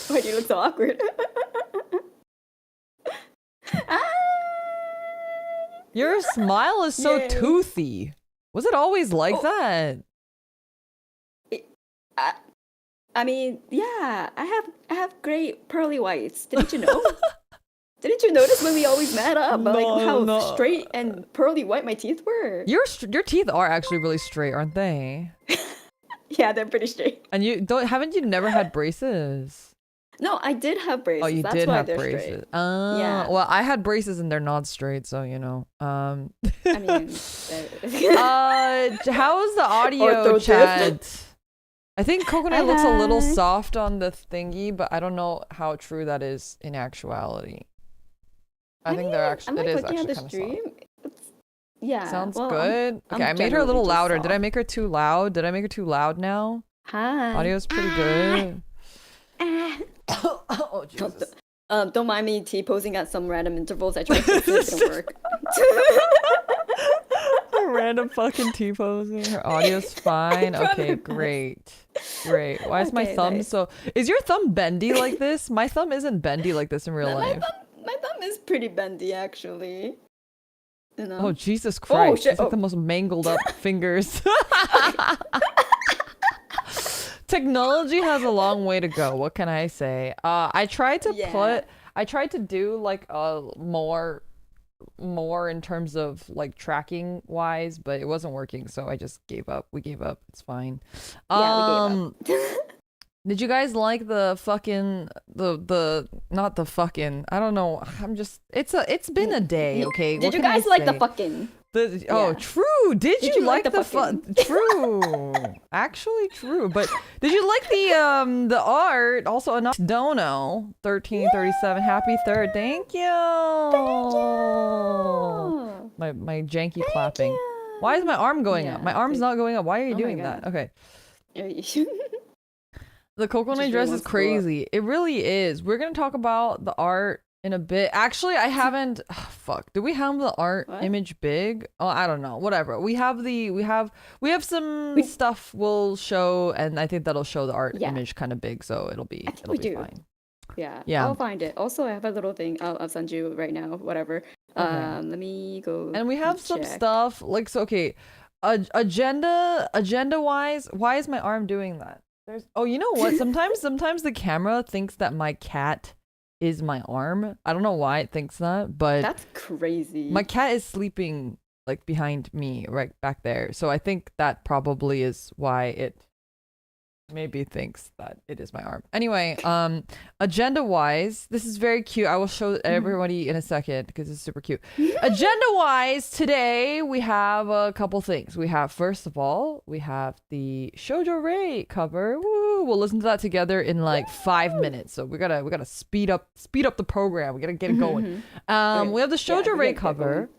Why do you look so awkward? Your smile is so toothy. Was it always like that? I mean, yeah, I have great pearly whites. Didn't you know? Didn't you notice when we always met up, how straight and pearly white my teeth were? Your teeth are actually really straight, aren't they? Yeah, they're pretty straight. And haven't you never had braces? No, I did have braces. Oh, you That's did why have they're braces. straight. Yeah. Well, I had braces and they're not straight, so you know. I mean, how is the audio chat? I think Coconut looks a little soft on the thingy, but I don't know how true that is in actuality. I think they're actually it is actually kind of soft. Yeah. Sounds good. Okay, I made her a little louder. Did I make her too loud? Did I make her too loud now? Hi. Audio's pretty good. Oh, Jesus. Don't mind me T-posing at some random intervals. I tried to fix it, it didn't work. A random fucking T-posing. Her audio's fine. Okay, great. Why is my thumb so... Is your thumb bendy like this? My thumb isn't bendy like this in real life. My thumb is pretty bendy, actually. You know? Oh, Jesus Christ. Oh, shit. It's like the most mangled up fingers. Technology has a long way to go. What can I say? I tried to do like more in terms of like tracking wise, but it wasn't working, so I just gave up. We gave up. It's fine. Yeah, we gave up. Did you guys like the fucking the not the fucking, I don't know. It's been a day, okay? Did you guys like the fucking? Oh, true. Did you like the fun? True. Actually true. But did you like the art? Also enough Dono 1337. Happy 3rd. Thank you. My janky clapping. Why is my arm going up? My arm's not going up. Why are you doing that? Okay. The Coconut dress is crazy. It really is. We're gonna talk about the art in a bit. Actually, I haven't. Oh, fuck. Do we have the art image big? Oh, I don't know. Whatever. We have some stuff we'll show, and I think that'll show the art image kind of big, so it'll be fine. Yeah. I'll find it. Also, I have a little thing. I'll send you right now. Whatever. Okay. Let me go. And we have some stuff like so. Okay. Agenda wise, why is my arm doing that? You know what? Sometimes the camera thinks that my cat is my arm. I don't know why it thinks that, but that's crazy. My cat is sleeping like behind me right back there. So I think that probably is why it maybe thinks that it is my arm. Anyway, agenda wise, this is very cute. I will show everybody in a second because it's super cute. Agenda wise, today we have a couple things. We have, first of all, we have the Shoujo Rei cover. Woo! We'll listen to that together in like 5 minutes. So we gotta speed up the program. We gotta get it going. We have the Shoujo Rei cover,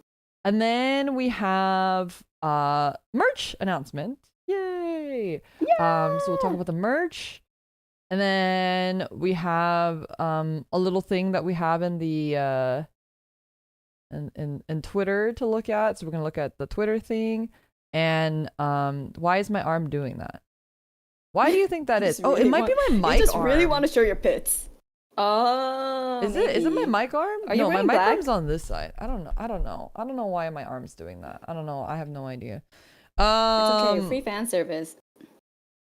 and then we have merch announcement. Yay! So we'll talk about the merch, and then we have a little thing that we have in the in Twitter to look at. So we're gonna look at the Twitter thing, and why is my arm doing that? Why do you think that is? It might be my mic. You just arm. Really want to show your pits. Oh, is it my mic arm? No, my mic arm's on this side. I don't know why my arm's doing that. I don't know. I have no idea. It's okay. Free fan service.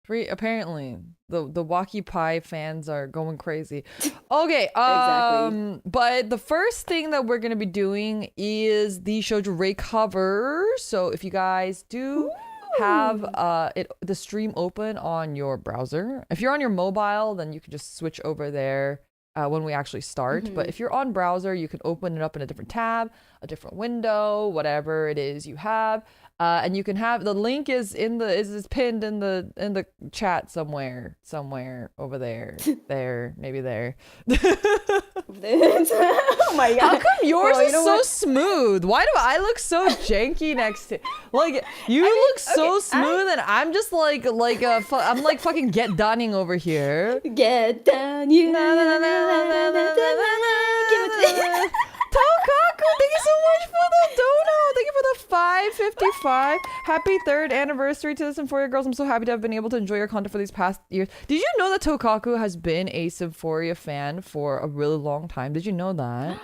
Apparently the Walkie Pie fans are going crazy. Okay, exactly. But the first thing that we're gonna be doing is the Shoujo Rei cover. So if you guys do have the stream open on your browser, if you're on your mobile, then you can just switch over there when we actually start. But if you're on browser, you can open it up in a different tab, a different window, whatever it is you have. And you can have the link is pinned in the chat somewhere over there, maybe there. Oh my god! How come yours is so smooth? Why do I look so janky next to? Like you look so smooth, and I'm just like I'm like fucking get doning over here. Get down, you. Tokaku. Thank you so much for the dono. Thank you for the 555. Happy 3rd anniversary to the Symphoria girls. I'm so happy to have been able to enjoy your content for these past years. Did you know that Tokaku has been a Symphoria fan for a really long time? Did you know that?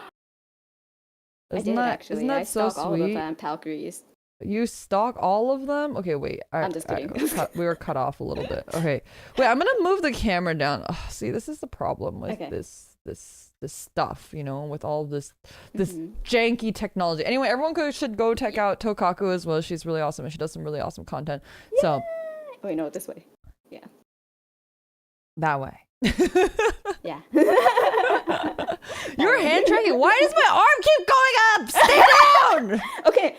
I did actually. Isn't that I so stalk all of the sweet? Valkyries. You stalk all of them? Okay, wait. I'm just kidding. We were cut off a little bit. Okay, wait. I'm gonna move the camera down. Oh, see, this is the problem with this stuff, you know, with all this janky technology. Anyway, everyone should go check out Tokaku as well. She's really awesome and she does some really awesome content. Yay! So, wait, no, this way. Yeah. That way. Yeah. You're hand tracking. Why does my arm keep going up? Stay down. Okay,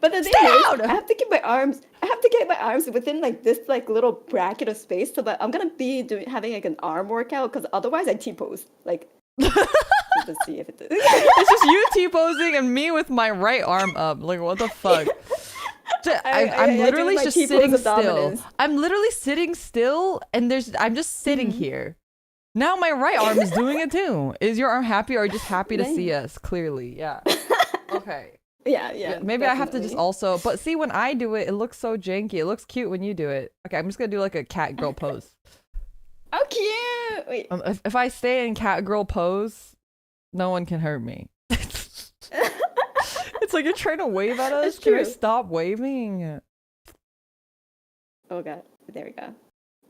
but the thing is, I have to keep my arms within like this like little bracket of space. So, but I'm gonna be having like an arm workout because otherwise I T-pose. Like, let's see if it. It's just you T-posing and me with my right arm up. Like, what the fuck? I'm literally just sitting still. I'm literally sitting still, and I'm just sitting here. Now my right arm is doing it too. Is your arm happy or just happy to see us? Clearly, yeah. Okay. Yeah. Maybe definitely. I have to just also, but see, when I do it, it looks so janky. It looks cute when you do it. Okay, I'm just gonna do like a cat girl pose. Oh, cute! Wait. If I stay in cat girl pose, no one can hurt me. It's like you're trying to wave at us. Can I stop waving? Oh god, there we go.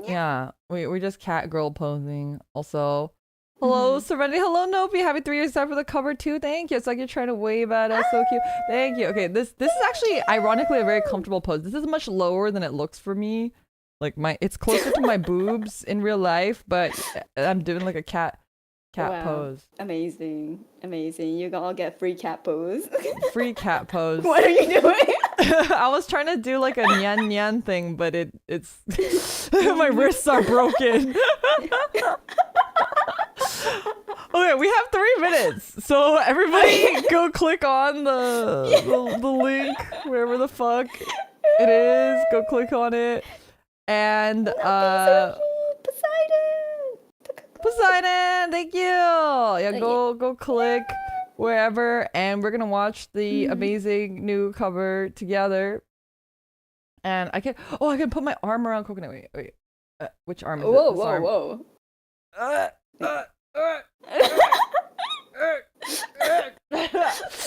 Yeah, we're just cat girl posing. Also, hello Serenity, hello Nopi, happy 3 years time for the cover too. Thank you. It's like you're trying to wave at us. So cute. Thank you. Okay, this is actually ironically a very comfortable pose. This is much lower than it looks for me. Like it's closer to my boobs in real life, but I'm doing like a cat pose. Amazing. You all get free cat pose. Free cat pose. What are you doing? I was trying to do like a nyan nyan thing, but it's my wrists are broken. Okay, we have 3 minutes, so everybody go click on the link wherever the fuck it is. Go click on it, and Poseidon, thank you. Yeah, go click wherever, and we're gonna watch the amazing new cover together. And I can put my arm around Coconut. Wait. Which arm is it? Whoa.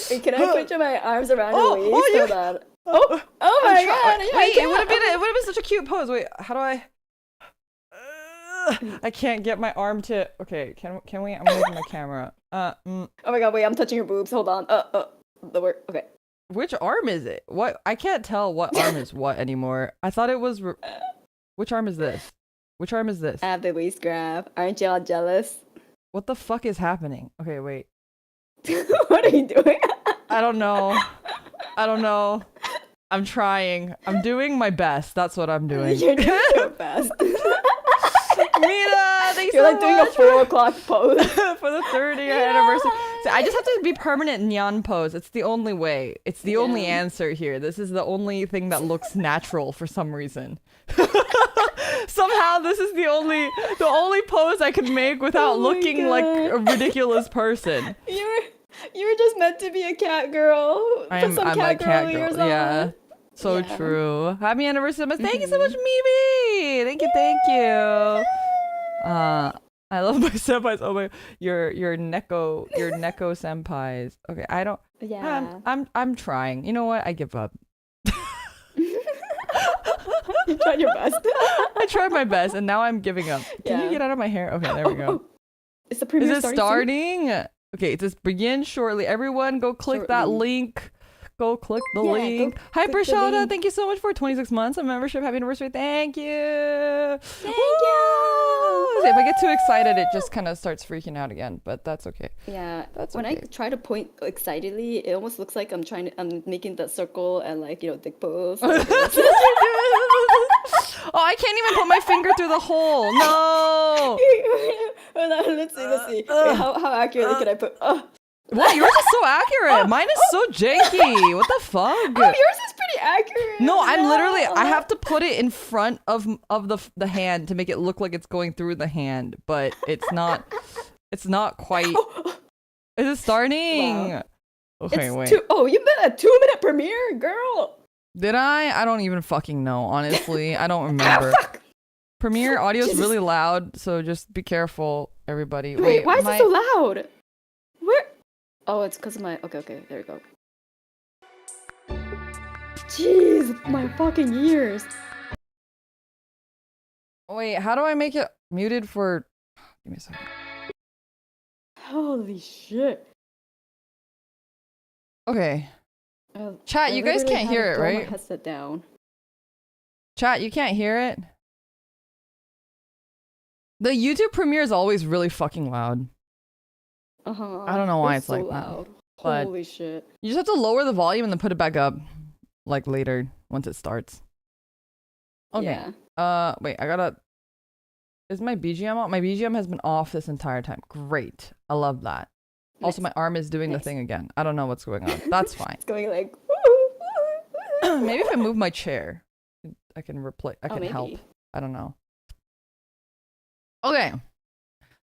Hey, can I put my arms around your waist so that? Oh my god! Wait, it would have been such a cute pose. Wait, how do I? I can't get my arm to. Okay, can we? I'm moving my camera. Oh my god! Wait, I'm touching your boobs. Hold on. The work. Okay. Which arm is it? What? I can't tell what arm is what anymore. I thought it was. Which arm is this? Which arm is this? I have the waist grab. Aren't y'all jealous? What the fuck is happening? Okay, wait. What are you doing? I don't know. I'm trying. I'm doing my best. That's what I'm doing. You're doing your best. Mina, thanks You're so like doing a 4 o'clock pose for the 30th anniversary. So I just have to be permanent nyan pose. It's the only way. It's the only answer here. This is the only thing that looks natural for some reason. Somehow this is the only pose I can make without looking like a ridiculous person. You were just meant to be a cat girl. I'm a cat girl. Yeah. So true. Happy anniversary. Thank you so much, Mimi. Thank you. I love my senpais. Oh my, your Neko senpais. Okay, I don't. Yeah. I'm trying. You know what? I give up. You tried your best. I tried my best, and now I'm giving up. Can you get out of my hair? Okay, there we go. Is the premiere starting? Okay, it says begin shortly. Everyone, go click that link. Go click the link. Hyper Shada, thank you so much for 26 months of membership. Happy anniversary. Thank you. Thank you. If I get too excited, it just kind of starts freaking out again, but that's okay. Yeah. When I try to point excitedly, it almost looks like I'm making the circle and like, dick pose. Like oh, I can't even put my finger through the hole. No. Let's see. Wait, how accurately can I put? What? Yours is so accurate. Mine is so janky. What the fuck? Oh, yours is pretty accurate. No, I'm literally. I have to put it in front of the hand to make it look like it's going through the hand, but it's not. It's not quite. Is it starting? Wow. Okay, It's wait. two. Oh, you meant a 2-minute premiere, girl. Did I? I don't even fucking know, honestly. I don't Ah, remember. fuck. Premiere audio is Jesus. really loud, so just be careful, everybody. Wait, why is my it so loud? Where? Oh, it's because of my. Okay, okay, there you go. Jeez, my fucking ears. wait, how do I make it muted for? Give me a second. Holy shit. Okay, chat, I you guys literally can't had to hear it, throw my right? headset down. Chat, you can't hear it. The YouTube premiere is always really fucking loud. I don't know why it's so like loud. that. But Holy shit. you just have to lower the volume and then put it back up, like later once it starts. Okay. Yeah. Wait, I gotta. Is my BGM on? My BGM has been off this entire time. Great. I love that. Also, my arm is doing the thing again. I don't know what's going on. That's fine. It's going like. Maybe if I move my chair, I can replace. I can maybe. help. I don't know. Okay.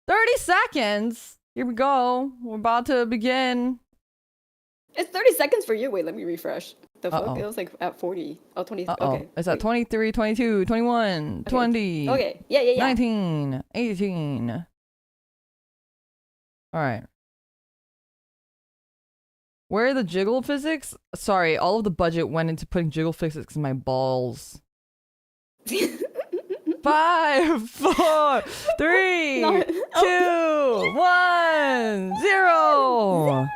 30 seconds. Here we go. We're about to begin. It's 30 seconds for you. Wait, let me refresh. The fuck? Uh-oh. It was like at 40. Oh, 20. Uh-oh. Okay. It's at 23, 22, 21, 20. Okay. Yeah. 19, 18. All right. Where are the jiggle physics? Sorry, all of the budget went into putting jiggle physics in my balls. 5, 4, 3, 2, 1, 0.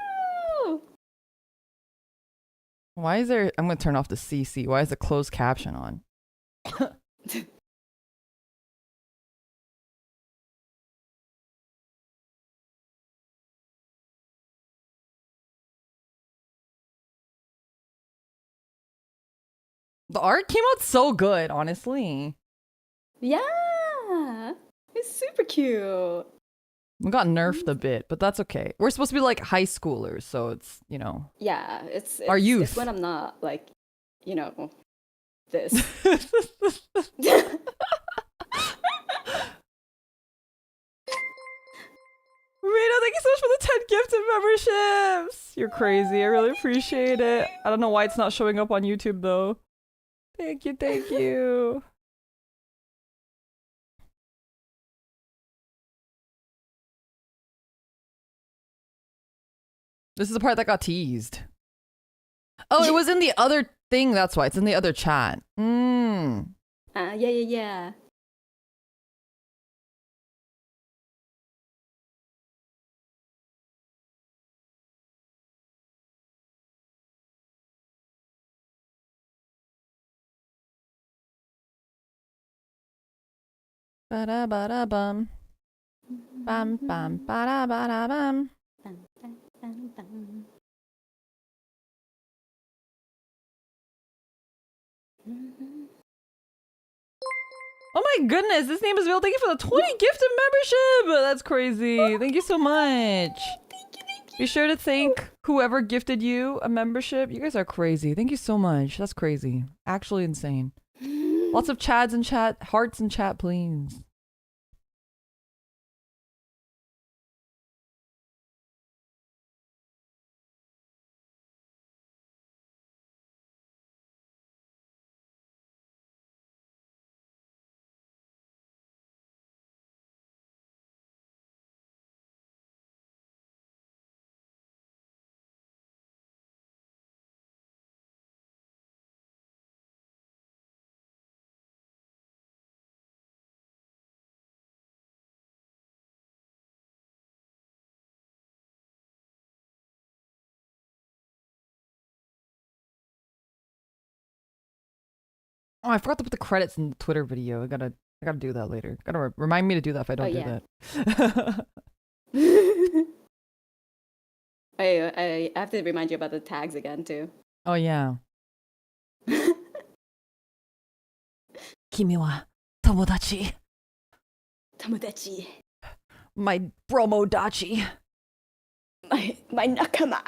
Why is there? I'm gonna turn off the CC. Why is the closed caption on? The art came out so good, honestly. Yeah. It's super cute. We got nerfed a bit, but that's okay. We're supposed to be like high schoolers, so it's, you know. Yeah. It's our youth. It's when I'm not like, you know, this. Rita, thank you so much for the 10 gifted memberships. You're crazy. I really appreciate it. I don't know why it's not showing up on YouTube though. Thank you, thank you. This is the part that got teased. Oh, it was in the other thing, that's why. It's in the other chat. Yeah. Ba-da-ba-da-bum. Bam, bam, ba-da-ba-da-bum. Oh my goodness, this name is Bill. Thank you for the 20 gifted membership. That's crazy. Thank you so much. Thank you. Be sure to thank whoever gifted you a membership. You guys are crazy. Thank you so much. That's crazy. Actually insane. Lots of chads in chat. Hearts in chat, please. Oh, I forgot to put the credits in the Twitter video. I gotta do that later. Gotta remind me to do that if I don't do that. I have to remind you about the tags again too. Oh yeah. Kimi wa tomodachi. Tomodachi. My bromodachi. My nakama.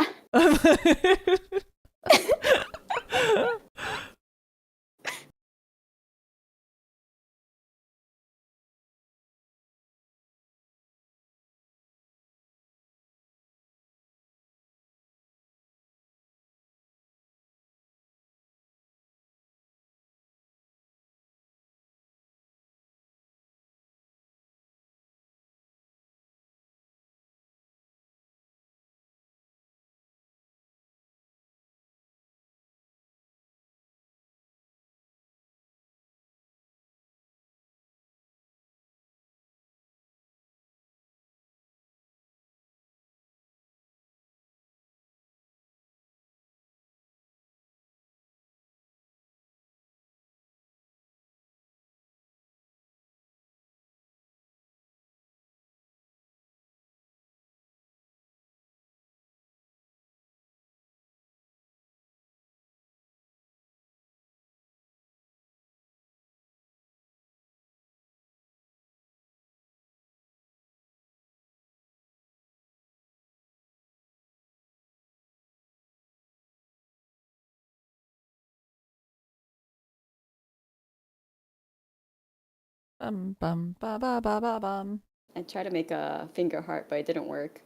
Bum ba ba ba ba bum. I tried to make a finger heart, but it didn't work.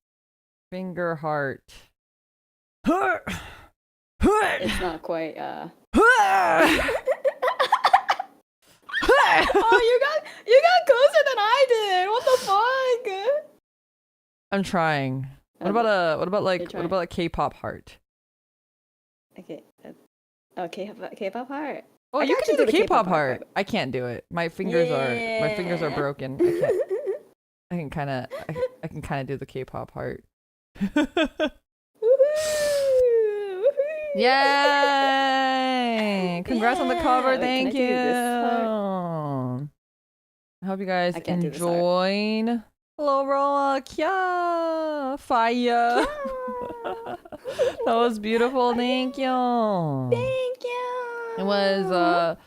Finger heart. It's not quite. Oh, you got closer than I did. What the fuck? I'm trying. What about a K-pop heart? Okay. K-pop heart. Oh, I you can can do the actually K-pop heart. I can't do it. My fingers are Yeah. broken. I can't. I can kind of do the K-pop heart. Woohoo! Yay! Congrats on the cover. Wait, Thank can I you. do this heart? I hope you guys I can't do this heart. enjoyed. Hello, Roa. Kya. Fire. That was beautiful. Thank you. Thank you. It was a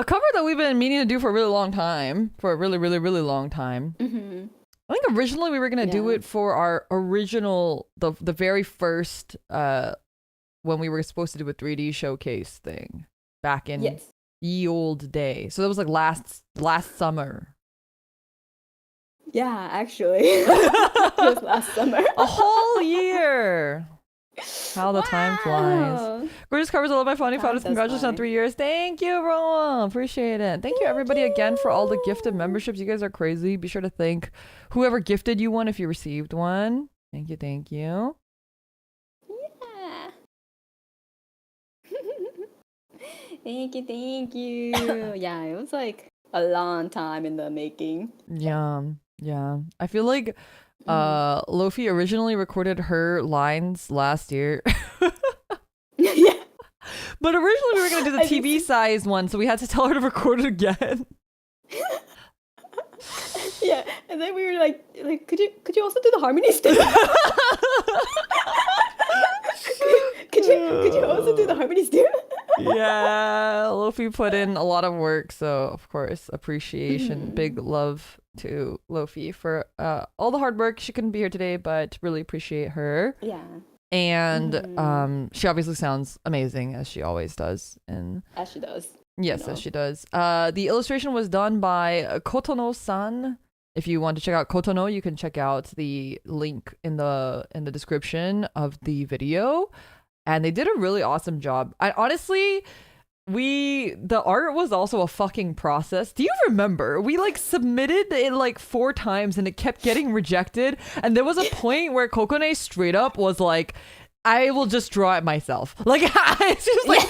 cover that we've been meaning to do for a really long time. For a really, really, really long time. Mm-hmm. I think originally we were gonna do it for our original, the very first when we were supposed to do a 3D showcase thing back in ye old day. So that was like last summer. Yeah, actually, it was last summer. A whole year. How the time flies. Gorgeous covers, all of my funny photos. Congratulations on 3 years. Thank you, Roa. Appreciate it. Thank you, everybody, again for all the gifted memberships. You guys are crazy. Be sure to thank whoever gifted you one if you received one. Thank you, thank you. Yeah. Thank you. Yeah, it was like a long time in the making. Yeah. I feel like Lofi originally recorded her lines last year. Yeah. But originally we were gonna do the TV sized one, so we had to tell her to record it again. Yeah, and then we were like, could you also do the harmonies too? could you also do the harmonies too? Yeah, Lofi put in a lot of work, so of course appreciation, big love to Lofi for all the hard work. She couldn't be here today, but really appreciate her. Yeah. And she obviously sounds amazing, as she always does. And as she does. Yes, as she does. The illustration was done by Kotono-san. If you want to check out Kotono, you can check out the link in the description of the video. And they did a really awesome job. I honestly, the art was also a fucking process. Do you remember? We like submitted it like 4 times and it kept getting rejected. And there was a point where Kokone straight up was like, I will just draw it myself. Like, she's like,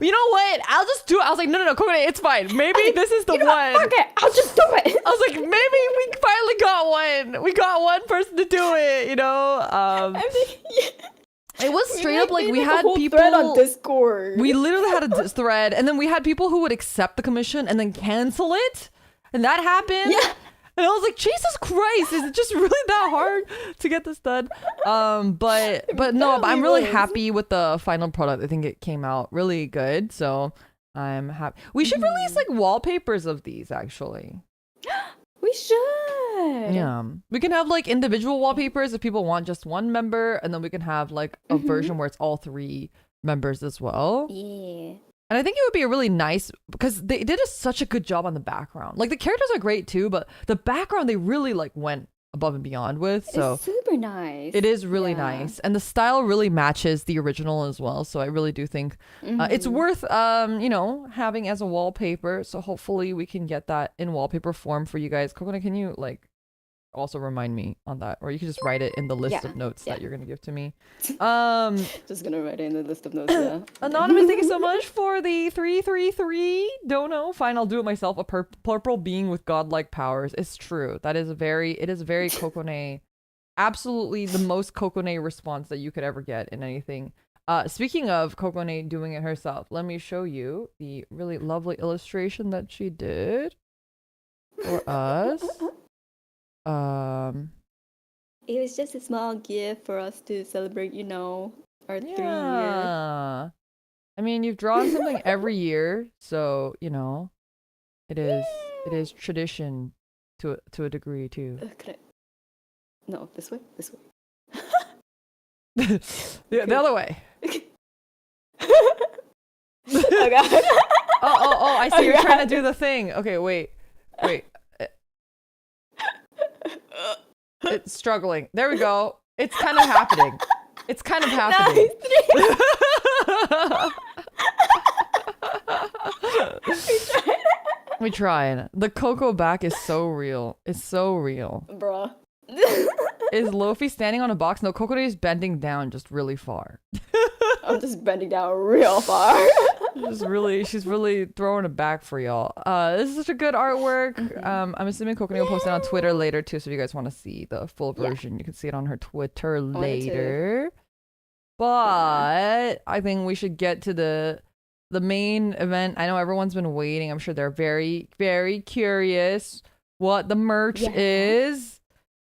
you know what? I'll just do it. I was like, no, Kokone, it's fine. Maybe this is the one. Okay, I'll just do it. I was like, maybe we finally got one. We got one person to do it, you know? It was straight up like we had people thread on Discord. We literally had a thread, and then we had people who would accept the commission and then cancel it, and that happened. Yeah. And I was like, Jesus Christ, is it just really that hard to get this done? But no, but I'm really happy with the final product. I think it came out really good, so I'm happy. We should release like wallpapers of these, actually. We should. Yeah. We can have like individual wallpapers if people want just one member, and then we can have like a version where it's all 3 members as well. Yeah. And I think it would be a really nice, because they did such a good job on the background. Like the characters are great too, but the background they really like went above and beyond with. So it's super nice. It is really nice, and the style really matches the original as well. So I really do think it's worth having as a wallpaper. So hopefully we can get that in wallpaper form for you guys. Kokona, can you like also remind me on that, or you can just write it in the list of notes that you're gonna give to me. Just gonna write it in the list of notes. Yeah. Anonymous, thank you so much for the 333 dono. Fine, I'll do it myself. A purple being with godlike powers. It's true. It is very Kokone. Absolutely the most Kokone response that you could ever get in anything. Speaking of Kokone doing it herself, let me show you the really lovely illustration that she did for us. It was just a small gift for us to celebrate, our 3 years. I mean, you've drawn something every year, so it is tradition to a degree too. No, this way. The other way. Oh god. Oh! I see. You're trying to do the thing. Okay, wait. Wait. It's struggling. There we go. It's kind of happening. It's kind of happening. Nice. We tried. The cocoa back is so real. It's so real. Bruh. Is Lofi standing on a box? No, Kokore is bending down just really far. I'm just bending down real far. She's really throwing it back for y'all. This is such a good artwork. I'm assuming Kokore will post it on Twitter later too, so if you guys want to see the full version, you can see it on her Twitter later. But I think we should get to the main event. I know everyone's been waiting. I'm sure they're very, very curious what the merch is.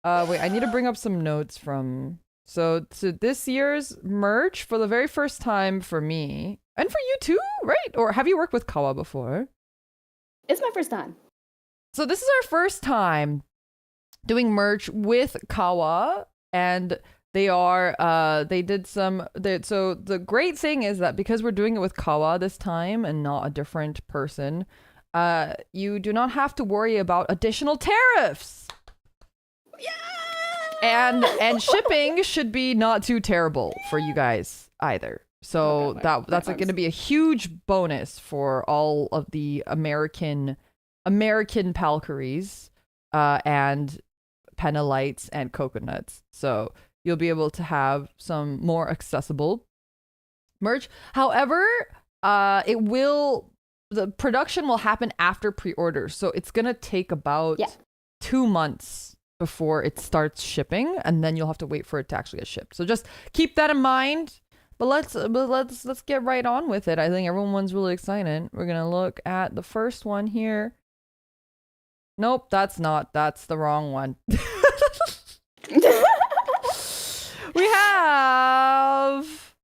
Wait, I need to bring up some notes from... So this year's merch, for the very first time for me, and for you too, right? Or have you worked with Kawa before? It's my first time. So this is our first time doing merch with Kawa, and they did some... So the great thing is that because we're doing it with Kawa this time and not a different person, you do not have to worry about additional tariffs. And shipping should be not too terrible for you guys either. So that's like going to be a huge bonus for all of the American palkeries and penalites and coconuts. So you'll be able to have some more accessible merch. However, the production will happen after pre-order. So it's going to take about 2 months before it starts shipping, and then you'll have to wait for it to actually get shipped. So just keep that in mind. But let's get right on with it. I think everyone's really excited. We're gonna look at the first one here. Nope, that's the wrong one. We have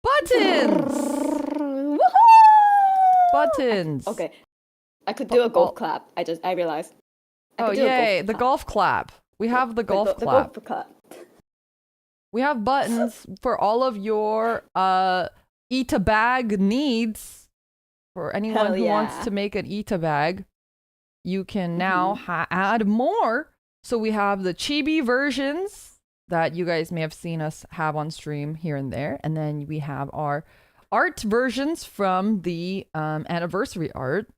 buttons. Buttons. Okay, I could do a golf clap. I realized. Oh yay! The golf clap. We have the golf clap. The golf clap. We have buttons for all of your eat-a bag needs. For anyone who wants to make an eat-a bag, you can now add more. So we have the chibi versions that you guys may have seen us have on stream here and there, and then we have our art versions from the anniversary art,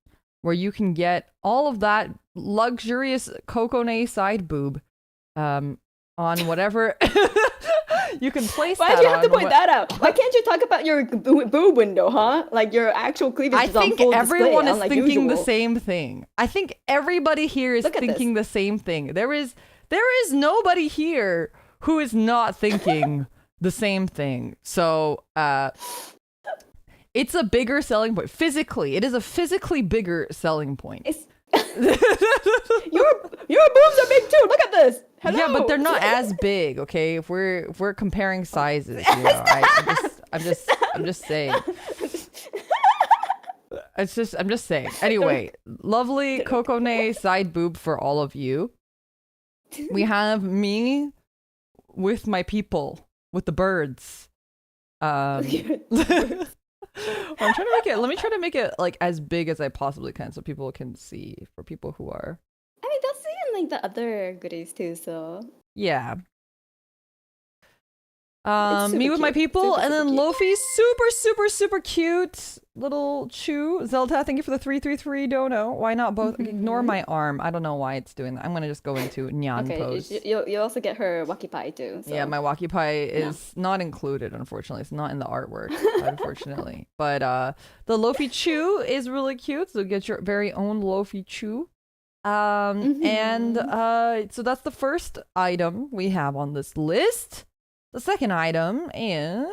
where you can get all of that luxurious Kokone side boob on whatever you can place. Why do you have to point that out? Why can't you talk about your boob window, huh? Like your actual cleavage is on full display. I think everyone is thinking usual. the same thing. I think everybody here is thinking the same thing. There is nobody here who is not thinking the same thing. So it's a bigger selling point. Physically, it is a physically bigger selling point. Your boobs are big too. Look at this. Hello. Yeah, but they're not as big, okay? If we're comparing sizes, you know, I'm just saying. I'm just saying. Anyway, lovely Kokone side boob for all of you. We have me with my people, with the birds. I'm trying to make it. Let me try to make it like as big as I possibly can, so people can see. For people who are, I mean, they'll see in like the other goodies too. So yeah. Me with cute. my people, Super, and then super Lofi, super cute little Chew. Zelda, thank you for the 333 dono. Why not both? Ignore my arm. I don't know why it's doing that. I'm gonna just go into Nyan pose. You also get her wakipai too. So. Yeah, my wakipai is not included, unfortunately. It's not in the artwork, unfortunately. But the Lofi Chew is really cute, so get your very own Lofi Chew. And so that's the first item we have on this list. The second item is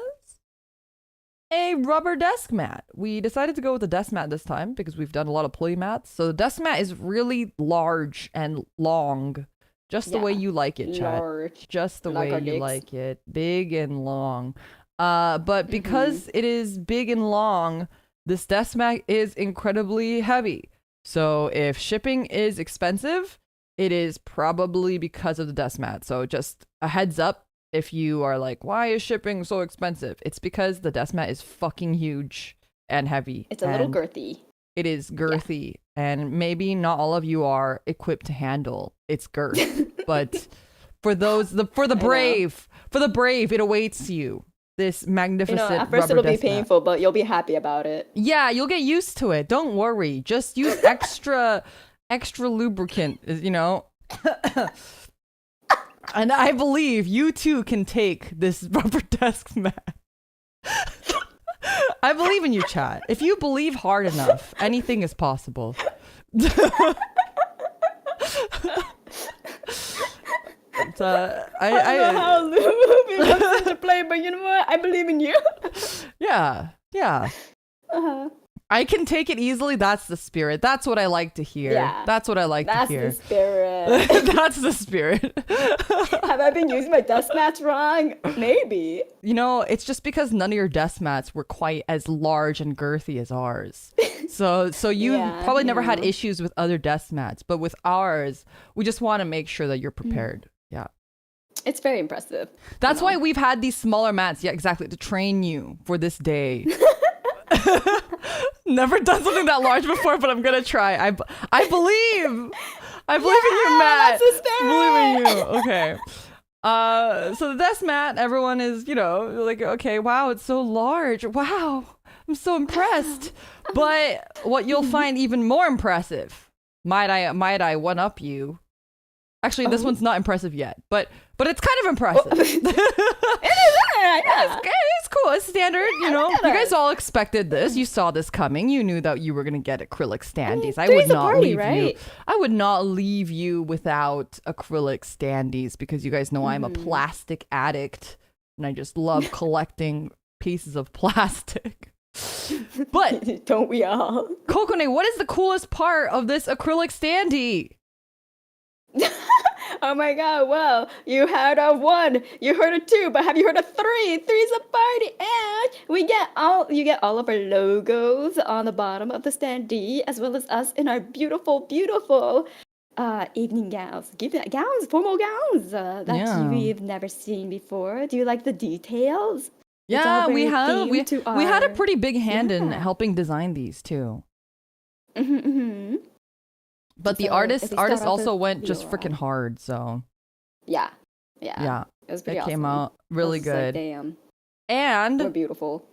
a rubber desk mat. We decided to go with the desk mat this time because we've done a lot of play mats. So the desk mat is really large and long, just the way you like it, chat. Large. Just the like way you like it, big and long. But because it is big and long, this desk mat is incredibly heavy. So if shipping is expensive, it is probably because of the desk mat. So just a heads up. If you are like, why is shipping so expensive? It's because the desk mat is fucking huge and heavy. It's a little girthy. it is girthy, and maybe not all of you are equipped to handle its girth, but for the brave, it awaits you. This magnificent at first rubber it'll be desk mat. painful, but you'll be happy about it. Yeah, you'll get used to it. Don't worry. Just use extra lubricant, And I believe you too can take this rubber desk mat. I believe in you, chat. If you believe hard enough, anything is possible. I don't know how Luffy comes into play, but you know what? I believe in you. Yeah. Uh-huh. I can take it easily. That's the spirit. That's what I like to hear. Yeah. That's what I like to hear. That's the spirit. That's the spirit. Have I been using my desk mats wrong? Maybe. It's just because none of your desk mats were quite as large and girthy as ours. So you probably never had issues with other desk mats, but with ours, we just want to make sure that you're prepared. Yeah. It's very impressive. That's why we've had these smaller mats. Yeah, exactly. To train you for this day. Never done something that large before, but I'm gonna try. I believe in you, Matt. That's the spirit. I believe in you. Okay. So the desk mat, everyone is, like, okay, wow, it's so large. Wow, I'm so impressed. But what you'll find even more impressive, might I one up you? Actually, this one's not impressive yet, but it's kind of impressive. It's cool. It's standard, You guys all expected this. You saw this coming. You knew that you were gonna get acrylic standees. I would not leave you. I would not leave you without acrylic standees because you guys know I'm a plastic addict and I just love collecting pieces of plastic. But don't we all? Kokone, what is the coolest part of this acrylic standee? Oh my god, well, you heard of 1, you heard of 2, but have you heard of 3? 3's a party, and you get all of our logos on the bottom of the standee, as well as us in our beautiful evening gowns. Formal gowns that we've never seen before. Do you like the details? Yeah, we had a pretty big hand in helping design these too. But the artist also went just freaking hard, so yeah, it was pretty awesome. Came out really good. Like, damn, and we're beautiful.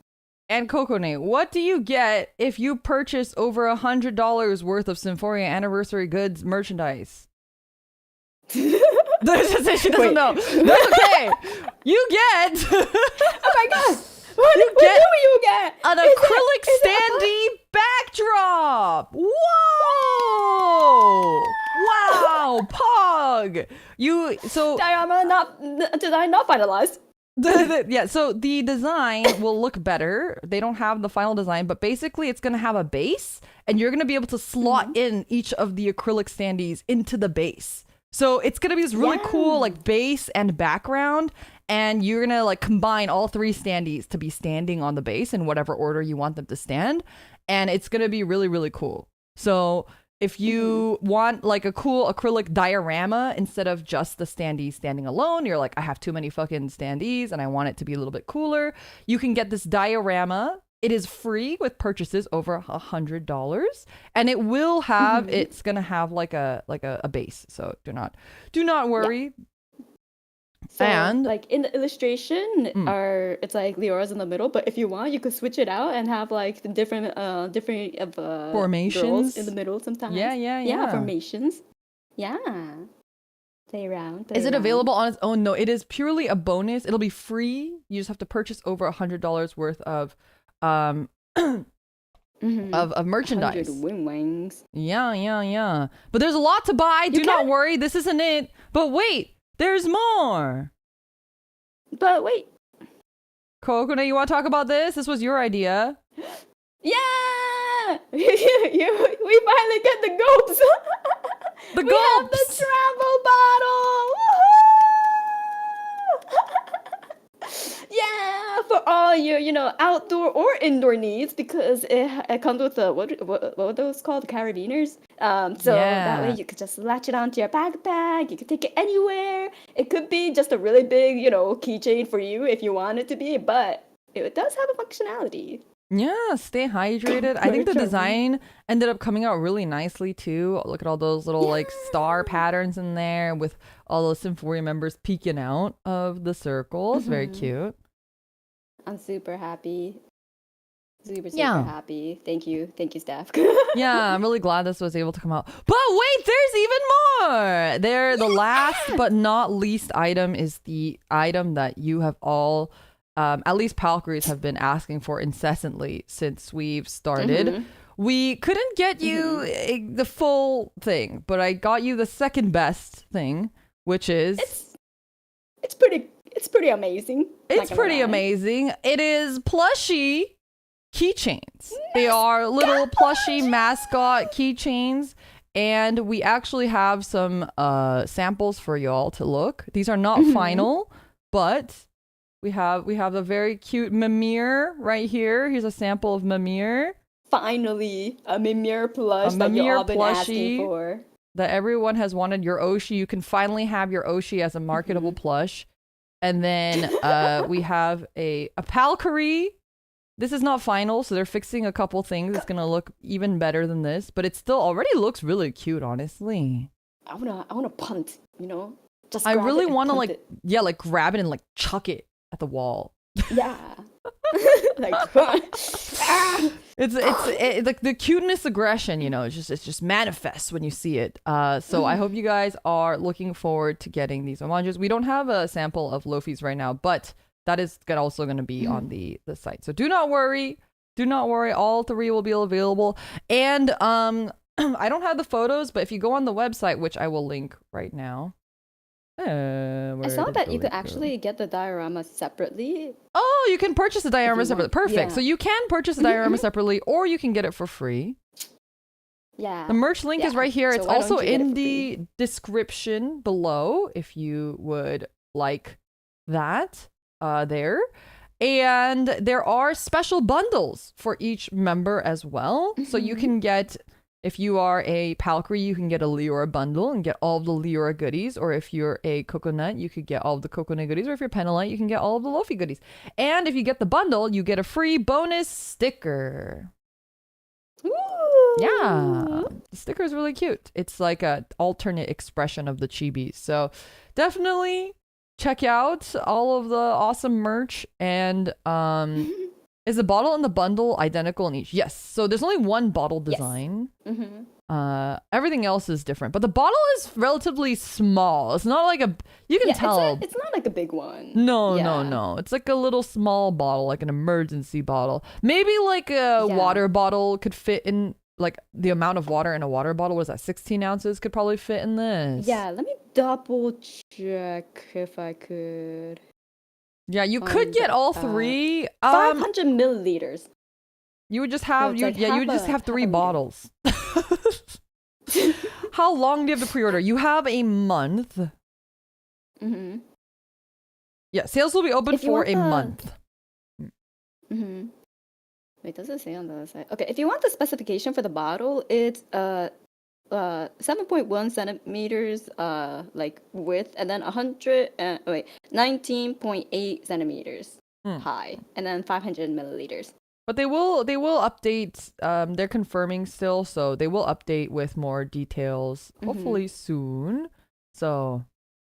And Kokone, what do you get if you purchase over $100 worth of Symphoria anniversary goods merchandise? She doesn't know. That's okay. You get. Oh my god! What do you get? An acrylic standee backdrop. Whoa! Wow, Pog. Design not finalized. Yeah, so the design will look better. They don't have the final design, but basically it's going to have a base, and you're going to be able to slot in each of the acrylic standees into the base. So it's going to be this really cool like base and background, and you're going to like combine all 3 standees to be standing on the base in whatever order you want them to stand, and it's going to be really, really cool. So if you want like a cool acrylic diorama instead of just the standee standing alone, you're like, I have too many fucking standees and I want it to be a little bit cooler, you can get this diorama. It is free with purchases over $100, and it will have it's gonna have like a base. So do not worry. Yeah. So, and like in the illustration, it's like Leora's in the middle, but if you want, you could switch it out and have like the different formations girls in the middle sometimes. Yeah. Formations. Yeah. Play around. Is it available on its own? No, it is purely a bonus. It'll be free. You just have to purchase over $100 worth of of merchandise. 100 wing-wings. Yeah. But there's a lot to buy. Do not worry. This isn't it. But wait, there's more. But wait. Kokone, you want to talk about this? This was your idea. Yeah! We finally get the gulps. The we gulps. have the travel bottle. Yeah, for all your, outdoor or indoor needs, because it comes with the what are those called? Carabiners. That way you could just latch it onto your backpack. You could take it anywhere. It could be just a really big, keychain for you if you want it to be, but it does have a functionality. Yeah, stay hydrated. I think the design ended up coming out really nicely too. Look at all those little like star patterns in there with all those Symphoria members peeking out of the circles. Very cute. I'm super happy. Super Yeah. happy. Thank you, staff. Yeah, I'm really glad this was able to come out. But wait, there's even more. The last but not least item is the item that you have all, at least Palcreys have been asking for incessantly since we've started. We couldn't get you the full thing, but I got you the second best thing, which is it's pretty amazing. It's pretty amazing. It is plushie keychains. They are little plushie mascot keychains, and we actually have some samples for y'all to look. These are not final, but we have a very cute Mimir right here. Here's a sample of Mimir. Finally, a Mimir plush that you all been asking for. That everyone has wanted. Your Oshi. You can finally have your Oshi as a marketable plush. And then we have a Palcree. This is not final, so they're fixing a couple things. It's gonna look even better than this, but it still already looks really cute, honestly. I wanna punt, you know? Just I really wanna like grab it and like chuck it at the wall. Yeah. Like it's like the cuteness aggression, you know, it just manifests when you see it. So I hope you guys are looking forward to getting these homages. We don't have a sample of Lofi's right now, but that is also going to be on the site. So do not worry. All three will be available. And I don't have the photos, but if you go on the website, which I will link right now. I saw that you could actually get the diorama separately. Oh, you can purchase the diorama separately. Perfect. Yeah. So you can purchase the diorama separately, or you can get it for free. Yeah. The merch link is right here. So it's also in the description below if you would like that there. And there are special bundles for each member as well. So you can get, if you are a Palcree, you can get a Leora bundle and get all of the Leora goodies. Or if you're a Coconut, you could get all of the Coconut goodies. Or if you're Penelite, you can get all of the Lofi goodies. And if you get the bundle, you get a free bonus sticker. Ooh. Yeah, the sticker is really cute. It's like an alternate expression of the chibis. So definitely check out all of the awesome merch. And is the bottle and the bundle identical in each? Yes. So there's only one bottle design. Yes. Everything else is different, but the bottle is relatively small. It's not like you can tell. It's not like a big one. No. It's like a little small bottle, like an emergency bottle. Maybe like a water bottle could fit in, like the amount of water in a water bottle. What is that? 16 ounces could probably fit in this. Yeah, let me double check if I could. Yeah, you could get all three. 500 milliliters. You would just have you would just have three bottles. How long do you have to pre-order? You have a month. Yeah, sales will be open for a month. Wait, does it say on the other side? Okay, if you want the specification for the bottle, it's 7.1 centimeters like width, and then 19.8 centimeters high, and then 500 milliliters. But they will update. They're confirming still, so they will update with more details hopefully soon. So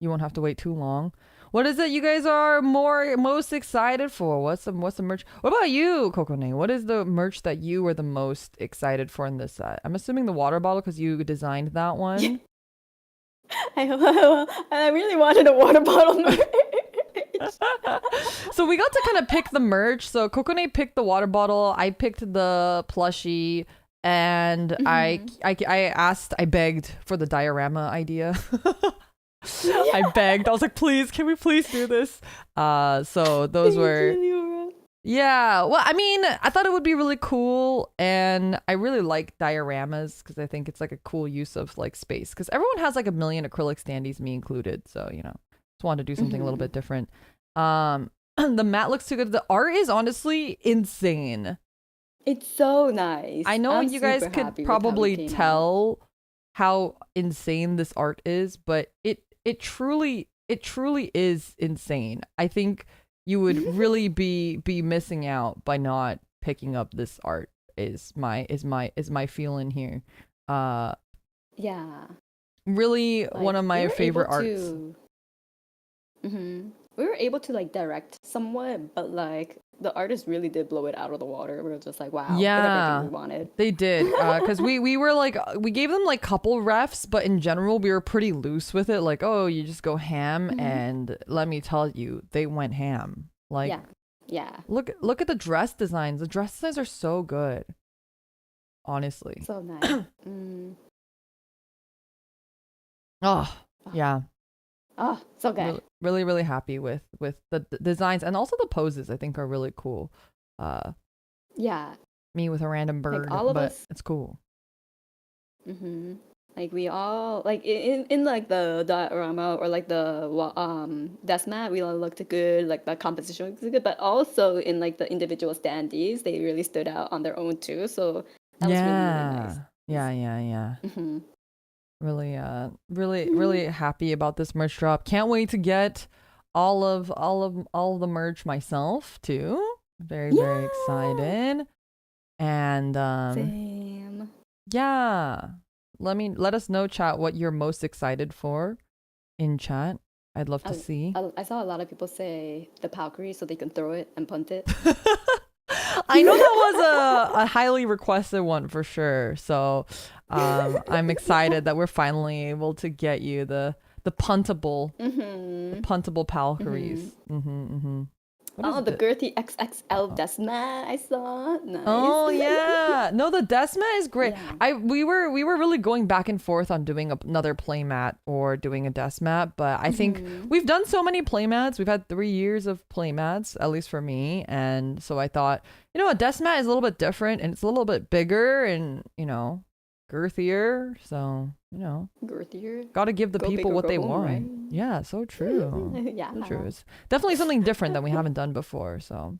you won't have to wait too long. What is it you guys are most excited for? What's the merch? What about you, Kokone? What is the merch that you were the most excited for in this set? I'm assuming the water bottle because you designed that one. I really wanted a water bottle merch. So we got to kind of pick the merch. So Kokone picked the water bottle. I picked the plushie, and I begged for the diorama idea. I begged. I was like, please, can we please do this? So those were. Yeah. Well, I mean, I thought it would be really cool, and I really like dioramas because I think it's like a cool use of like space. Because everyone has like a million acrylic standees, me included. So just wanted to do something a little bit different. The mat looks too good. The art is honestly insane. It's so nice. I know you guys could probably tell how insane this art is, but it truly is insane. I think you would really be missing out by not picking up this art is my feeling here. Yeah. Really Like, one of my favorite arts. We were able to like direct somewhat, but like the artist really did blow it out of the water. We were just like, wow, we got everything we wanted. They did. Because we were like, we gave them like couple refs, but in general, we were pretty loose with it. Like, oh, you just go ham. And let me tell you, they went ham. Like, yeah. Look at the dress designs. The dress designs are so good. Honestly. So nice. Oh, yeah. Oh, so good. Really, really happy with the designs, and also the poses I think are really cool. Yeah. Me with a random bird, like all of but us, it's cool. Like we all like in like the diorama or like the Desmat, we all looked good, like the composition looked good, but also in like the individual standees, they really stood out on their own too. So that was really, really nice. Yeah. Really, really happy about this merch drop. Can't wait to get all of the merch myself too. Very excited. And Same. yeah. Let us know, chat, what you're most excited for in chat. I'd love to see. I saw a lot of people say the Valkyrie so they can throw it and punt it. I know that was a highly requested one for sure. So I'm excited that we're finally able to get you the puntable Valkyries. Oh, the girthy XXL Desma I saw. Nice. Oh yeah. No, the Desma is great. Yeah. We were really going back and forth on doing another playmat or doing a Desmat, but I think we've done so many playmats. We've had 3 years of playmats, at least for me, and so I thought, you know, a Desmat is a little bit different and it's a little bit bigger and, you know, girthier, so you know, girthier, gotta give the people what they want, right? Yeah, so true. So true. It's definitely something different that we haven't done before, so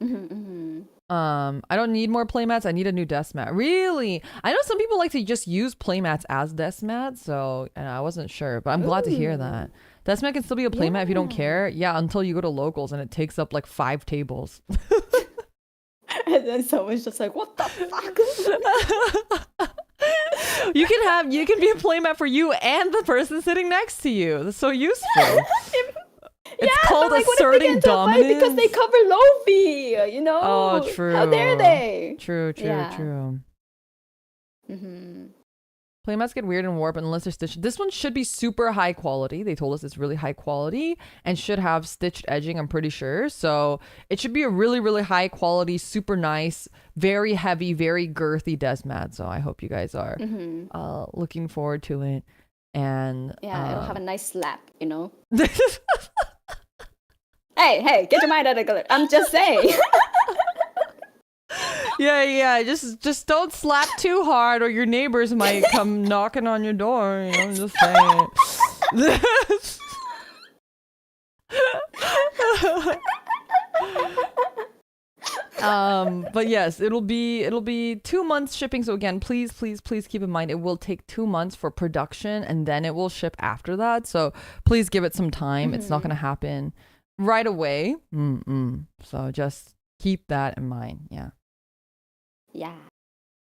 I don't need more playmats. I need a new desk mat. Really, I know some people like to just use playmats as desk mats, so and I wasn't sure, but I'm glad to hear that desk mat can still be a playmat if you don't care. Yeah, until you go to locals and it takes up like 5 tables. And then someone's just like, what the fuck? You can be a playmat for you and the person sitting next to you. That's so useful. It's called like, asserting dominance. Because they cover Lofi, you know? Oh, true. How dare they? True. Playmats get weird and warp unless they're stitched. This one should be super high quality. They told us it's really high quality and should have stitched edging, I'm pretty sure. So it should be a really, really high quality, super nice, very heavy, very girthy desmat. So I hope you guys are looking forward to it. And it'll have a nice slap, you know? Hey, get your mind out of the gutter. I'm just saying. Yeah. Just don't slap too hard, or your neighbors might come knocking on your door. You know, I'm just saying. But yes, it'll be 2 months shipping. So again, please keep in mind it will take 2 months for production, and then it will ship after that. So please give it some time. It's not gonna happen right away. So just keep that in mind. Yeah.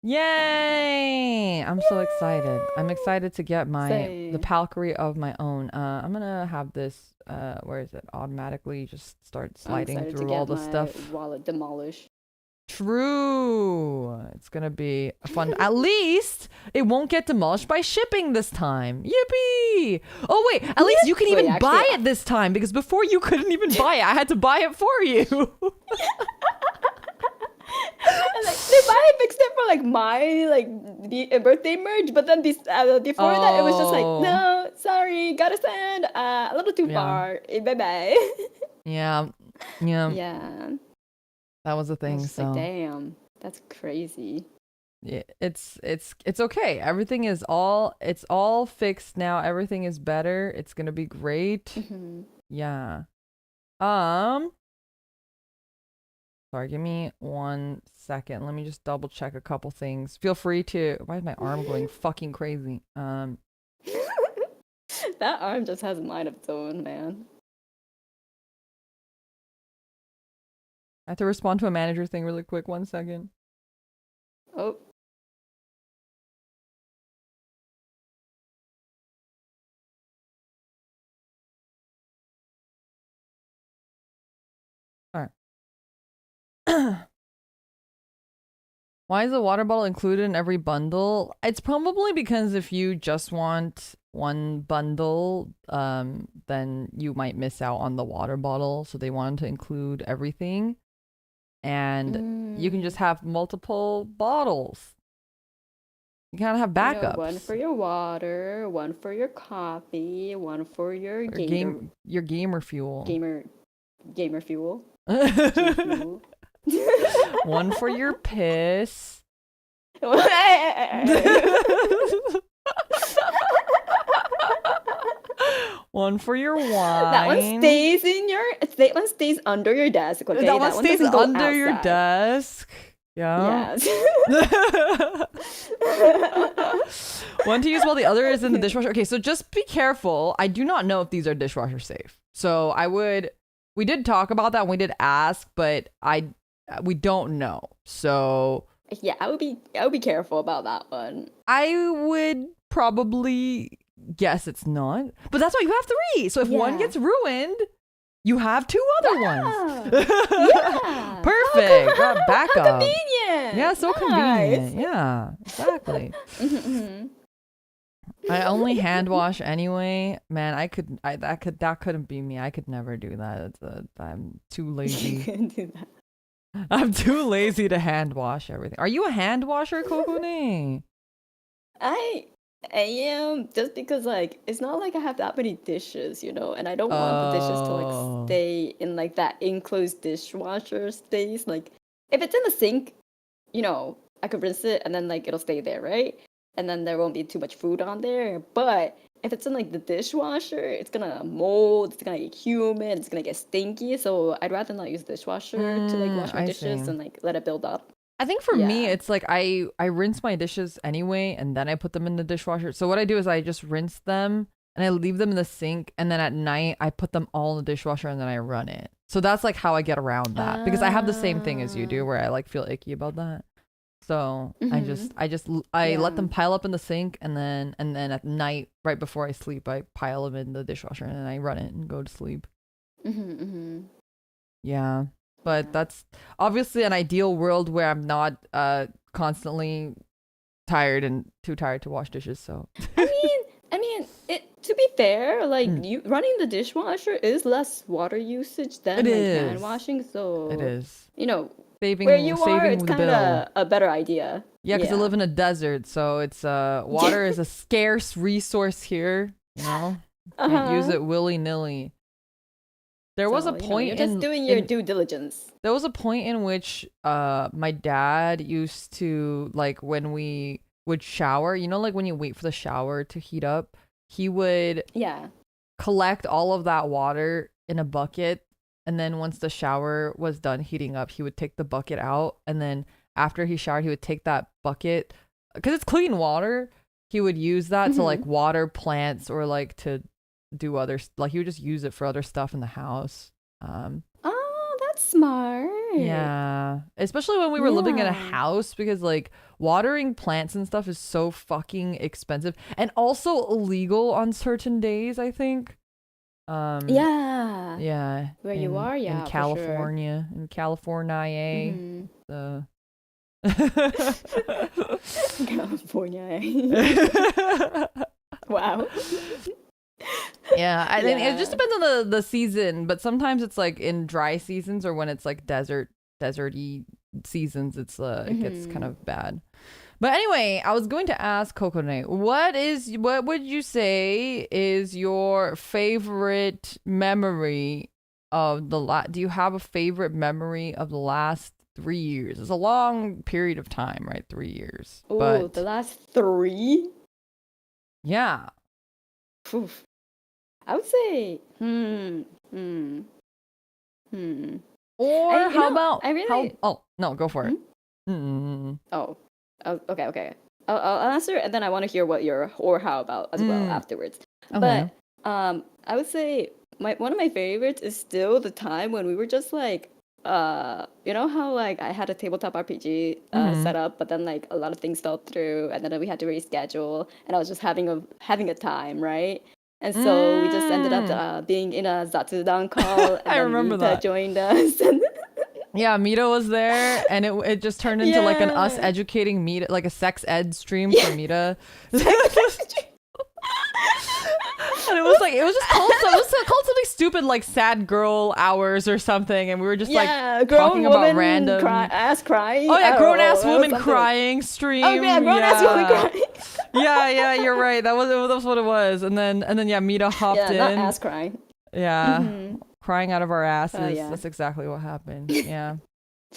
Yay! I'm so excited. I'm excited to get the Valkyrie of my own. I'm gonna have this where is it? Automatically just start sliding through all the stuff. Wallet demolished. True. It's gonna be fun. At least it won't get demolished by shipping this time. Yippee! Oh wait, at least you can even buy it this time, because before you couldn't even buy it. I had to buy it for you. And like they finally fixed it for like my the birthday merge, but then before that it was just like, no, sorry, gotta send a little too far. Bye bye. Yeah. That was the thing. So like, damn, that's crazy. Yeah, it's okay. Everything is all fixed now. Everything is better. It's gonna be great. Yeah. Sorry, give me 1 second. Let me just double check a couple things. Feel free to. Why is my arm going fucking crazy? That arm just has a mind of its own, man. I have to respond to a manager thing really quick. 1 second. Oh. All right. Why is the water bottle included in every bundle? It's probably because if you just want one bundle, then you might miss out on the water bottle. So they wanted to include everything. And you can just have multiple bottles. You gotta have backups. One for your water, one for your coffee, one for your gamer fuel. Gamer fuel. Fuel. One for your piss. One for your wine. That one stays under your desk. Okay? That one stays under your desk. Yeah. Yes. One to use while the other is in the dishwasher. Okay, so just be careful. I do not know if these are dishwasher safe. So we did talk about that and we did ask, but we don't know. So yeah, I would be careful about that one. I would probably guess it's not. But that's why you have 3. So if one gets ruined, you have 2 other ones. Yeah. Perfect. Backup. How convenient. Yeah, so convenient. Yeah, exactly. I only hand wash anyway. Man, that couldn't be me. I could never do that. I'm too lazy. You couldn't do that. I'm too lazy to hand wash everything. Are you a hand washer, Kokone? I am, just because like it's not like I have that many dishes, and I don't want the dishes to like stay in like that enclosed dishwasher space. Like if it's in the sink, I could rinse it and then like it'll stay there, right? And then there won't be too much food on there. But if it's in like the dishwasher, it's gonna mold, it's gonna get humid, it's gonna get stinky. So I'd rather not use dishwasher to like wash my dishes and like let it build up. I think for me, it's like I rinse my dishes anyway, and then I put them in the dishwasher. So what I do is I just rinse them and I leave them in the sink, and then at night I put them all in the dishwasher and then I run it. So that's like how I get around that, because I have the same thing as you do, where I like feel icky about that. So I let them pile up in the sink, and then at night, right before I sleep, I pile them in the dishwasher and then I run it and go to sleep. Yeah. But that's obviously an ideal world where I'm not constantly tired and too tired to wash dishes. So I mean, to be fair, like you running the dishwasher is less water usage than hand washing. So it is. Saving it's kind of a better idea. Yeah, because I live in a desert, so it's water is a scarce resource here. Can't use it willy-nilly. There was a point you're just doing your due diligence. There was a point in which my dad used to, like, when we would shower, like when you wait for the shower to heat up, he would collect all of that water in a bucket, and then once the shower was done heating up, he would take the bucket out, and then after he showered, he would take that bucket, because it's clean water, he would use that to like water plants, or like to do other, like he would just use it for other stuff in the house. Oh, that's smart. Yeah, especially when we were living in a house, because like watering plants and stuff is so fucking expensive and also illegal on certain days, I think. Where you are, in California, sure. in California, so California. Wow. Yeah, I think it just depends on the season, but sometimes it's like in dry seasons, or when it's like deserty seasons, it gets kind of bad. But anyway, I was going to ask Kokone, what would you say is your favorite memory of do you have a favorite memory of the last 3 years? It's a long period of time, right? 3 years. Oh, but the last 3? Yeah. Oof. I would say, Or how about? No, go for it. Oh, okay. I'll answer, and then I want to hear what your or how about as well afterwards. Okay. But I would say one of my favorites is still the time when we were just like you know how like I had a tabletop RPG set up, but then like a lot of things fell through, and then we had to reschedule, and I was just having a time, right? And so we just ended up being in a Zatsudan call, and I then remember Mita that. joined us. And Yeah, Mita was there, and it just turned into like an us Yeah. educating Mita, like a sex ed stream for Mita. And it was just called called something stupid like sad girl hours or something, and we were just Yeah, like grown talking about woman random ass crying. Oh I yeah, don't grown know, ass it was woman something. crying stream. Oh yeah, grown ass woman crying. Yeah, you're right. That was what it was. And then yeah, Mita hopped Yeah, in. not ass crying. Yeah. Crying out of our asses. Yeah. That's exactly what happened. Yeah.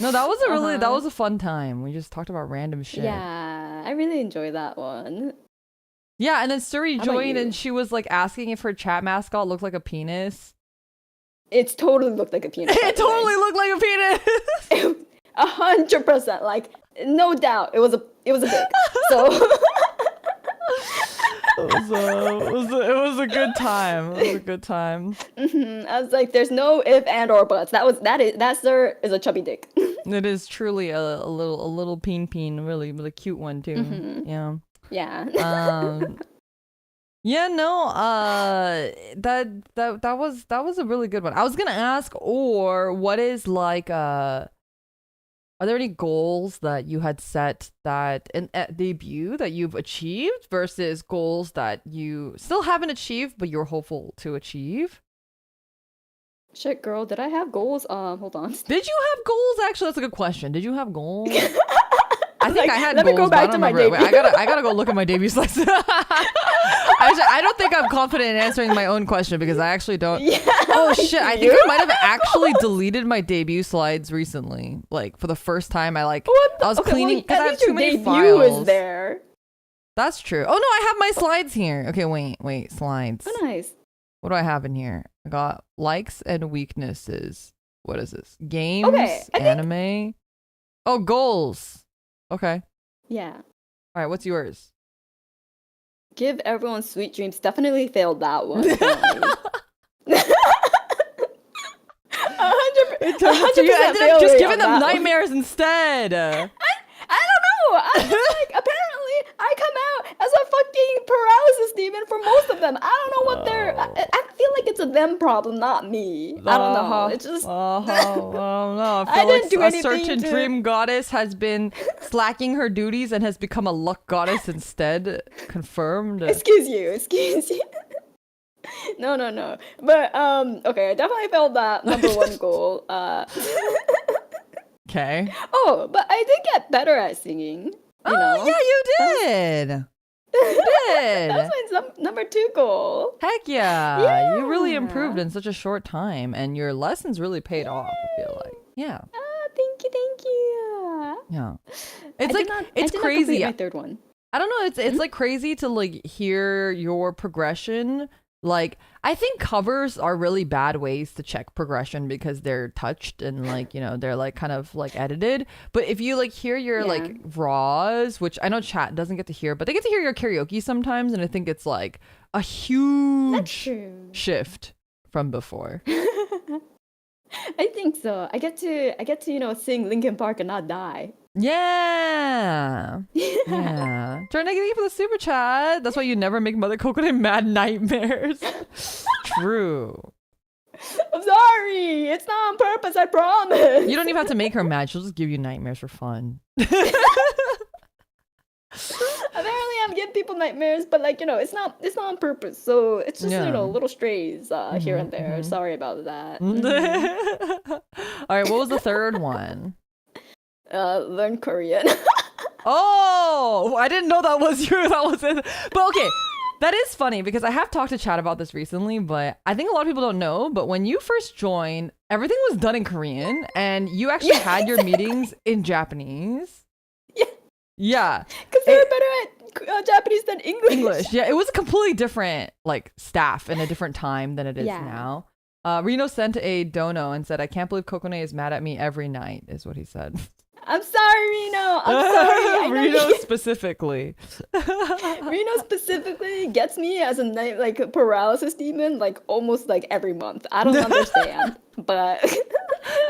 No, that was that was a fun time. We just talked about random shit. Yeah, I really enjoy that one. Yeah, and then Suri How about joined you? and she was like asking if her chat mascot looked like a penis. It totally looked like a penis. It totally looked like a penis. 100%, like no doubt, it was a dick. So It was a good time. It was a good time. I was like, there's no if and or buts. That sir is a chubby dick. It is truly a little peen, really cute one too. Yeah. Yeah. Yeah, no, that was a really good one. I was gonna ask, or what is like are there any goals that you had set that at debut that you've achieved versus goals that you still haven't achieved but you're hopeful to achieve? Shit, girl, did I have goals? Hold on. Did you have goals? Actually, that's a good question. Did you have goals? I think Like, I had let me goals, go back but I to don't my remember. Wait, debut. I gotta go look at my debut slides. Actually, I don't think I'm confident in answering my own question because I actually don't. Yeah, Oh shit! I think you. I might have actually deleted my debut slides recently. Like for the first time, I What I was okay, cleaning well, because at I have least too your many debut files. is there. That's true. Oh no, I have my slides here. Okay, wait, slides. Oh, nice. What do I have in here? I got likes and weaknesses. What is this? Games, Okay, I think- anime. Oh, goals. Okay. Yeah. All right. What's yours? Give everyone sweet dreams. Definitely failed that one. Apparently. 100%, So you ended up just failure giving on them that one. nightmares instead. I don't know. I just like apparently I come out as a fucking paralysis demon for most of them. I don't know what they're. I feel like it's a them problem, not me. I don't know. It's just. Oh no! I I feel didn't do like a anything certain to- dream goddess has been slacking her duties and has become a luck goddess instead. Confirmed. Excuse you. No. But okay, I definitely failed that number one goal. Okay. Oh, but I did get better at singing. You know? Yeah, you did. You did. That was my number two goal. Heck yeah. You really Yeah. improved in such a short time, and your lessons really paid off. I feel like. Yeah. Ah, thank you. Yeah. I It's did like not- I it's did not crazy. complete my third one. I don't know. It's like crazy to like hear your progression. Like I think covers are really bad ways to check progression because they're touched and like they're like kind of like edited. But if you like hear your Yeah. like raws, which I know chat doesn't get to hear, but they get to hear your karaoke sometimes, and I think it's like a That's huge true. shift from before. I think so. I get to sing Linkin Park and not die. Yeah. Yeah. Trying to get you for the super chat. That's why you never make Mother Coconut mad nightmares. True. I'm sorry. It's not on purpose. I promise. You don't even have to make her mad. She'll just give you nightmares for fun. Apparently, I'm giving people nightmares, but like it's not on purpose. So it's just Yeah. little strays here and there. Sorry about that. All right, what was the third one? Learn Korean. Oh, I didn't know that was your that was it. But okay, that is funny because I have talked to chat about this recently, but I think a lot of people don't know, but when you first joined, everything was done in Korean and you actually Yeah, had your meetings in Japanese. Yeah. Yeah. Because they're better at Japanese than English. English. Yeah, it was a completely different like staff in a different time than it is Yeah. now. Reno sent a dono and said, "I can't believe Kokone is mad at me every night," is what he said. I'm sorry, Reno. I'm sorry. I know Reno you- specifically. Reno specifically gets me as a night like a paralysis demon like almost like every month. I don't understand, but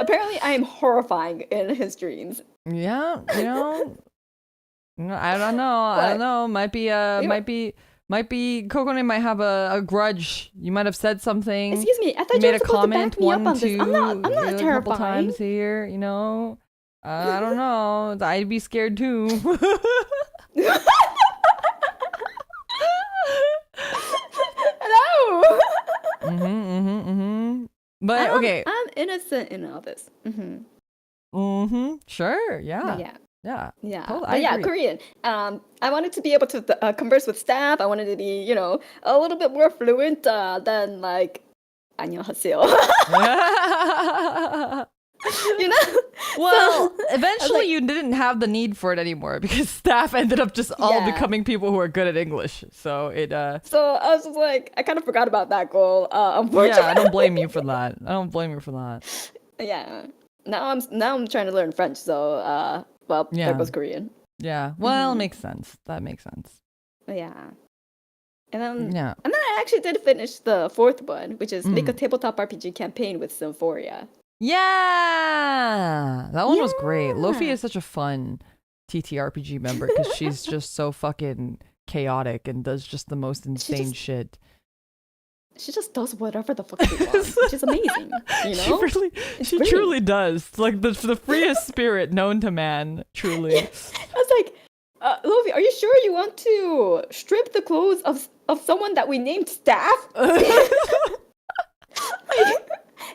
Apparently, I am horrifying in his dreams. Yeah, I don't know. I don't What? know. Might be Kokone might have a grudge. You might have said something. Excuse me, I You thought you made were a supposed to back comment me up one, on this. two, I'm not a couple terrifying. times here, I don't know. I'd be scared too. Hello. But okay. I'm innocent in all this. Sure. Yeah. Yeah. Yeah. Yeah, Totally, but I yeah, agree. Korean. I wanted to be able to converse with staff. I wanted to be, a little bit more fluent than like 안녕하세요. you know. Well, So, eventually like, you didn't have the need for it anymore because staff ended up just all Yeah. becoming people who are good at English. So it so I was just like, I kind of forgot about that goal. Unfortunately. yeah, I don't blame you for that. I don't blame you for that. Yeah. Now I'm trying to learn French. So well, there Yeah. goes Korean. Yeah. Well, makes sense. That makes sense. Yeah. And then Yeah. and then I actually did finish the fourth one, which is make a tabletop RPG campaign with Symphoria. Yeah. That one was great. Lofi Yeah. is such a fun TTRPG member because she's just so fucking chaotic and does just the most insane shit. She just does whatever the fuck she wants, which is amazing. She great. truly does. Like the freest spirit known to man, truly. I was like, Lovi, are you sure you want to strip the clothes of someone that we named Staff?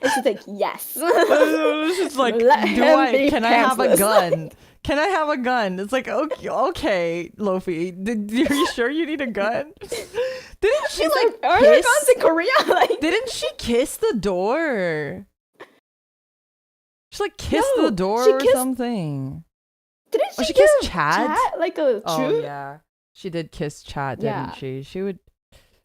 And she's like, yes. It's just like, Let him be can I have a pantsless. gun? Can I have a gun? It's like, okay, Lofi, are you sure you need a gun? Didn't she It's like are there kiss? guns in Korea? Like, Didn't she kiss the door? She like kissed No, the door she or kissed- something. didn't she she kissed give Chad? like a Oh chew? yeah, she did kiss Chad, didn't Yeah. she? She would.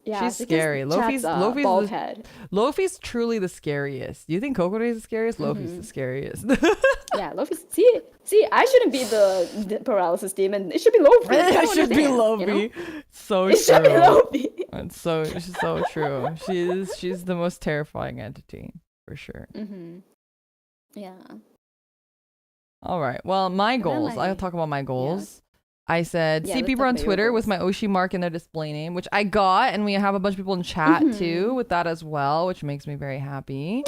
Yeah, She's she kissed scary. Chad's, Lofi's bald the- head. Lofi's truly the scariest. Do you think Kokore is the scariest? Lofi's the scariest. Yeah, Lofi. See, I shouldn't be the paralysis demon. It should be Lofi. I It don't should be understand, Lofi. So It should be true. Lofi. It's so true. She's the most terrifying entity for sure. Yeah. All right. Well, my then, goals. I'll like- talk about my goals. I said Yeah, see let's people talk on about your Twitter with goals. my Oshi mark in their display name, which I got, and we have a bunch of people in chat too with that as well, which makes me very happy.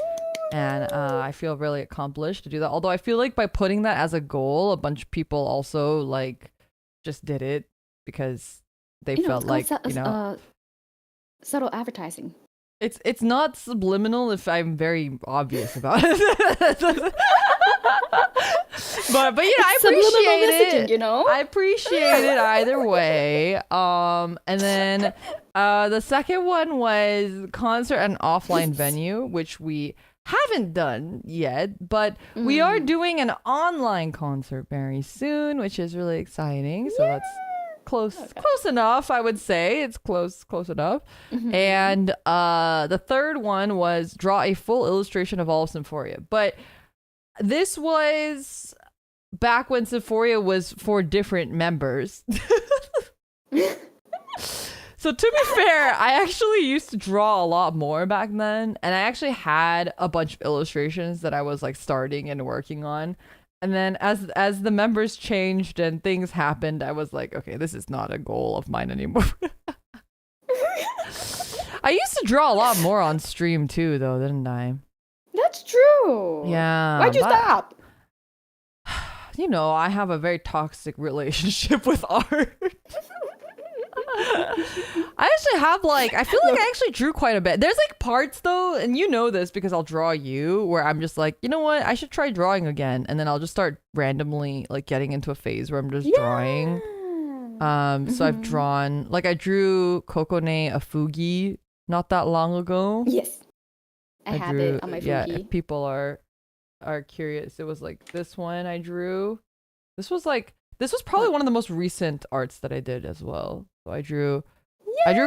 And I feel really accomplished to do that. Although I feel like by putting that as a goal, a bunch of people also like just did it because they felt like subtle advertising. it's not subliminal if I'm very obvious about it. but I Subliminal appreciate messaging, it. I appreciate it either way. And then the second one was concert and offline venue, which we haven't done yet, but we are doing an online concert very soon, which is really exciting. So that's close enough, I would say. It's close enough. And the third one was draw a full illustration of all of Symphoria. But this was back when Symphoria was for different members. So to be fair, I actually used to draw a lot more back then, and I actually had a bunch of illustrations that I was like starting and working on. And then as the members changed and things happened, I was like, okay, this is not a goal of mine anymore. I used to draw a lot more on stream too, though, didn't I? That's true. Yeah. Why'd you but- stop? I have a very toxic relationship with art. I actually have I feel like I actually drew quite a bit. There's parts though, and you know this because I'll draw you, where I'm just like, you know what, I should try drawing again, and then I'll just start randomly getting into a phase where I'm just drawing. So I've drawn I drew Kokone a Fugi not that long ago. Yes. I have drew, it on my yeah, Fuki. if people are curious, it was this one I drew. This was probably one of the most recent arts that I did as well. So I drew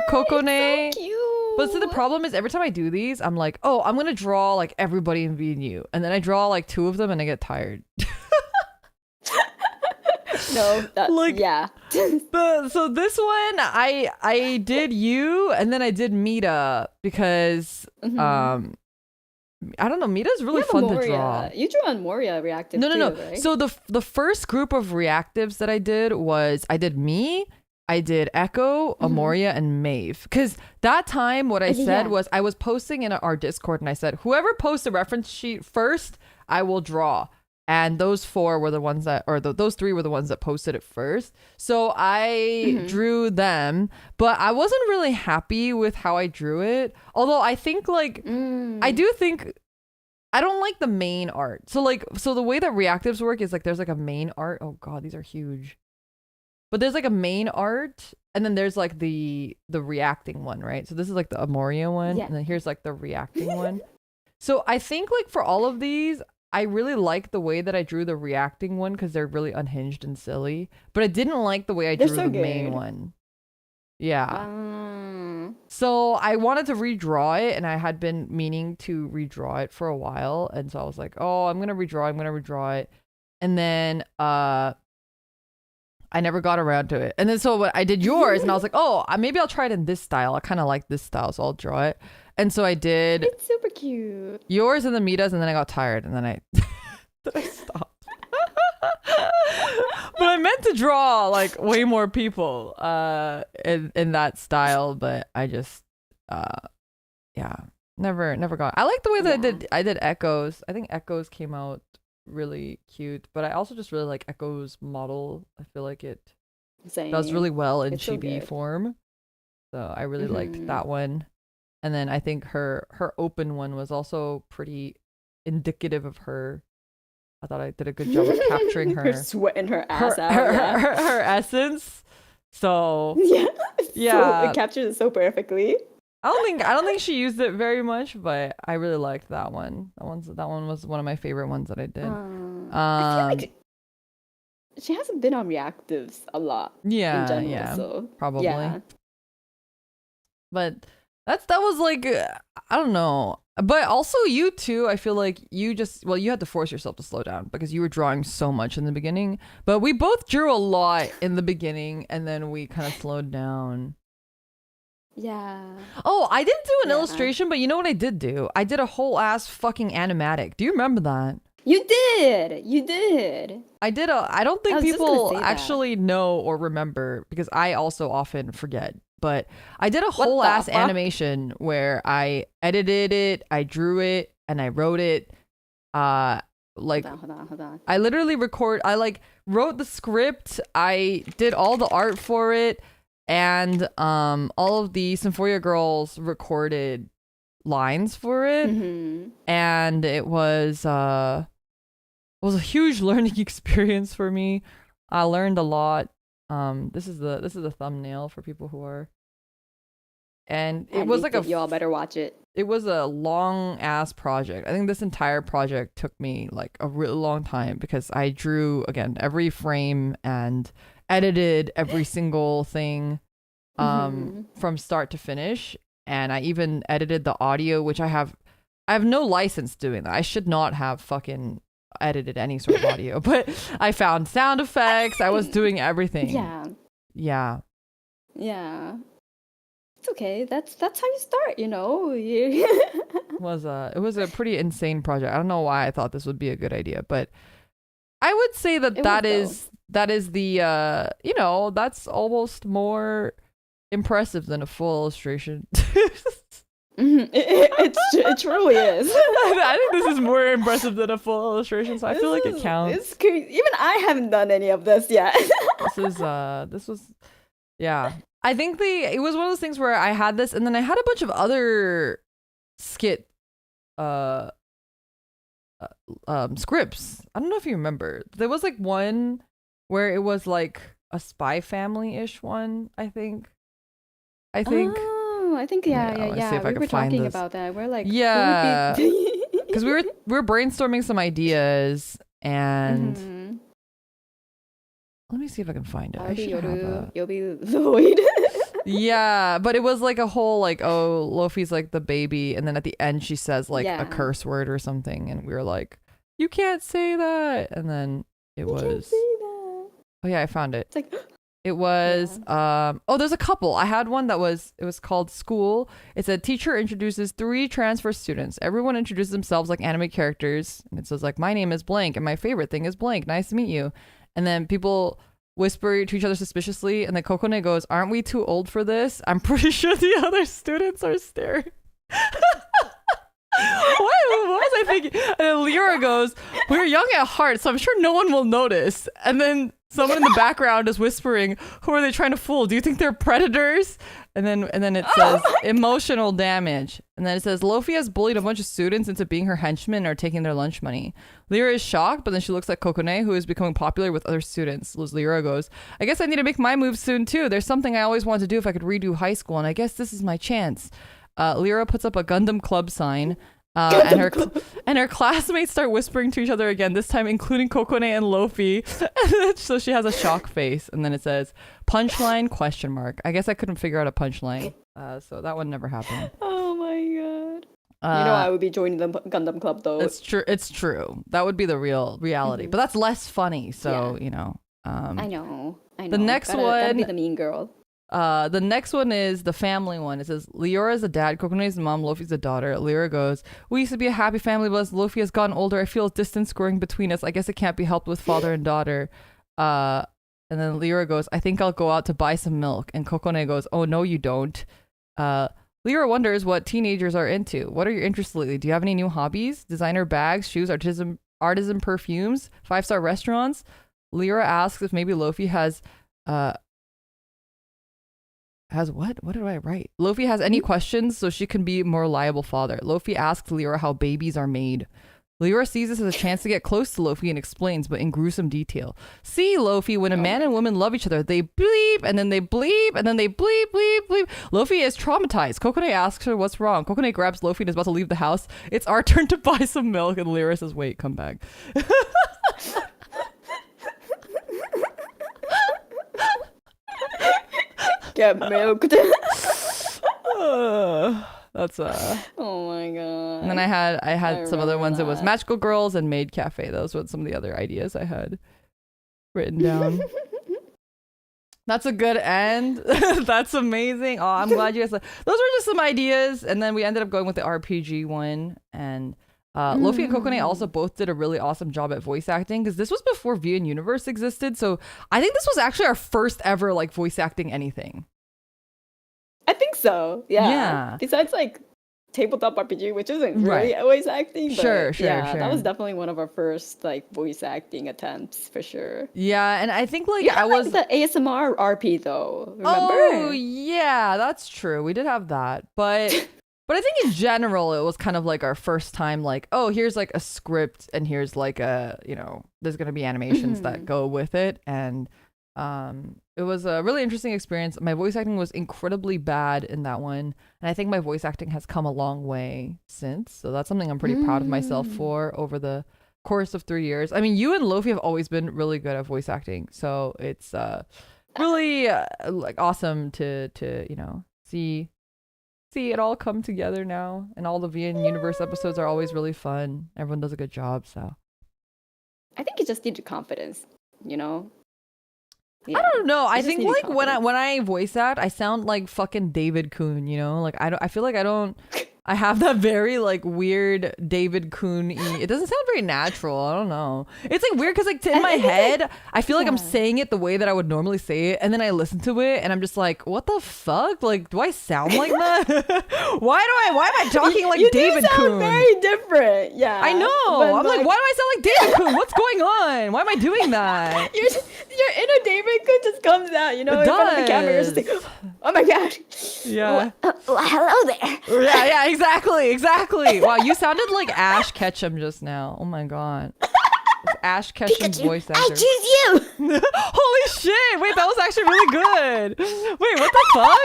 Kokone. So cute. But so the problem is every time I do these, I'm like, oh, I'm gonna draw everybody in VNU, and then I draw two of them and I get tired. No, that, yeah. So this one I did you, and then I did Mita because I don't know. Mita's really You have a fun to Moria. draw. You drew on Moria reactive No. too, right? So the first group of reactives that I did was I did me, I did Echo, Amoria, and Maeve. Because that time, what I said was I was posting in our Discord, and I said, whoever posts a reference sheet first, I will draw. And those four were the ones that, or those three were the ones that posted it first. So I drew them, but I wasn't really happy with how I drew it. Although I think like, I do think, I don't like the main art. So like, so the way that reactives work is like, there's like a main art. Oh God, these are huge. But there's like a main art, and then there's like the reacting one, right? So this is like the Amoria one, and then here's like the reacting one. So I think like for all of these, I really like the way that I drew the reacting one because they're really unhinged and silly. But I didn't like the way I drew the main one. Yeah. So I wanted to redraw it, and I had been meaning to redraw it for a while. And so I was like, oh, I'm going to redraw it. And then I never got around to it. And then so I did yours, and I was like, oh, maybe I'll try it in this style. I kind of like this style, so I'll draw it. And so I did. It's super cute. Yours and the Mita's, and then I got tired, and then I stopped. But I meant to draw like way more people in that style, but I just never got. I like the way that I did Echoes. I think Echoes came out really cute, but I also just really like Echo's model. I feel like it does really well in chibi form, so I really liked that one. And then I think her open one was also pretty indicative of her. I thought I did a good job of capturing her sweating her ass out, her essence. So so it captures it so perfectly. I don't think she used it very much, but I really liked that one. That one was one of my favorite ones that I did. I feel like she hasn't been on reactives a lot. In general, so. Probably. Yeah. But that was like I don't know. But also you too, I feel like you had to force yourself to slow down because you were drawing so much in the beginning. But we both drew a lot in the beginning, and then we kind of slowed down. Yeah. Oh, I didn't do an illustration, but you know what I did do? I did a whole ass fucking animatic. Do you remember that? You did. I don't think people actually know or remember because I also often forget. But I did a whole ass animation where I edited it, I drew it, and I wrote it. Like hold on. I literally wrote the script, I did all the art for it, and all of the Symphoria girls recorded lines for it. And it was a huge learning experience for me. I learned a lot. This is the thumbnail for people who are, and it was like y'all better watch it. It was a long ass project. I think this entire project took me like a really long time because I drew again every frame and edited every single thing from start to finish, and I even edited the audio, which I have no license doing that. I should not have fucking edited any sort of audio, but I found sound effects. I was doing everything. Yeah. It's okay. That's how you start, you know. It was a pretty insane project. I don't know why I thought this would be a good idea, but I would say that is the that's almost more impressive than a full illustration. It truly is. I think this is more impressive than a full illustration, so I feel like it counts. It's crazy. Even I haven't done any of this yet. This was I think it was one of those things where I had this, and then I had a bunch of other skit scripts. I don't know if you remember. There was like one where it was like a Spy Family-ish one, I think. I think yeah. We were talking about that. We're like, because we were brainstorming some ideas, and let me see if I can find it. You'll be Lloyd. Yeah, but it was like a whole like, oh, Luffy's like the baby, and then at the end she says like a curse word or something, and we were like, you can't say that, and then it was. Oh yeah, I found it. It's like It was there's a couple. I had one it was called School. It said teacher introduces 3 transfer students. Everyone introduces themselves like anime characters. And it says like my name is blank and my favorite thing is blank. Nice to meet you. And then people whisper to each other suspiciously and then Kokone goes, "Aren't we too old for this?" I'm pretty sure the other students are staring. What was I thinking? And then Lyra goes, "We're young at heart, so I'm sure no one will notice." And then someone in the background is whispering, "Who are they trying to fool? Do you think they're predators?" And then it says emotional damage. And then it says Lofi has bullied a bunch of students into being her henchmen or taking their lunch money. Lyra is shocked, but then she looks at Kokone, who is becoming popular with other students. Lyra goes, "I guess I need to make my move soon too. There's something I always wanted to do if I could redo high school, and I guess this is my chance." Lyra puts up a Gundam Club sign. And her classmates start whispering to each other again, this time including Kokone and Lofi. So she has a shock face, and then it says punchline ? I guess I couldn't figure out a punchline, so that one never happened. Oh my god! I would be joining the Gundam Club though. It's true. That would be the real reality, but that's less funny. So I know. The next one gotta be the mean girl. The next one is the family one. It says Lyra is the dad, Kokone is the mom, Lofi's the daughter. Lyra goes, "We used to be a happy family, but as Lofi has gotten older, I feel a distance growing between us. I guess it can't be helped with father and daughter." And then Lyra goes, "I think I'll go out to buy some milk." And Kokone goes, "Oh no, you don't." Lyra wonders what teenagers are into. What are your interests lately? Do you have any new hobbies? Designer bags, shoes, artisan perfumes, 5-star restaurants? Lyra asks if maybe Lofi has what did I write? Lofi has any questions so she can be more reliable father. Lofi asks Lyra how babies are made. Lyra sees this as a chance to get close to Lofi and explains, but in gruesome detail. "See, Lofi, when a man and woman love each other, they bleep, and then they bleep, and then they bleep, bleep, bleep." Lofi is traumatized. Kokone asks her what's wrong. Kokone grabs Lofi and is about to leave the house. It's our turn to buy some milk, and Lyra says, "Wait, come back." Get milked. That's Oh my god. And then I had some other ones. that. It was Magical Girls and Maid Cafe. Those were some of the other ideas I had written down. That's a good end. That's amazing. Oh, I'm glad you guys those were just some ideas, and then we ended up going with the RPG one. And Lofi and Kokone also both did a really awesome job at voice acting, because this was before VN Universe existed. So I think this was actually our first ever like voice acting anything. I think so. Yeah. Yeah. Besides like tabletop RPG, which isn't really voice acting, but Sure. that was definitely one of our first like voice acting attempts for sure. Yeah, and I think like I was the ASMR RP though. Remember? Oh yeah, that's true. We did have that, but I think in general it was kind of like our first time. Like, oh, here's like a script, and here's like a there's gonna be animations that go with it, and it was a really interesting experience. My voice acting was incredibly bad in that one, and I think my voice acting has come a long way since. So that's something I'm pretty proud of myself for over the course of 3 years. I mean, you and Lofi have always been really good at voice acting, so it's really like awesome to see it all come together now. And all the VN Universe episodes are always really fun. Everyone does a good job. So I think you just need the confidence, Yeah. I don't know. I think like when I voice act, I sound like fucking David Kuhn, Like I feel like I have that very like weird David Kuhn-y. It doesn't sound very natural. I don't know. It's like weird because like in my head, I feel like I'm saying it the way that I would normally say it, and then I listen to it and I'm just like, what the fuck? Like, do I sound like that? Why am I talking like David Kuhn? You sound very different. Yeah. I know. I'm like, why do I sound like David Kuhn? What's going on? Why am I doing that? Your inner David Kuhn just comes out, in front of the camera. You're just like, oh my god. Yeah. Hello there. Yeah, exactly. Wow, you sounded like Ash Ketchum just now. Oh my god. It's Ash Ketchum's voice actor. I choose you. Holy shit. Wait, that was actually really good. Wait, what the fuck?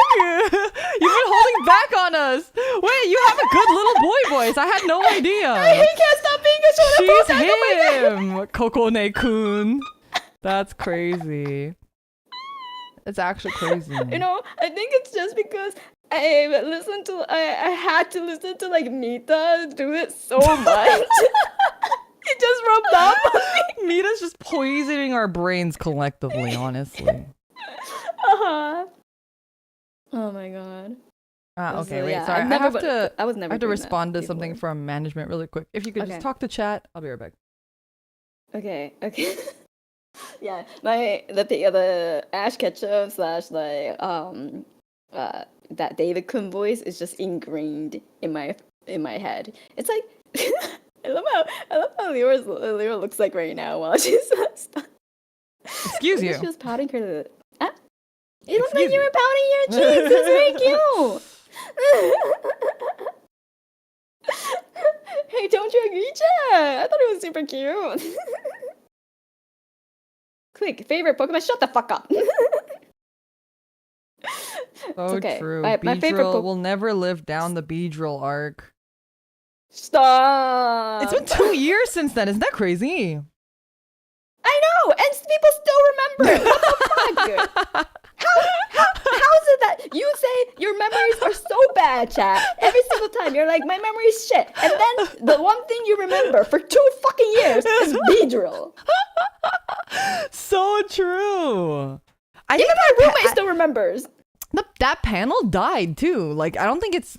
You've been holding back on us. Wait, you have a good little boy voice. I had no idea. He can't stop being a She's him. Kokone-kun. That's crazy. It's actually crazy. I think it's just because I had to listen to like Mita do it so much. It just rubbed off on me. Mita's just poisoning our brains collectively, honestly. Uh-huh. Oh my god. Okay, wait. Yeah, Sorry, I've never, I I was never have to doing that respond to something before. from management really quick. If you could just Okay. talk to chat, I'll be right back. Okay. Yeah, the Ash Ketchum slash that David Kun voice is just ingrained in my head. It's like I love how Lyra looks like right now while she's Excuse you. She was pouting her. Ah, it looked like Excuse you you. were pouting your cheeks. It's very cute. Hey, don't you agree, Chat? I thought it was super cute. Quick, favorite Pokemon? Shut the fuck up. So okay. true. My favorite Beedrill will never live down the Beedrill arc. Stop. It's been 2 years since then. Isn't that crazy? I know, and people still remember it. What the fuck? How is it that you say your memories are so bad, chat? Every single time you're like, my memory's shit, and then the one thing you remember for 2 fucking years is Beedrill. So true. Even my roommate still remembers. That panel died too. Like I don't think it's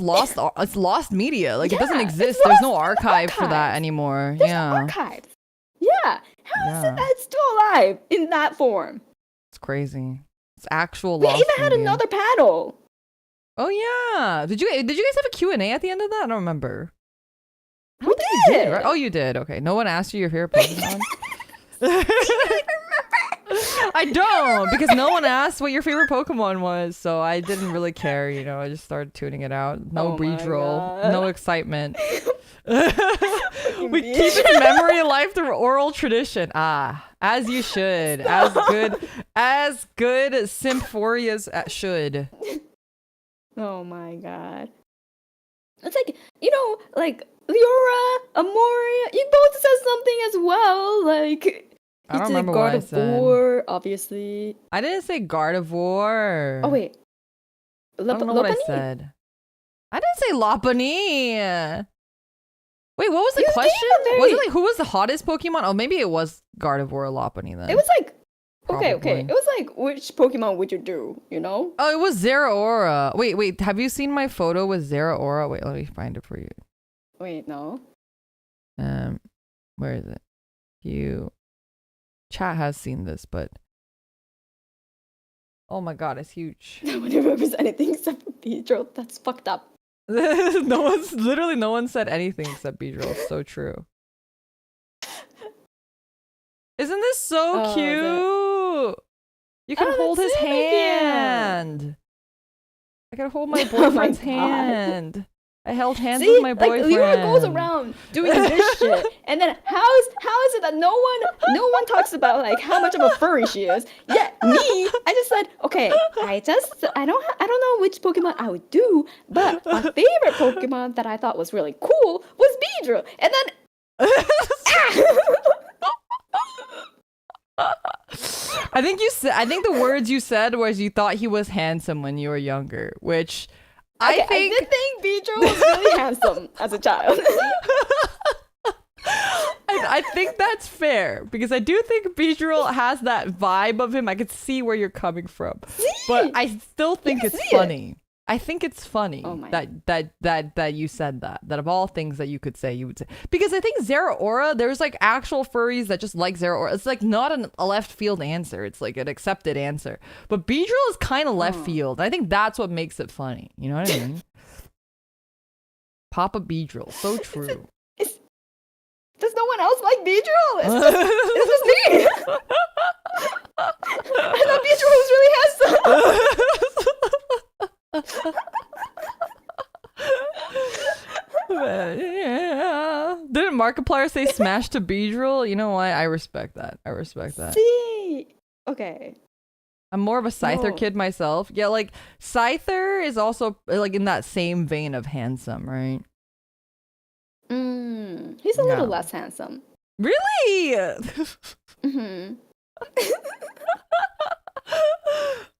lost. It's lost media. Like it doesn't exist. There's no archive for that anymore. There's yeah. no archives. Yeah. How is it that it's still alive in that form? It's crazy. It's actual We lost even had media. another panel. Oh yeah. Did you guys have a Q&A at the end of that? I don't remember. We did. Right? Oh, you did. Okay. No one asked you your favorite Pokemon. I don't, because no one asked what your favorite Pokemon was, so I didn't really care, you know. I just started tuning it out. No Beedrill, no excitement. We keep its memory alive through oral tradition. As you should. As good Symphorias should. Oh my god. It's like, like Leora, Amoria, you both said something as well, like I don't remember what I said. Gardevoir, obviously. I didn't say Gardevoir. Oh wait. I don't know what I said. I didn't say Lopunny. Wait, what was the question? Was it like who was the hottest Pokemon? Oh, maybe it was Gardevoir or Lopunny then. It was like, okay. Probably. It was like, which Pokemon would you do, you know? Oh, it was Zeraora. Wait, have you seen my photo with Zeraora? Wait, let me find it for you. Wait, no. Where is it? Chat has seen this, but oh my god, it's huge. No one remembers anything except for Beedrill. That's fucked up. No one said anything except Beedrill. It's so true. Isn't this so cute? You can hold his hand. I can hold my boyfriend's hand. I held hands with my boyfriend. Like Lyra goes around doing this shit, and then how is it that no one talks about like how much of a furry she is? Yet me, I just said, okay, I don't know which Pokemon I would do, but my favorite Pokemon that I thought was really cool was Beedrill, and then I think the words you said was you thought he was handsome when you were younger, which I did think Beedrill was really handsome as a child. I think that's fair, because I do think Beedrill has that vibe of him. I could see where you're coming from, but I still think it's funny. I think it's funny that you said that of all things that you could say, you would say, because I think Zeraora, there's like actual furries that just like Zeraora. It's like not a left field answer. It's like an accepted answer. But Beedrill is kind of left field. I think that's what makes it funny. You know what I mean? Papa Beedrill, so true. Does no one else like Beedrill? It's just me. I thought Beedrill was really handsome. Yeah. Didn't Markiplier say smash to Beedrill? You know what? I respect that. See? Okay. I'm more of a Scyther kid myself. Yeah, like Scyther is also like in that same vein of handsome, right? He's a little less handsome. Really? Mm-hmm.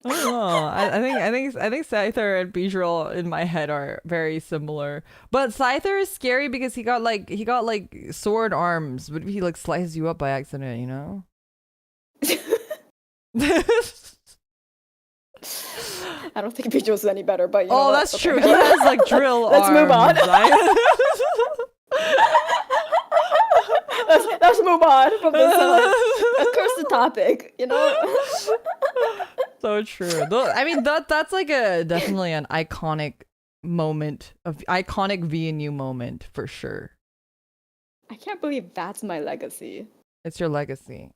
I don't know. I think Scyther and Beedrill in my head are very similar. But Scyther is scary because he got like sword arms. What if he like slices you up by accident, you know? I don't think Beedrill's any better, but you know Oh, what? that's Okay. true. He has like drill Let's move on. arms, right? let's move on from this accursed topic, you know? So true. I mean, that's like definitely an iconic moment of iconic VNU moment for sure. I can't believe that's my legacy. It's your legacy.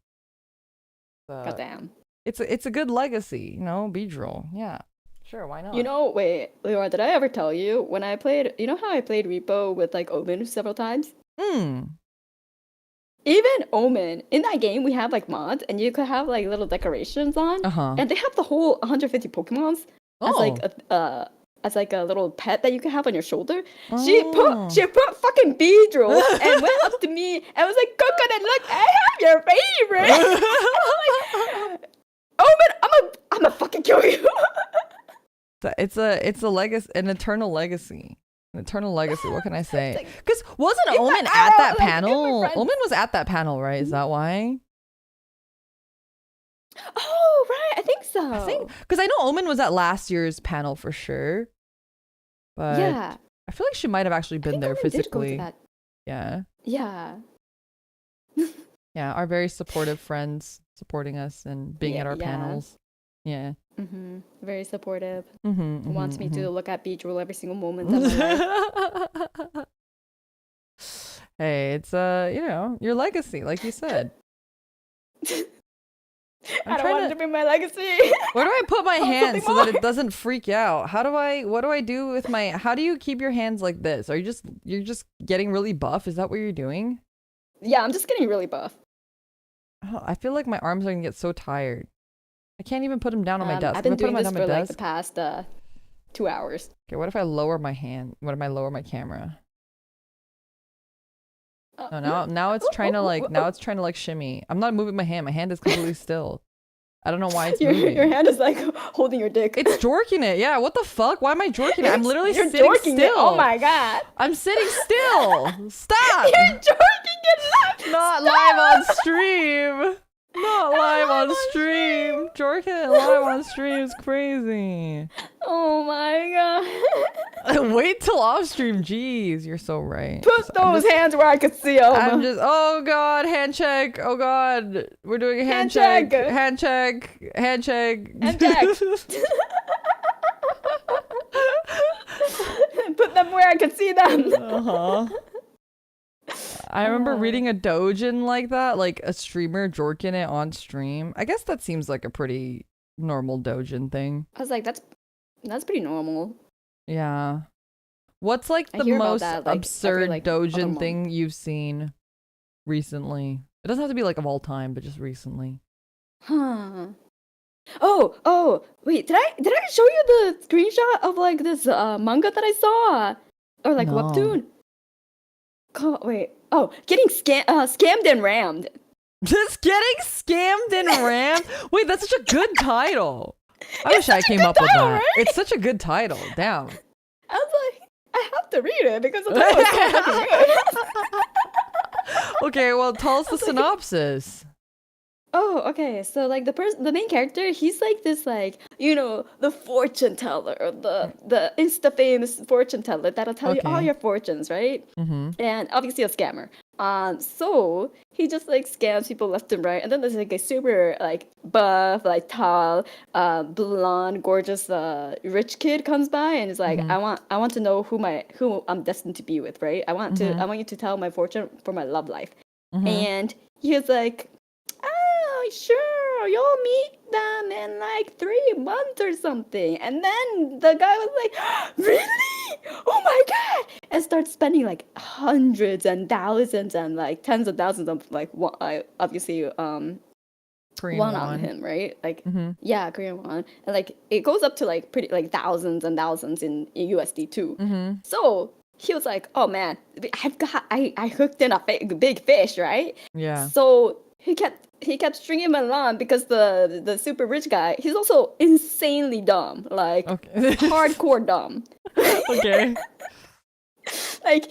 Goddamn. It's a good legacy, you know, Beedrill. Yeah. Sure, why not? You know, wait, Leora, did I ever tell you when I played, you know how I played Repo with like Omen several times? Even Omen, in that game we have like mods and you could have like little decorations on. And they have the whole 150 Pokemons as like a little pet that you can have on your shoulder. She put fucking Beedrill and went up to me and was like, Coconut, look, I have your favorite. I'm like, Omen, I'm a fucking kill you. It's a legacy, an eternal legacy. An eternal legacy. What can I say? Because wasn't Omen at that panel? Omen was at that panel, right? Is that why? Oh, right. I think so. I think because I know Omen was at last year's panel for sure. But yeah, I feel like she might have actually been there Omen did go to physically. that. Yeah. Yeah. Yeah, our very supportive friends supporting us and being at our panels. Yeah. Very supportive. Wants me to look at Beedrill every single moment of my life. Hey, it's you know, your legacy, like you said. I don't want it to be my legacy. Where do I put my hands so that it doesn't freak out? What do I do with how do you keep your hands like this? You're just getting really buff? Is that what you're doing? Yeah, I'm just getting really buff. Oh, I feel like my arms are gonna get so tired. I can't even put them down on my desk. I've been doing this for like the past 2 hours. Okay, what if I lower my hand? What if I lower my camera? Now it's trying to like shimmy. I'm not moving my hand. My hand is completely still. I don't know why it's moving. Your hand is like holding your dick. It's jorking it. Yeah, what the fuck? Why am I jorking it? I'm literally You're sitting jorking still. It. Oh my god. I'm sitting still. Stop. You're jorking it live. Not live on stream. Not live on stream. Jorking it live on stream is crazy. Oh my god. Wait till off stream. Jeez, you're so right. Put those hands where I could see them. Oh god, hand check. Oh god, we're doing a hand check. Hand check. Hand check. Hand check. Put them where I could see them. I remember reading a doujin like that, like a streamer jorking it on stream. I guess that seems like a pretty normal doujin thing. I was like, that's pretty normal. Yeah. What's like the most absurd every, doujin thing you've seen recently? It doesn't have to be like of all time, but just recently. Huh. Oh, wait, did I show you the screenshot of like this manga that I saw? Or like webtoon? Wait. Oh, getting scammed and rammed. Just getting scammed and rammed? Wait, that's such a good title. I wish I came up with that. Right? It's such a good title. Damn. I was like, I have to read it because the title is so good. Okay, well, tell us the synopsis. Oh, okay. So like the main character, he's like this like, you know, the fortune teller, the insta famous fortune teller that'll tell you all your fortunes, right? And obviously a scammer. So he just like scams people left and right, and then there's like a super like buff, like tall, blonde, gorgeous, rich kid comes by and is like, I want to know who I'm destined to be with, right? I want you to tell my fortune for my love life. And he was like, oh, sure, you'll meet them in like 3 months or something. And then the guy was like, really? Oh my god! And starts spending like hundreds and thousands and like tens of thousands of like obviously Korean won on him, right? Like yeah, Korean won. And like it goes up to like pretty like thousands and thousands in USD too. So he was like, oh man, I hooked in a big fish, right? Yeah. So he kept stringing him along because the super rich guy, he's also insanely dumb, like hardcore dumb. Okay. Like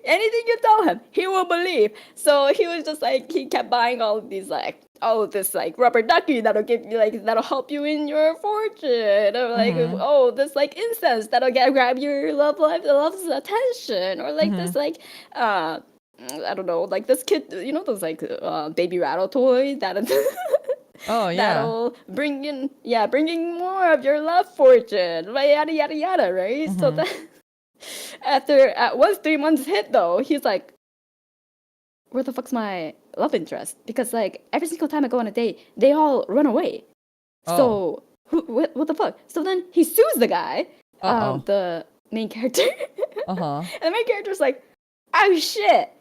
anything you tell him, he will believe. So he was just like, he kept buying all of these like oh, this like rubber ducky that'll give you like that'll help you in your fortune, or like Mm-hmm. oh, this like incense that'll grab your love's attention, or like Mm-hmm. this like uh I don't know, like this kid, you know those like baby rattle toy that Oh yeah. that'll bring in more of your love fortune, right? Yada yada yada, right? So Mm-hmm. then at once 3 months hit though, he's like, where the fuck's my love interest? Because like every single time I go on a date, they all run away. Oh. So what the fuck? So then he sues the guy, Uh-oh. the main character, Uh-huh. and the main character's like, oh shit.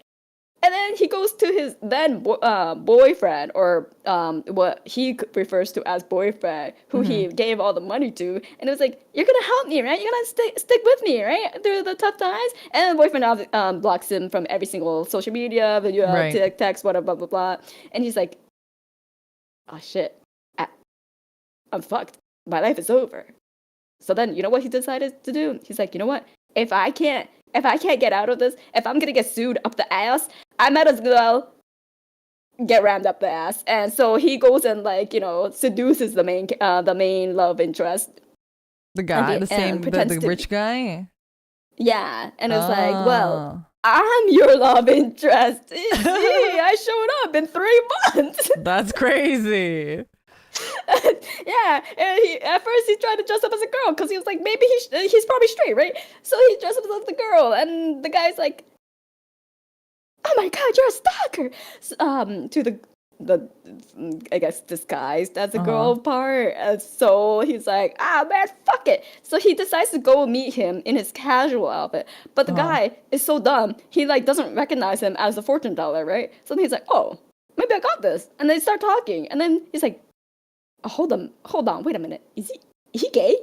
And then he goes to his then boyfriend, or what he refers to as boyfriend, who Mm-hmm. he gave all the money to, and it was like, "You're gonna help me, right? You're gonna stick with me, right, through the tough times." And the boyfriend blocks him from every single social media, video, Right. text, whatever, blah blah blah. And he's like, "Oh shit, I, I'm fucked. My life is over." So then, you know what he decided to do? He's like, "You know what? If I can't get out of this, if I'm gonna get sued up the ass, I might as well get rammed up the ass." And so he goes and like, seduces the main love interest, The and guy, the same, the, pretends the to rich guy. yeah, and it's like, well, Oh. I'm your love interest. See, I showed up in 3 months. That's crazy. Yeah, and at first he tried to dress up as a girl because he was like, maybe he's probably straight, right? So he dressed up as the girl, and the guy's like, "Oh my god, you're a stalker!" To the I guess disguised as a Uh-huh. girl part. And so he's like, "Ah man, fuck it." So he decides to go meet him in his casual outfit, but the Uh-huh. guy is so dumb he like doesn't recognize him as the fortune teller, right? So then he's like, "Oh, maybe I got this," and they start talking, and then he's like, oh, hold on, wait a minute. Is he gay?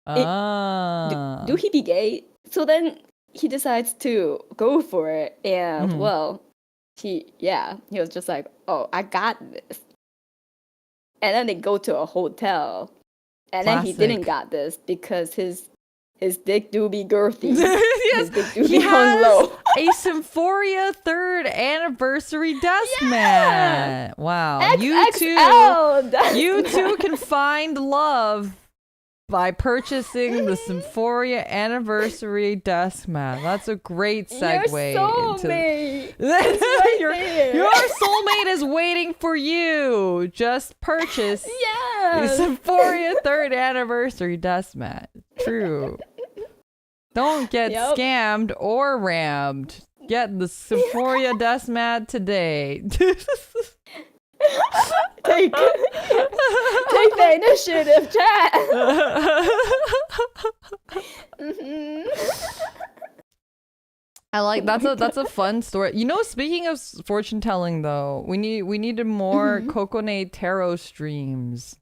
It, do Ah. he be gay? So then he decides to go for it, and Mm-hmm. well, he was just like, oh, I got this. And then they go to a hotel, and then he didn't Classic. got this because his dick do be girthy. Yes, His dick do he be hung has low. a Symphoria third anniversary desk Yeah, mat. Wow, XXL. you too can find love by purchasing the Symphoria anniversary desk mat. That's a great Your segue into soulmate. It's right there. your soulmate is waiting for you. Just purchase the Yes. Symphoria third anniversary desk mat. True. Don't get Yep. scammed or rammed. Get the Symphoria desk mat today. Take the initiative, chat. Mhm. I like that's a fun story. You know, speaking of fortune telling though, we needed more Mhm. Kokone tarot streams.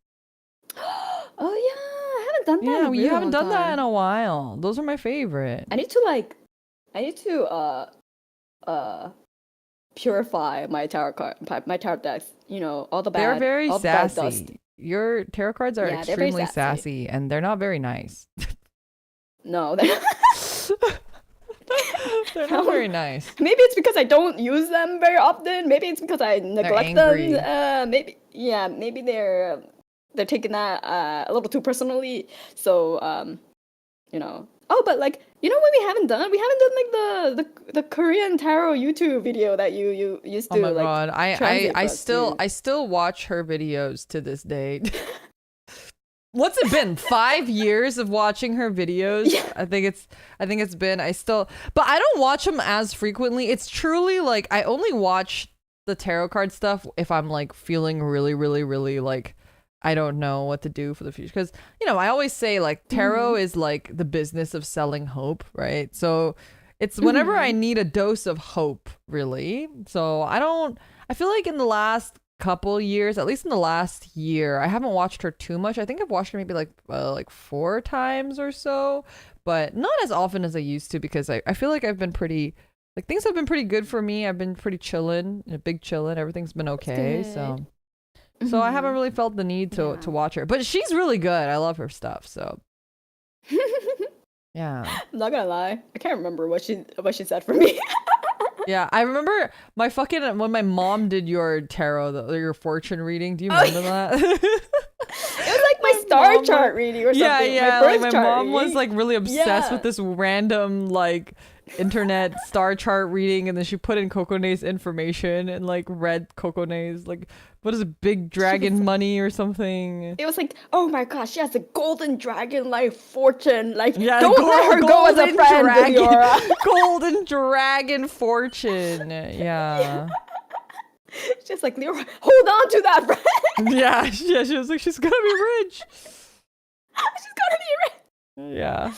Oh yeah, I haven't done that in Yeah, a we really haven't long done that in time. a while. Those are my favorite. I need to uh purify my tarot decks. You know, They're very all the bad dust. sassy. Your tarot cards are Yeah, they're very extremely sassy. sassy and they're not very nice. No, They're not very nice. maybe it's because I don't use them very often. Maybe it's because I neglect them. angry. Maybe they're taking that a little too personally. So you know. Oh, but like, you know what we haven't done? We haven't done like the Korean tarot YouTube video that you used Oh to my like god. translate I for us still to. I still watch her videos to this day. What's it been? 5 years of watching her videos? Yeah. I think it's been but I don't watch them as frequently. It's truly like I only watch the tarot card stuff if I'm like feeling really, really, really like I don't know what to do for the future. Because, I always say like tarot is like the business of selling hope, right? So it's whenever I need a dose of hope, really. So I feel like in the last couple years, at least in the last year, I haven't watched her too much. I think I've watched her maybe like 4 times or so, but not as often as I used to because I feel like I've been pretty like things have been pretty good for me. I've been pretty chillin', a big chillin'. Everything's been okay. So I haven't really felt the need to watch her. But she's really good. I love her stuff. So yeah. I'm not gonna lie, I can't remember what she said for me. Yeah, I remember my fucking when my mom did your tarot, your fortune reading. Do you remember that? It was like my My star mom chart was, reading or yeah, something. My yeah. Like birth my chart mom was reading. like really obsessed with Yeah. this random like internet star chart reading, and then she put in Cocone's information and like read Cocone's like what is it, big She was dragon money or something. it was like, oh my gosh, she has a golden dragon like fortune. Like, Yeah, don't let her go as a golden friend, dragon, Leora. golden dragon fortune. Yeah. She's like, Leora, hold on to that friend. Yeah, yeah, she was like, she's gonna be rich. She's gonna be rich. Yeah.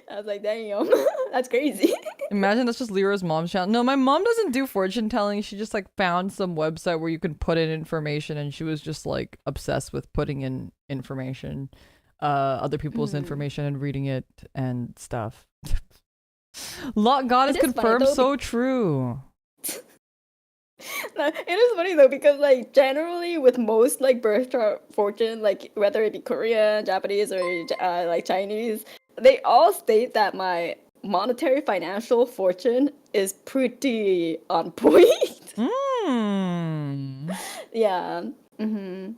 I was like, damn, that's crazy. Imagine that's just Lyra's mom's channel. No, my mom doesn't do fortune telling. She just like found some website where you can put in information, and she was just like obsessed with putting in information, other people's information and reading it and stuff. Lot God is It is funny, confirmed though, so true. No, it is funny though because like generally with most like birth chart fortune, like whether it be Korean, Japanese, or like Chinese, they all state that my monetary financial fortune is pretty on point. Mm. Yeah. Mm-hmm.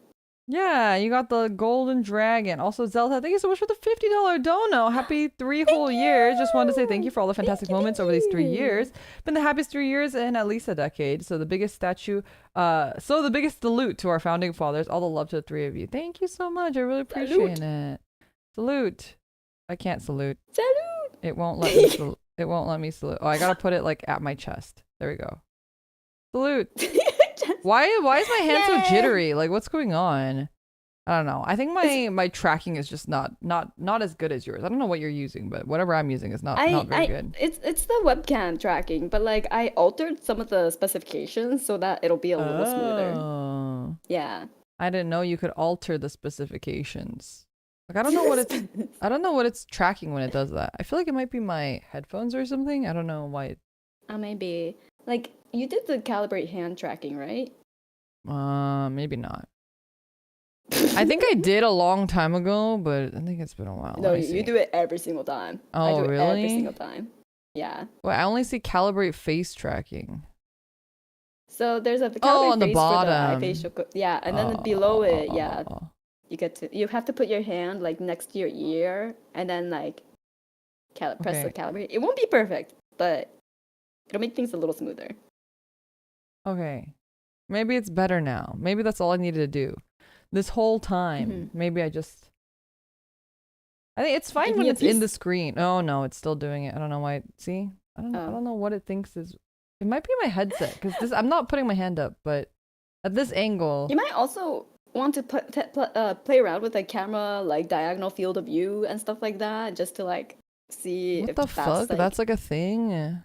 Yeah, you got the golden dragon. Also, Zelda, thank you so much for the $50 dono. Happy 3 whole years. Just wanted to say thank you for all the fantastic moments over these 3 years. Been the happiest 3 years in at least a decade. So the biggest the biggest salute to our founding fathers. All the love to the three of you. Thank you so much. I really appreciate it. Salute. I can't salute. Salute. It won't let me salute. It won't let me salute. Oh, I gotta put it like at my chest. There we go. Salute. Why is my hand so jittery? Like what's going on? I don't know. I think my tracking is just not as good as yours. I don't know what you're using, but whatever I'm using is not very good. It's the webcam tracking, but like I altered some of the specifications so that it'll be a little smoother. Oh. Yeah. I didn't know you could alter the specifications. Like I don't know what it's tracking when it does that. I feel like it might be my headphones or something. I don't know why it Maybe. Like, you did the calibrate hand tracking, right? maybe not. I think I did a long time ago, but I think it's been a while. No, you do it every single time. Oh, I do it really? every single time. Yeah. Well, I only see calibrate face tracking. So there's a Oh, calibrate on the face for the eye bottom. facial yeah, and then below it, yeah, you have to put your hand like next to your ear and then like press the calibrate. It won't be perfect, but it'll make things a little smoother. Okay. Maybe it's better now. Maybe that's all I needed to do. This whole time. Maybe I think it's fine when it's in the screen. Oh no, it's still doing it. I don't know why. See? I don't know what it thinks is. It might be my headset because I'm not putting my hand up, but at this angle. You might also want to play around with the camera, like diagonal field of view and stuff like that, just to like see What if the fuck? That's like a thing?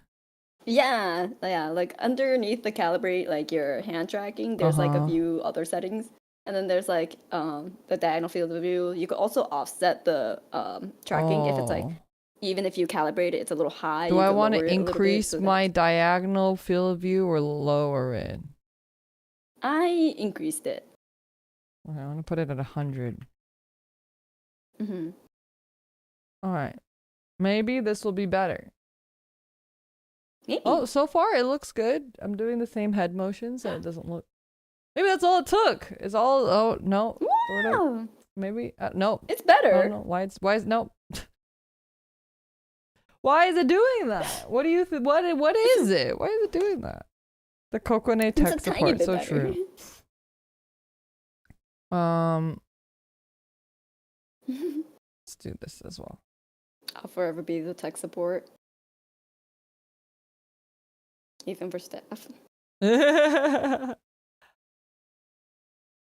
Yeah, like underneath the calibrate, like your hand tracking, there's like a few other settings. And then there's like the diagonal field of view. You could also offset the tracking if it's like, even if you calibrate it, it's a little high. Do I want to increase my diagonal field of view or lower it? I increased it. Okay, I want to put it at 100. All right. Maybe this will be better. Maybe. Oh, so far it looks good. I'm doing the same head motions and it doesn't look. Maybe that's all it took. It's all. Oh no. Sort of. Maybe no. It's better. No. Why is no? Why is it doing that? What do you think? What is it? Why is it doing that? The Kokone tech support, so better. True. Let's do this as well. I'll forever be the tech support. Even for staff.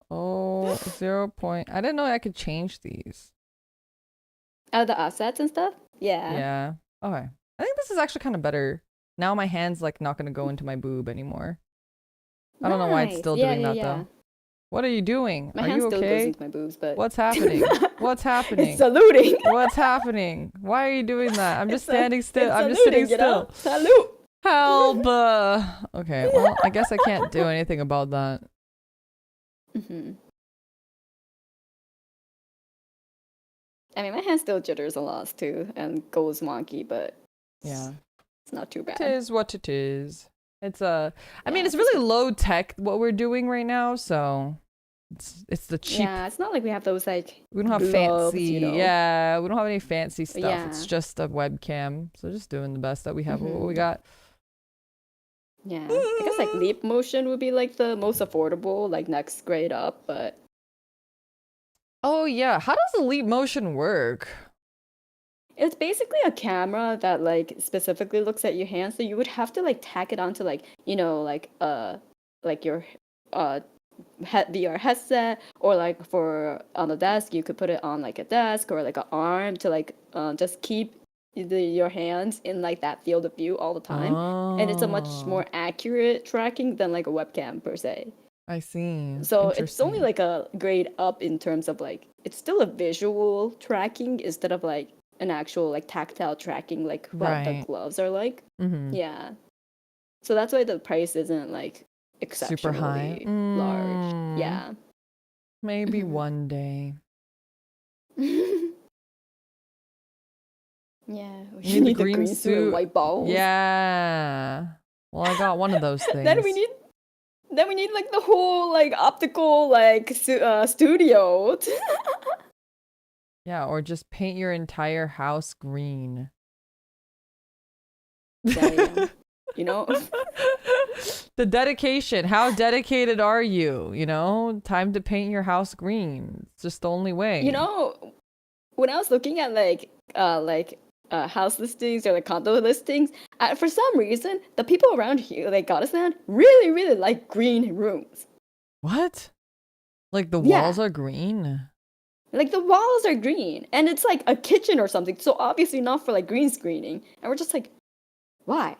Oh, 0 point. I didn't know I could change these. Oh, the offsets and stuff? Yeah. Yeah. Okay. I think this is actually kind of better. Now my hand's like not going to go into my boob anymore. I don't know why it's still doing that though. What are you doing? My are hand you still okay? goes into my boobs, but what's happening? What's happening? It's saluting. What's happening? Why are you doing that? I'm just standing still. I'm just saluting, sitting still. Salute. Help! Okay, well, I guess I can't do anything about that. I mean, my hand still jitters a lot too and goes wonky, but yeah, It's not too It bad. is what it is. It's I mean, Yeah, it's it's just really low tech what we're doing right now, so it's the cheap. yeah, it's not like we have those like We don't have fancy. gloves, you know. Yeah, we don't have any fancy stuff. It's Yeah. just a webcam. So just doing the best that we have with what we Hmm. got. Yeah. I guess like Leap Motion would be like the most affordable, like next grade up, but Oh yeah, how does the leap motion work? it's basically a camera that like specifically looks at your hand, so you would have to like tack it onto like, you know, like your uh VR headset, or like for on the desk you could put it on like a desk or like an arm to like just keep your hands in like that field of view all the time. And it's a much Oh, more accurate tracking than like a webcam per se. I see. So it's only Interesting. like a grade up in terms of like it's still a visual tracking instead of like an actual like tactile tracking like what the Right. gloves are like. Mm-hmm. Yeah. So that's why the price isn't like Super high. exceptionally large. Yeah. Maybe Mhm. one day. Yeah, You you need the need the green green suit and suit. white balls. Yeah. Well, I got one of those Then we things. need then we need like the whole like optical like studio. Yeah, or just paint your entire house green. Damn. You know? The dedication. How dedicated are you? You know, time to paint your house green. It's just the only You way. know, when I was looking at house listings or like condo listings, for some reason the people around here like Goddessland really like green rooms. What? Like the walls Yeah, are green? like the walls are green and it's like a kitchen or something, so obviously not for like green screening. And we're just like, why?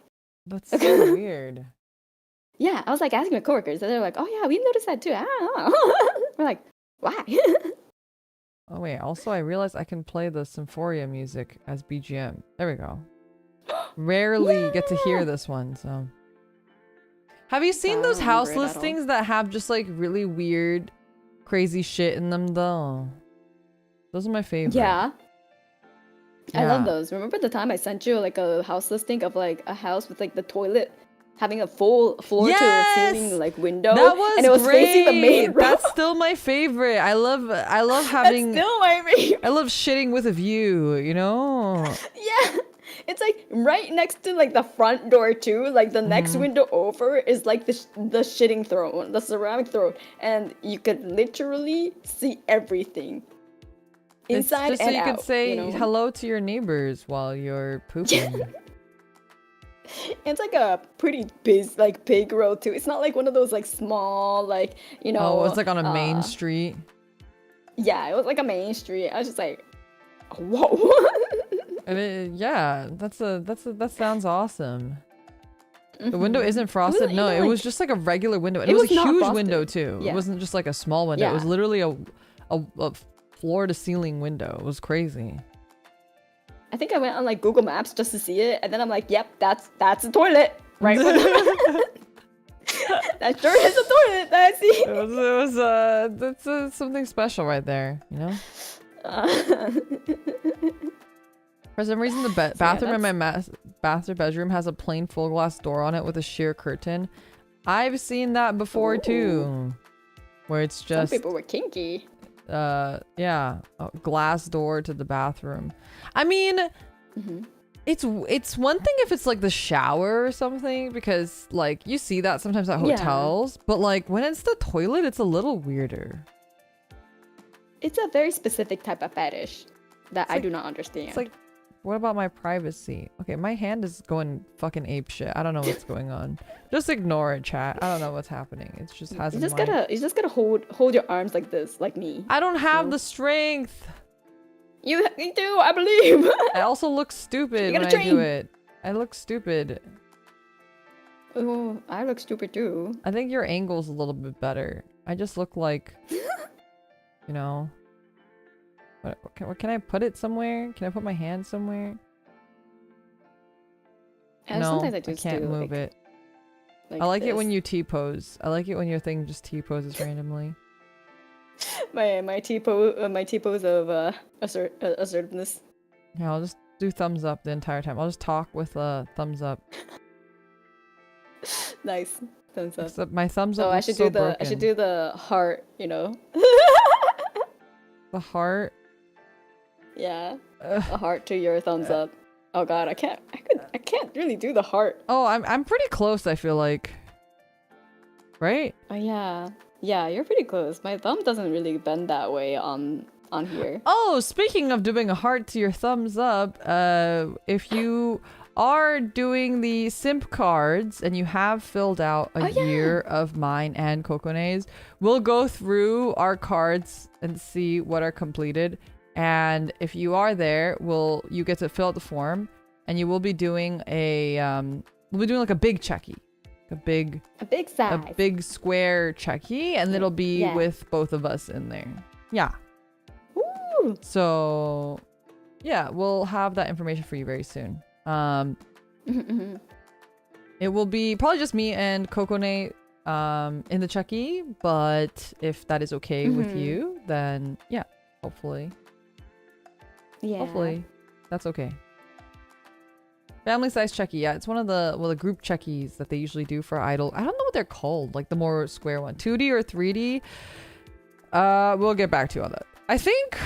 That's so weird. Yeah, I was like asking my coworkers, and they're like, "Oh yeah, we noticed that too." I don't know. We're like, "Why?" Oh wait, also I realized I can play the Symphoria music as BGM. There we go. Rarely get to hear Yeah. this one, so. Have you I seen don't those remember house it at all. listings that have just like really weird, crazy shit in them though? Those are my favorite. Yeah, I love Yeah. those. Remember the time I sent you like a house listing of like a house with like the toilet having a full floor to ceiling Yes! like window, That and was it was facing the main great. room. That's still my favorite. I love That's having still my favorite. I love shitting with a view, you know? Yeah. It's like right next to like the front door too. Like the next Mhm. window over is like the shitting throne, the ceramic throne, and you could literally see everything It's inside just so and you could out. You say know, hello to your neighbors while you're pooping. it's like a pretty big like big road too. It's not like one of those like small like Oh, it's like on a main street. yeah. It was like a main street. I was just like, whoa. And yeah, that sounds awesome. The window Mhm. isn't It wasn't frosted. No, even it was like just like a regular window, and it it was a was not huge window frosted. too. It Yeah, wasn't just like a small window. It was yeah. literally a floor to ceiling window. It was crazy. I think I went on like Google Maps just to see it, and then I'm like, "Yep, that's a toilet, right?" With that sure is a toilet that I see. That's something special right there, you know? Uh, For some reason, the so yeah, bathroom in that's my master bedroom has a plain full glass door on it with a sheer curtain. I've seen that before ooh, too, where it's some just people were kinky. yeah, a glass door to the bathroom. I mean, Hmm. it's one thing if it's like the shower or something, because like you see that sometimes at Yeah, hotels, but like when it's the toilet, it's a little weirder. it's a very specific type of fetish that It's I like do not it's understand. like what about my privacy? Okay, my hand is going fucking ape shit. I don't know what's going on. Just ignore it, chat. I don't know what's happening. It just has a mind. You just gotta hold your arms like this, like me. I don't You have know? the strength. You do, I believe. I also look You stupid gotta when I do train. it. I look stupid. Oh, I look stupid too. I think your angle's a little bit better. I just look like, you know. What can I put it somewhere? Can I put my hand somewhere? And No, sometimes I I just can't do move it. like I like it this. when you T-pose. I like it when your thing just T-poses randomly. My T pose of assertiveness. Yeah, I'll just do thumbs up the entire time. I'll just talk with a thumbs up. Nice. Thumbs up. Except my thumbs up Oh, I looks should so do the broken. I should do the heart, you know. The heart. Yeah. Ugh. A heart to your thumbs up. Oh god, I can't really do the heart. Oh, I'm pretty close, I feel like. Right? Oh yeah. Yeah, you're pretty close. My thumb doesn't really bend that way on here. Oh, speaking of doing a heart to your thumbs up, if you are doing the simp cards and you have filled out a year of mine and Kokone's, we'll go through our cards and see what are completed. And if you are there, you get to fill out the form, and you will be doing we'll be doing like a big checky. A big size. A big square checky, and it'll be with both of us in there. Yeah. Ooh. So, yeah, we'll have that information for you very soon. It will be probably just me and Kokone in the checky, but if that is okay with you, then yeah, hopefully. Yeah. Hopefully, that's okay. Family size checky, yeah, it's one of the group checkies that they usually do for Idol. I don't know what they're called, like the more square one, 2D or 3D. We'll get back to you on that. I think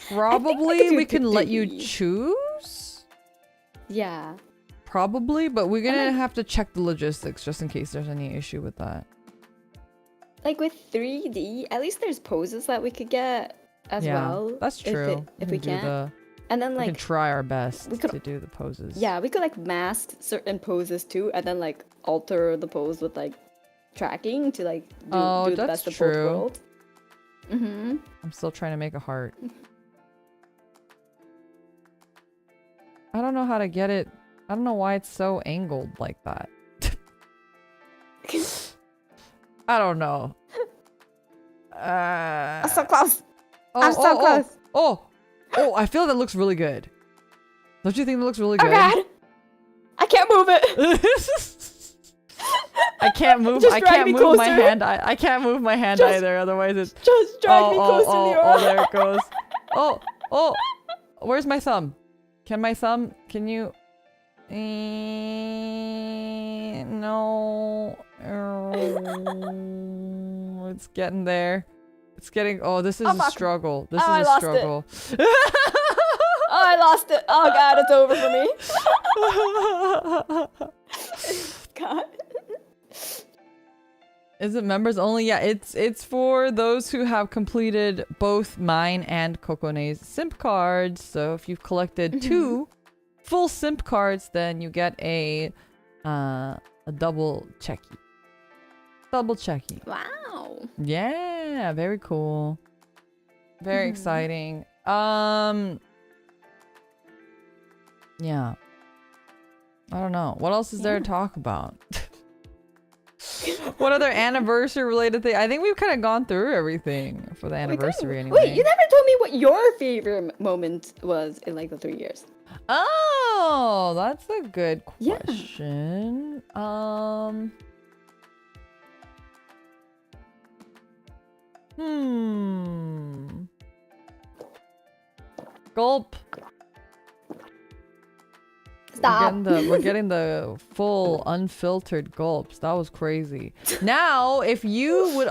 probably we can let you choose. Yeah. Probably, but we're gonna have to check the logistics just in case there's any issue with that. Like with 3D, at least there's poses that we could get as well. That's true. If we can. And then we like can try our best to do the poses. Yeah, we could like mask certain poses too, and then like alter the pose with like tracking to like do the best of both worlds. I'm still trying to make a heart. I don't know how to get it. I don't know why it's so angled like that. I don't know. I'm so close. I'm so close. Oh, I feel that looks really good. Don't you think that looks really good? Oh god! I can't move it. I can't move. I can't move my hand. I can't move my hand either. Otherwise, it's just drag me closer to the Oh, there it goes. Oh, where's my thumb? Can you? No. It's getting there. It's getting. Oh, this is a struggle. This is a struggle. Oh, I lost it. Oh god, it's over for me. God. Is it members only? Yeah, it's for those who have completed both mine and Kokone's simp cards. So if you've collected 2 full simp cards, then you get a double checky. Double checky. Wow. Yeah, very cool. Very exciting. Yeah. I don't know. What else is there to talk about? What other anniversary related thing? I think we've kind of gone through everything for the anniversary anyway. Wait, you never told me what your favorite moment was in like the 3 years. Oh, that's a good question. Gulp. Stop. We're getting the full unfiltered gulps. That was crazy. Now, if you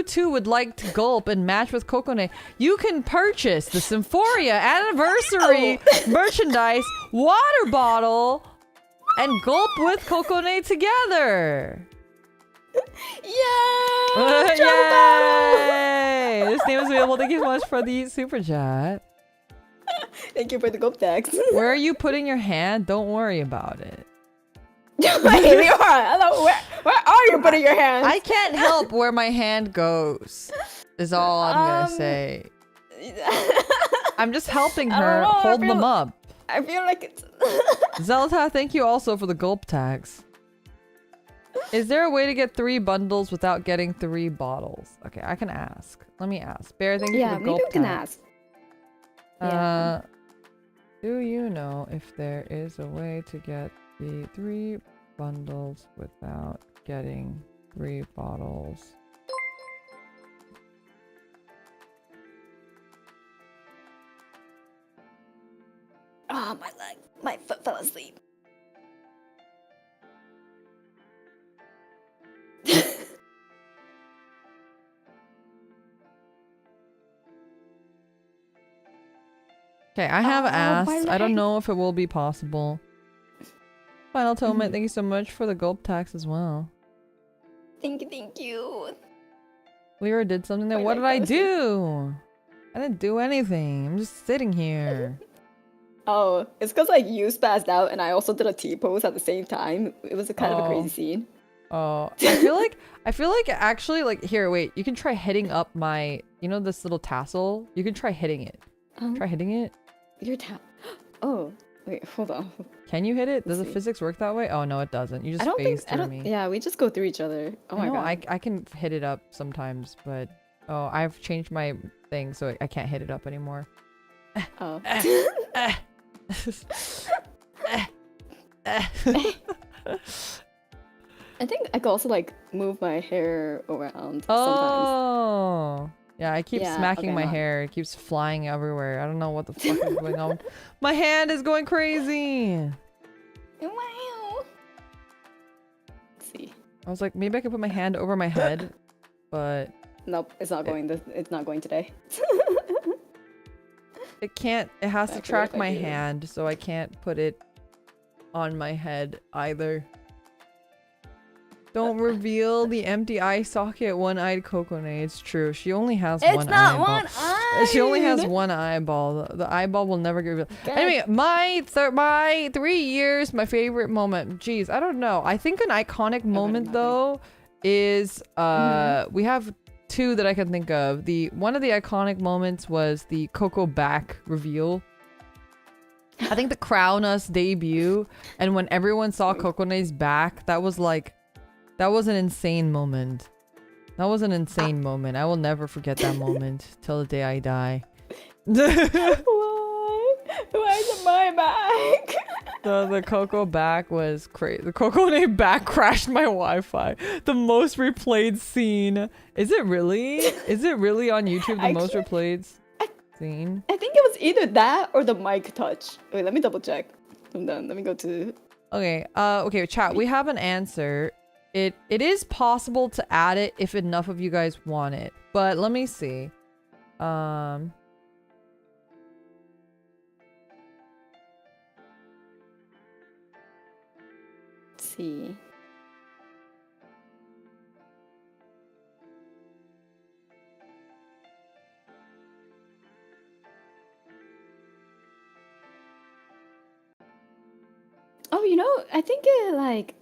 too would like to gulp and match with Kokone, you can purchase the Symphoria anniversary merchandise water bottle and gulp with Kokone together. Yay! Yay! This name is available. Thank you so much for the super chat. Thank you for the gulp tags. Where are you putting your hand? Don't worry about it. Wait, where are you putting your hand? I can't help where my hand goes. Is all I'm gonna say. I'm just helping her hold them up. I feel like it's Zelta, thank you also for the gulp tags. Is there a way to get 3 bundles without getting 3 bottles? Okay, I can ask. Let me ask. Bear, thank you for the gulp maybe we can ask. Do you know if there is a way to get the 3 bundles without getting 3 bottles? Ah, my leg. My foot fell asleep. Okay, I have Oh, my asked. I don't leg. know if it will be possible. Final Toment, Mhm. thank you so much for the gulp tax as well. Thank you, thank you. Lyra did something there. My What leg did I fell asleep. do? I didn't do anything. I'm just sitting here. Oh, it's because like you spazzed out and I also did a T-pose at the same time. It was a kind of a crazy Oh. scene. Oh, I feel like actually like here, wait, you can try hitting up my, you know, this little tassel? You can try hitting it. Try hitting it. Your tap. Oh, wait, hold on. Can you hit it? Does Let's the see. physics work that way? Oh no, it doesn't. You just phase through me. Yeah, we just go through each other. Oh I my know, god. I can hit it up sometimes, but oh, I've changed my thing so I can't hit it up anymore. Oh. I think I could also like move my hair around sometimes. Oh, yeah, I keep Yeah, smacking okay, my not- hair. It keeps flying everywhere. I don't know what the fuck is going on. My hand is going crazy. Wow. Let's see. I was like, maybe I could put my hand over my head, but Nope, it's not going. It's not going today. it can't. It has to Exactly, what track if I my do? hand, so I can't put it on my head either. Don't reveal the empty eye socket, one-eyed Kokone. It's true. She only has It's one not eyeball. one eye. She only has one eyeball. The eyeball will never get revealed. God. Anyway, my 3 years, my favorite moment. Jeez, I don't know. I think an iconic moment though is we have two that I can think of. One of the iconic moments was the Coco back reveal. I think the Crown Us debut, and when everyone saw Kokone's back, that was an insane moment. That was an insane moment. I will never forget that moment till the day I die. Why? Why is it my back? The Coco back was crazy. The Kokone back crashed my Wi-Fi. The most replayed scene. Is it really? Is it really on YouTube the most replayed scene? I think it was either that or the mic touch. Wait, let me double check. I'm done. Let me go to. Okay. Okay, chat. We have an answer. It is possible to add it if enough of you guys want it. But let me see. Let's see. Oh, you know, I think it like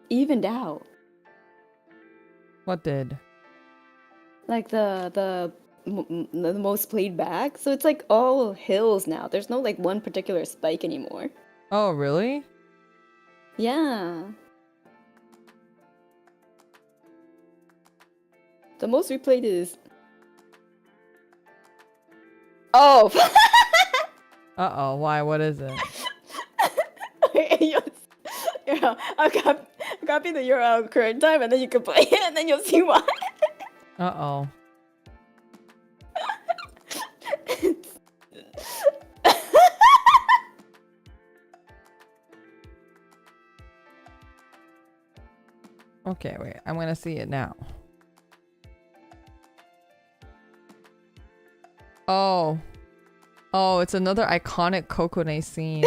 evened out. What did? Like the most played back. So it's like all hills now. There's no like one particular spike anymore. Oh, really? Yeah. The most replayed is. Oh. Uh-oh, why? What is it? Yeah, I'll copy the URL current time and then you can play it and then you'll see why. Uh-oh. Okay, wait. I'm gonna see it now. Oh. Oh, it's another iconic Kokone scene.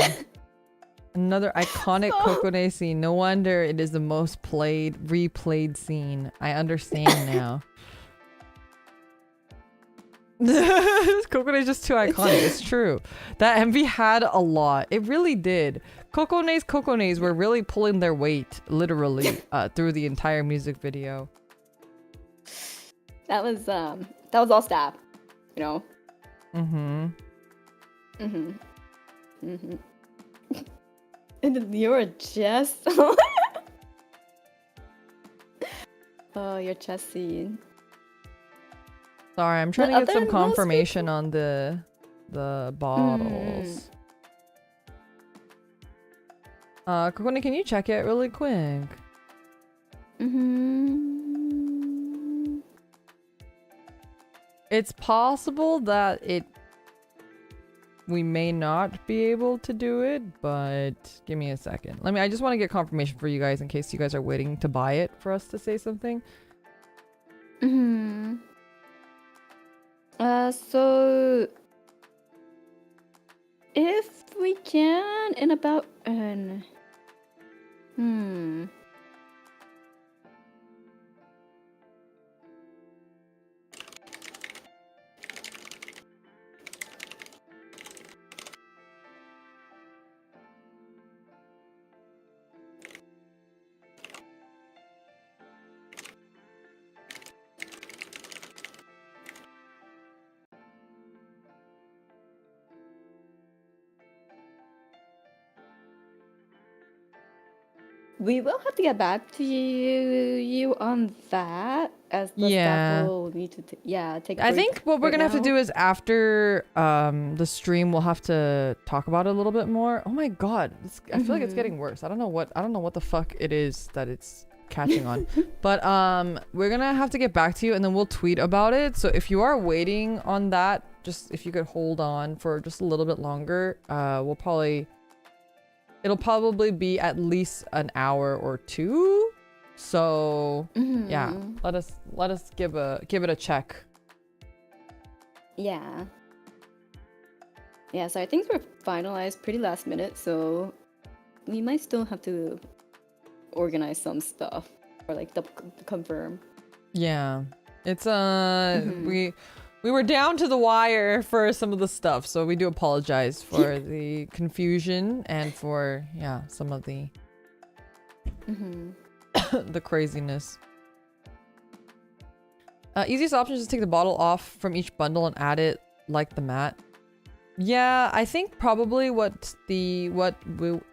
Another iconic Kokone scene. No wonder it is the most replayed scene. I understand now. Kokone is just too iconic. It's true. That MV had a lot. It really did. Kokones were really pulling their weight, literally, through the entire music video. That was all stab, you know. Mm-hmm. And then your chest. Oh, your chest scene. Sorry, I'm trying to get some most confirmation on the bottles. Kokone, can you check it really quick? It's possible that we may not be able to do it, but give me a second. I just want to get confirmation for you guys in case you guys are waiting to buy it for us to say something. Mm-hmm. So if we can in about we will have to get back to you on that, as the staff will need to take a I break think what we're right gonna have to now. do is after the stream, we'll have to talk about it a little bit more. Oh my god, I feel like it's getting worse. I don't know what the fuck it is that it's catching on. But we're gonna have to get back to you, and then we'll tweet about it. So if you are waiting on that, just if you could hold on for just a little bit longer, it'll probably be at least an hour or two. So yeah, let us give it a check. Yeah. So I think we're finalized pretty last minute, so we might still have to organize some stuff or like confirm. Yeah, it's we were down to the wire for some of the stuff, so we do apologize for the confusion and for some of the the craziness. Easiest option is to take the bottle off from each bundle and add it like the mat. Yeah, I think probably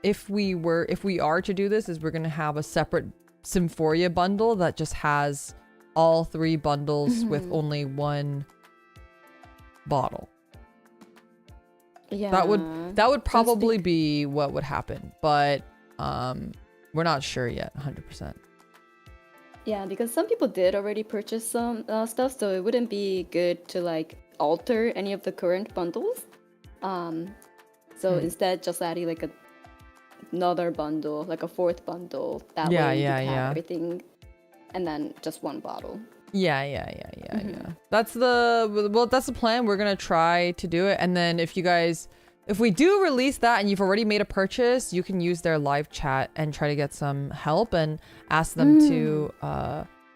if we are to do this is we're gonna have a separate Symphoria bundle that just has all 3 bundles with only 1 bottle. Yeah, that would probably be what would happen, but we're not sure yet 100%. Yeah, because some people did already purchase some stuff, so it wouldn't be good to like alter any of the current bundles. So instead just adding like another bundle, like a 4th bundle. That way you can have everything and then just 1 bottle. Yeah. That's the plan. We're gonna try to do it, and then if we do release that and you've already made a purchase, you can use their live chat and try to get some help and ask them to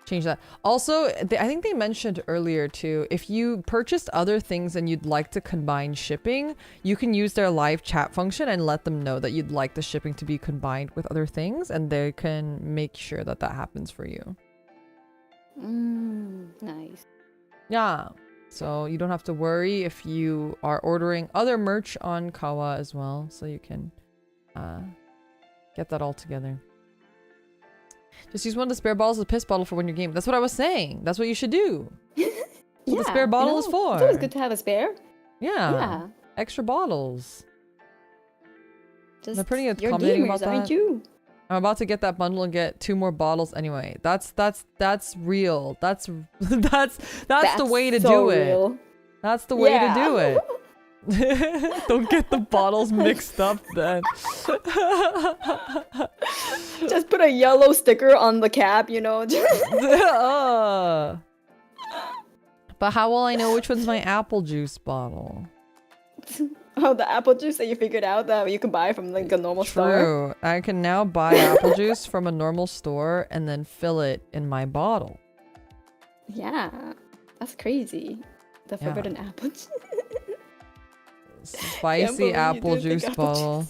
change that. Also, I think they mentioned earlier too, if you purchased other things and you'd like to combine shipping, you can use their live chat function and let them know that you'd like the shipping to be combined with other things, and they can make sure that happens for you. Nice. Yeah, so you don't have to worry if you are ordering other merch on Kawa as well, so you can get that all together. Just use one of the spare bottles as a piss bottle for when you're game. That's what I was saying. That's what you should do. What the spare bottle is for. It's always good to have a spare. Yeah. Extra bottles. Just they're pretty you're accommodating gamers, about that. aren't you? I'm about to get that bundle and get 2 more bottles anyway. That's real. That's the way to do real. it. That's the way to do it. Don't get the bottles mixed up then. Just put a yellow sticker on the cap, you know. But how will I know which one's my apple juice bottle? Oh, the apple juice that you figured out that you can buy from like a normal store. True. I can now buy apple juice from a normal store and then fill it in my bottle. Yeah, that's crazy. The forbidden apple juice. Spicy apple juice bottle.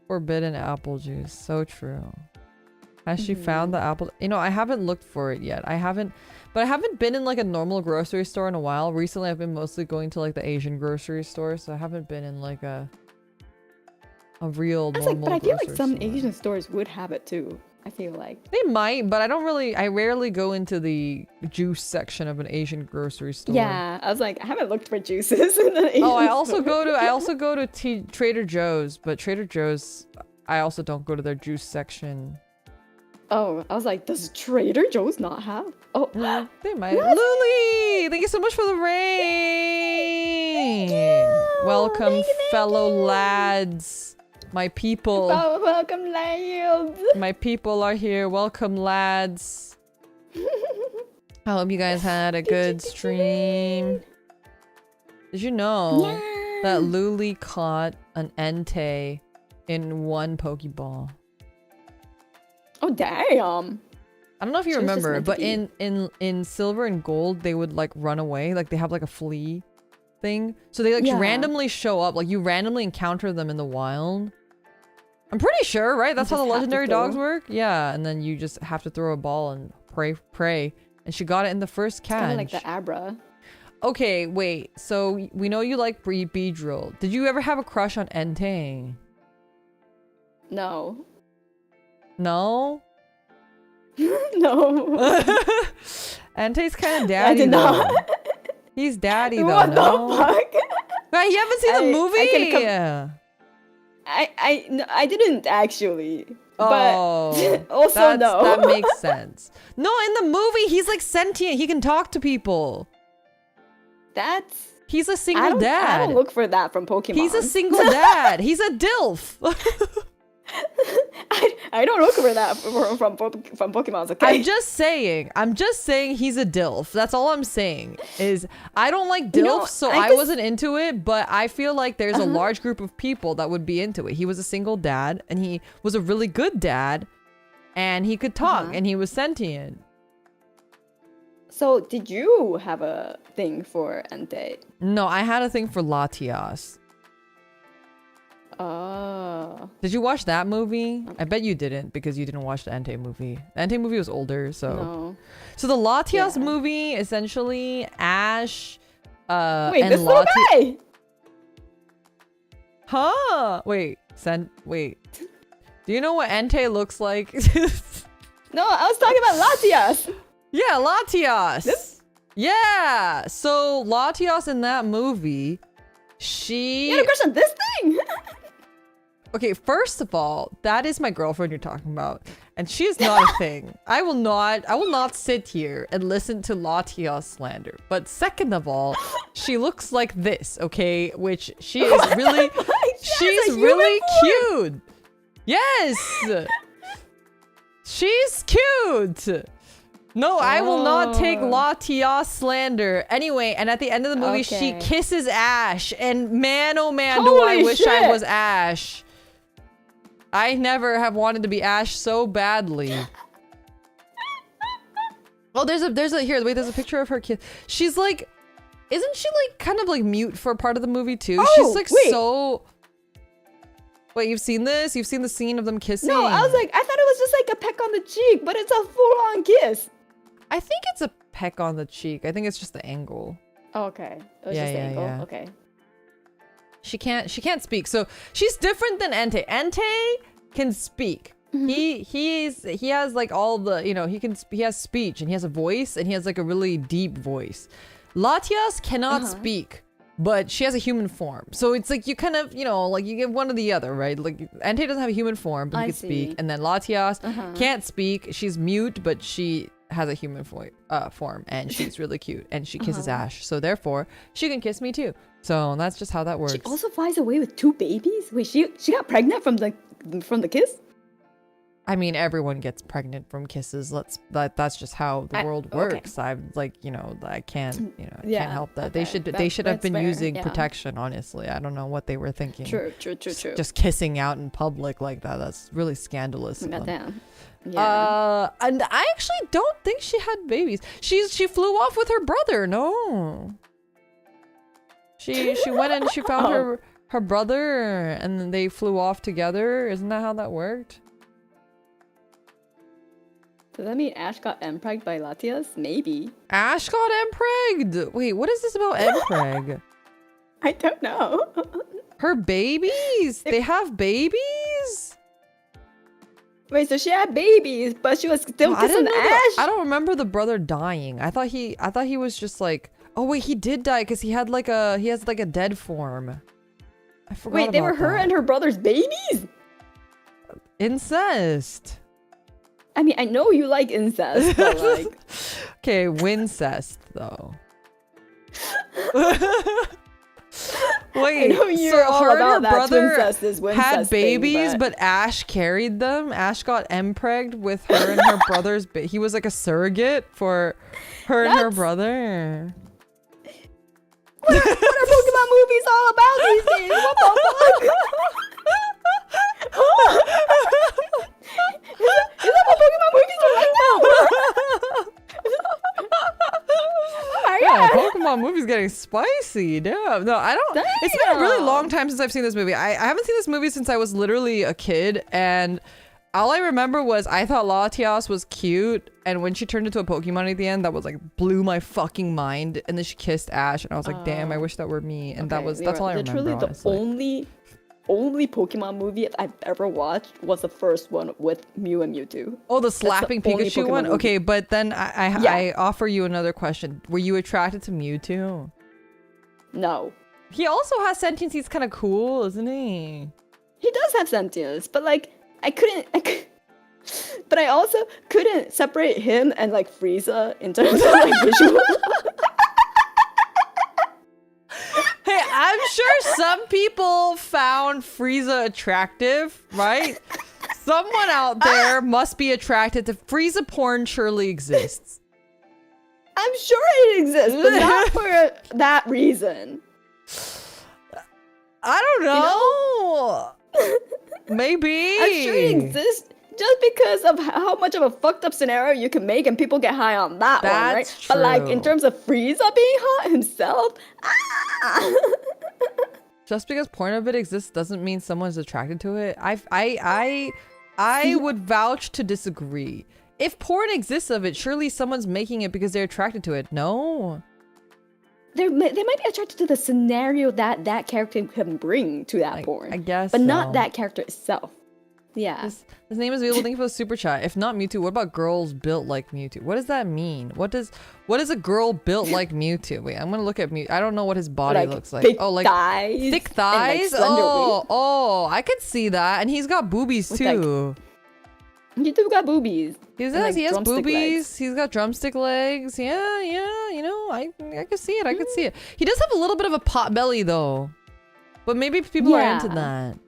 Forbidden apple juice. So true. Has she found the apple? You know, I haven't looked for it yet. I haven't been in like a normal grocery store in a while. Recently, I've been mostly going to like the Asian grocery store, so I haven't been in like a real normal but I feel like some store. Asian stores would have it too. I feel like they might, but I rarely go into the juice section of an Asian grocery store. Yeah, I was like, I haven't looked for juices in an Asian I also go to Trader Joe's, but Trader Joe's, I also don't go to their juice section. Oh, I was like, does Trader Joe's not have? Oh, they might. Luli, thank you so much for the raid. Welcome, Thank you. fellow lads. My people. Oh, welcome, lads. My people are here. Welcome, lads. I hope you guys had a good stream. Did you know that Luli caught an Entei in one Pokeball? Oh, damn. I don't know if you She was just remember, meant to but be. in Silver and Gold, they would like run away. Like they have like a flea thing. So they like Yeah. randomly show up. Like you randomly encounter them in the wild. I'm pretty sure, right? That's how the just have to legendary throw. dogs work? Yeah, and then you just have to throw a ball and pray. And she got it in the first catch. Kind of like the Abra. Okay, wait. So we know you like Beedrill. Did you ever have a crush on Entei? No. No? No. Entei's kind of I daddy did though. not. He's daddy though, What no? the fuck? Wait, you haven't seen the movie? I didn't actually. Oh, But also no. That makes sense. No, in the movie, he's like sentient. He can talk to people. He's a I single don't dad. look for that from Pokemon. He's a single dad. He's a DILF. I don't look for that from Pokemon. Okay. I'm just saying he's a DILF. That's all I'm saying. Is I don't like DILFs, You know, so I I just- wasn't into it, but I feel like there's a large group of people that would be into it. He was a single dad, and he was a really good dad, and he could talk, and he was sentient. So did you have a thing for Entei? No, I had a thing for Latias. Oh. Did you watch that movie? I bet you didn't because you didn't watch the Entei movie. The Entei movie was older, so. No. So the Latias Yeah. movie, essentially, Ash, Wait, and this little guy. Huh? Wait, wait. Do you know what Entei looks like? No, I was talking about Latias. Yeah, Latias. This? Yeah. So Latias in that movie, You had a crush on this thing. Okay, first of all, that is my girlfriend you're talking about, and she is not a thing. I will not sit here and listen to Latias slander. But second of all, she looks like this, okay? Which she is really, she's really cute. Yes, she's cute. No, I will not take Latias slander. Anyway, and at the end of the movie, she Okay. kisses Ash, and man, oh man, do I Holy wish I shit. was Ash. I never have wanted to be Ash so badly. Oh, there's a here. Wait, there's a picture of her kid. She's like, isn't she like kind of like mute for a part of the movie too? Oh, She's like wait. so. Wait, you've seen this? You've seen the scene of them kissing? No, I was like, I thought it was just like a peck on the cheek, but it's a full-on kiss. I think it's a peck on the cheek. I think it's just the angle. Oh, okay. It was Yeah, just the yeah, angle. yeah. Okay. She can't speak. So she's different than Entei. Entei can speak. He has like all the, you know, he has speech and he has a voice and he has like a really deep voice. Latias cannot speak, but she has a human form. So it's like you kind of, you know, like you get one or the other, right? Like Entei doesn't have a human form, but he I can speak. see. And then Latias can't speak. She's mute, but she has a human form and she's really cute and she kisses Ash. So therefore, she can kiss me too. So that's just how that works. She also flies away with 2 babies. Wait, she got pregnant from the kiss? I mean, everyone gets pregnant from kisses. That's just how the world okay. works. I'm like, you know, I can't, you know, I Yeah, can't help that. okay. They should have That's been fair, using yeah. protection, honestly. I don't know what they were thinking. True. Just kissing out in public like that. That's really scandalous. of them. Goddamn. Yeah. And I actually don't think she had babies. She flew off with her brother. No. She went and she found her brother and then they flew off together. Isn't that how that worked? Does that mean Ash got empregged by Latias? Maybe. Ash got empregged. Wait, what is this about empreg? I don't know. Her babies? They have babies? Wait, so she had babies, but she was still I didn't kissing know Ash? that. I don't remember the brother dying. I thought he was just like, oh wait, he did die because he has like a dead form. I forgot. Wait, they were about her that. and her brother's babies? Incest. I mean, I know you like incest, but like... Okay, wincest though. Wait, know you're so all her and her about that brother twincest, wincest had thing, babies, but Ash carried them. Ash got empregged with her and her brother's he was like a surrogate for her and her brother. What are Pokemon movies all about these days? What the fuck? Is that what Pokemon movies are like now? Oh my Yeah, god. Pokemon movie's getting spicy. Damn. No, I don't. It's been a really long time since I've seen this movie. I haven't seen this movie since I was literally a kid, and all I remember was I thought Latias was cute, and when she turned into a Pokemon at the end, that was like blew my fucking mind. And then she kissed Ash, and I was like, damn, I wish that were me. And that's all I remember. Literally the honestly. only Pokemon movie I've ever watched was the first one with Mew and Mewtwo. Oh, the slapping Pikachu one? movie. Okay, but then I offer you another question. Were you attracted to Mewtwo? No. He also has sentience. He's kind of cool, isn't he? He does have sentience, but like but I also couldn't separate him and like Frieza in terms of like visual. Hey, I'm sure some people found Frieza attractive, right? Someone out there must be attracted to Frieza porn. Surely exists. I'm sure it exists, but not for that reason. I don't know. Maybe. I'm sure it exists just because of how much of a fucked up scenario you can make and people get high on that one, right? That's But like true. in terms of Frieza being hot himself, Just because porn of it exists doesn't mean someone's attracted to it. I would vouch to disagree. If porn exists of it, surely someone's making it because they're attracted to it. No. they might be attracted to the scenario that that character can bring to that porn. I guess but so. not that character itself. Yeah. His name is available. Thank you for the super chat. If not Mewtwo, what about girls built like Mewtwo? What does that mean? What is a girl built like Mewtwo? Wait, I'm gonna look at Mewtwo. I don't know what his body looks like. Thick Oh, like thighs. thick and, thighs. like, slender waist. Oh, I could see that. And he's got boobies With, too. You do got boobies. He and, like, has drumstick boobies. legs. He's got drumstick legs. Yeah. You know, I could see it. I could see it. He does have a little bit of a pot belly though, but maybe people are into that.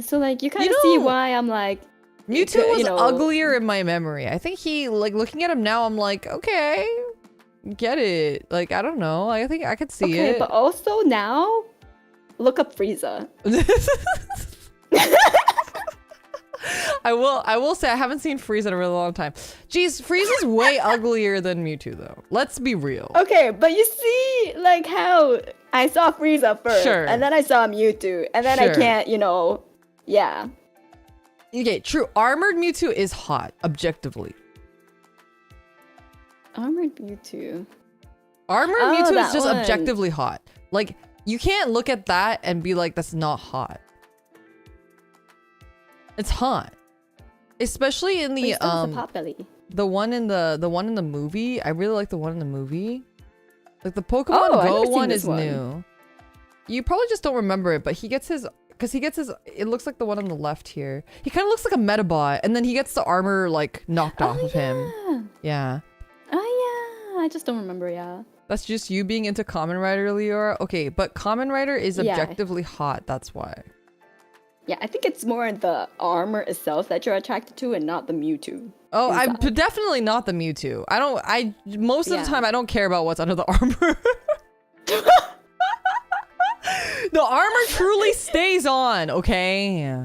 So like you kind of see why I'm like Mewtwo was uglier in my memory. I think he like looking at him now. I'm like, okay, get it. Like I don't know. I think I could see it. But also now, look up Frieza. I will say I haven't seen Frieza in a really long time. Jeez, Frieza's way uglier than Mewtwo though. Let's be real. Okay, but you see like how I saw Frieza first, Sure. and then I saw Mewtwo, and then I Sure. can't, yeah. Okay, true. Armored Mewtwo is hot, objectively. Armored Mewtwo. Armored Oh, Mewtwo is that just one. objectively hot. Like, you can't look at that and be like, that's not hot. It's hot. Especially in But the he still has a pot belly. the one in the movie. I really like the one in the movie. Like the Pokemon I've Go never seen one this is one. new. You probably just don't remember it, but he gets his it looks like the one on the left here. He kind of looks like a Metabot, and then he gets the armor like knocked off of him. Yeah. Oh yeah, I just don't remember. Yeah. That's just you being into Kamen Rider, Leora. Okay, but Kamen Rider is Yeah. objectively hot. That's why. Yeah, I think it's more the armor itself that you're attracted to, and not the Mewtwo. Oh, I'm inside. definitely not the Mewtwo. Most of the Yeah. time I don't care about what's under the armor. The armor truly stays on, okay?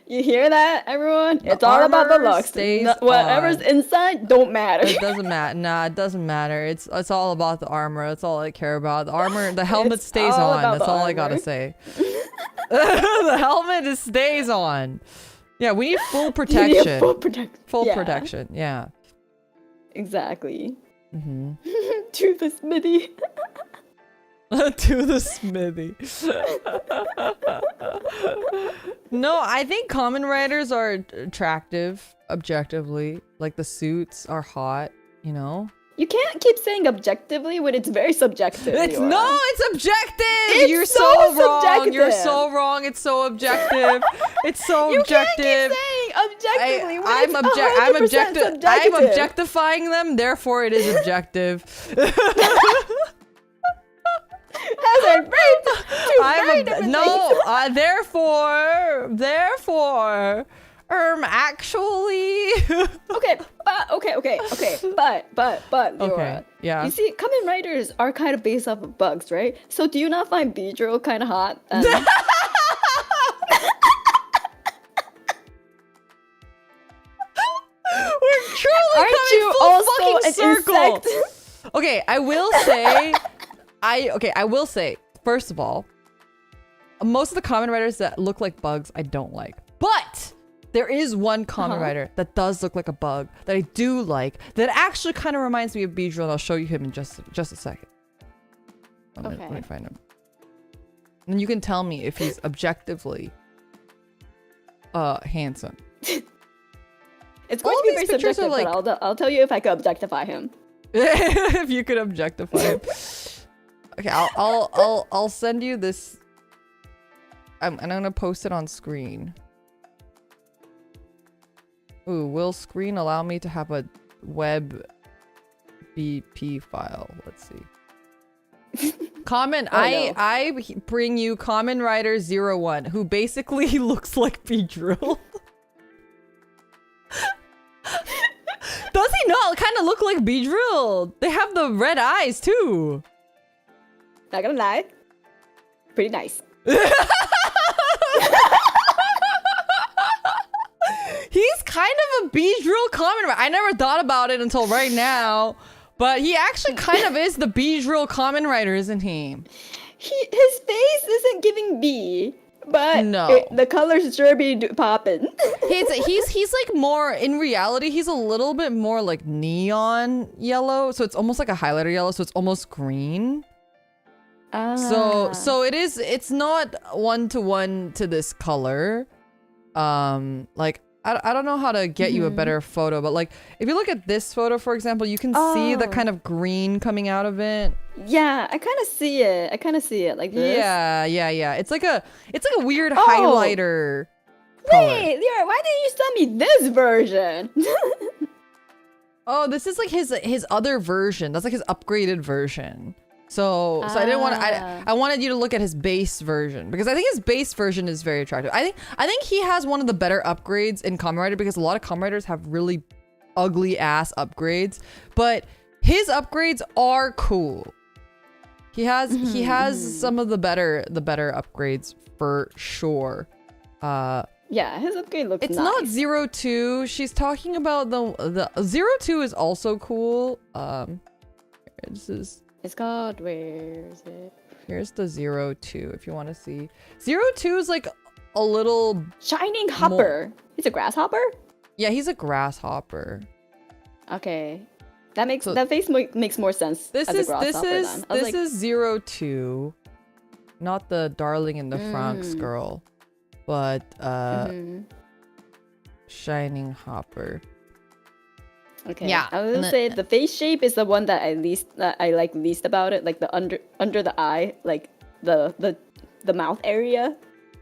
You hear that, everyone? The It's all about the armor looks. stays Whatever's on. inside don't matter. It doesn't matter. Nah, it doesn't matter. It's all about the armor. That's all I care about. The armor, the helmet It's stays all on. about That's the all I gotta armor. say. The helmet just stays on. Yeah, we need full protection. Full protection. Full Yeah, protection. Yeah. Exactly. Mm-hmm. To the smithy. To the smithy. No, I think Kamen Riders are attractive, objectively. Like the suits are hot, you know? You can't keep saying objectively when it's very subjective. It's Leora. no, it's objective. It's You're so wrong. You're subjective. so wrong. It's so objective. It's so You objective. can't keep saying objectively when I'm it's 100% subjective. I'm objectifying them, therefore it is objective. are right to write everything. Therefore, actually. Okay, but Laura, Okay, yeah. you see, Kamen Riders are kind of based off of bugs, right? So do you not find Beedrill kind of hot? And... We're truly Aren't coming you full also fucking an circle. insect? Okay, I will say, first of all, most of the Kamen Riders that look like bugs, I don't like. But there is one Kamen Rider that does look like a bug that I do like, that actually kind of reminds me of Beedrill, and I'll show you him in just a second. Let me find him. And you can tell me if he's objectively handsome. It's going to be very subjective, like... but I'll tell you if I could objectify him. If you could objectify him. Okay, I'll send you this. I'm gonna post it on screen. Ooh, will screen allow me to have a web BP file? Let's see. Comment. I bring you Kamen Rider 01, who basically looks like Beedrill. Does he not kind of look like Beedrill? They have the red eyes too. Not gonna lie, pretty nice. He's kind of a Beedrill Kamen Rider. I never thought about it until right now, but he actually kind of is the Beedrill Kamen Rider, isn't he? His face isn't giving B, but no, the colors sure be popping. he's like more, in reality, he's a little bit more like neon yellow, so it's almost like a highlighter yellow, so it's almost green. So it's not one-to-one to this color. Like I don't know how to get you a better photo, but like if you look at this photo, for example, you can see the kind of green coming out of it. Yeah, I kind of see it like this. Yeah. It's like a weird highlighter color. Wait, Leora, why didn't you send me this version? Oh, this is like his other version. That's like his upgraded version. So I didn't want to, I wanted you to look at his base version, because I think his base version is very attractive. I think he has one of the better upgrades in Kamen Rider, because a lot of Kamen Riders have really ugly ass upgrades, but his upgrades are cool. He has some of the better upgrades for sure. Yeah, his upgrade looks it's nice. Not 02. She's talking about the 02 is also cool. This is. It's called, where is it? Here's the 02 if you want to see. 02 is like a little... Shining Hopper. He's a grasshopper? Yeah, he's a grasshopper. Okay. That face makes more sense as a grasshopper then. This is 02. Not the Darling in the Franxx girl. But, Shining Hopper. Okay. Yeah. I will say the face shape is the one that I like least about it. Like the under the eye, like the mouth area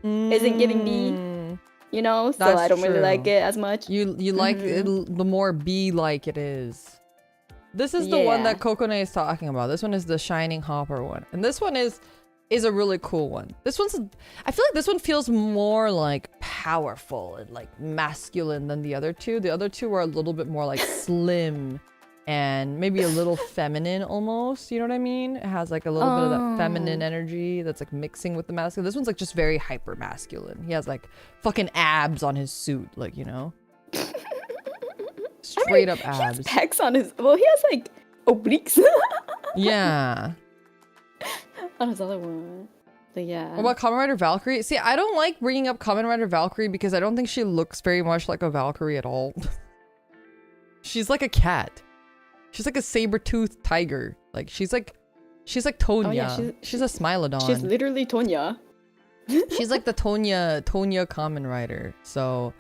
isn't giving me, you know. So I don't really like it as much. You like it the more bee-like it is. This is the one that Kokone is talking about. This one is the Shining Hopper one, and this one is a really cool one. I feel like this one feels more like powerful and like masculine than the other two. The other two were a little bit more like slim and maybe a little feminine almost. You know what I mean? It has like a little bit of that feminine energy that's like mixing with the masculine. This one's like just very hyper masculine. He has like fucking abs on his suit, like, you know? Straight up abs. He has pecs on his, well, he has like obliques. Yeah. On his other one. But yeah. What about Kamen Rider Valkyrie? See, I don't like bringing up Kamen Rider Valkyrie because I don't think she looks very much like a Valkyrie at all. She's like a cat. She's like a saber-toothed tiger. Like she's like Tonya. Oh, yeah, she's a Smilodon. She's literally Tonya. She's like the Tonya Kamen Rider. So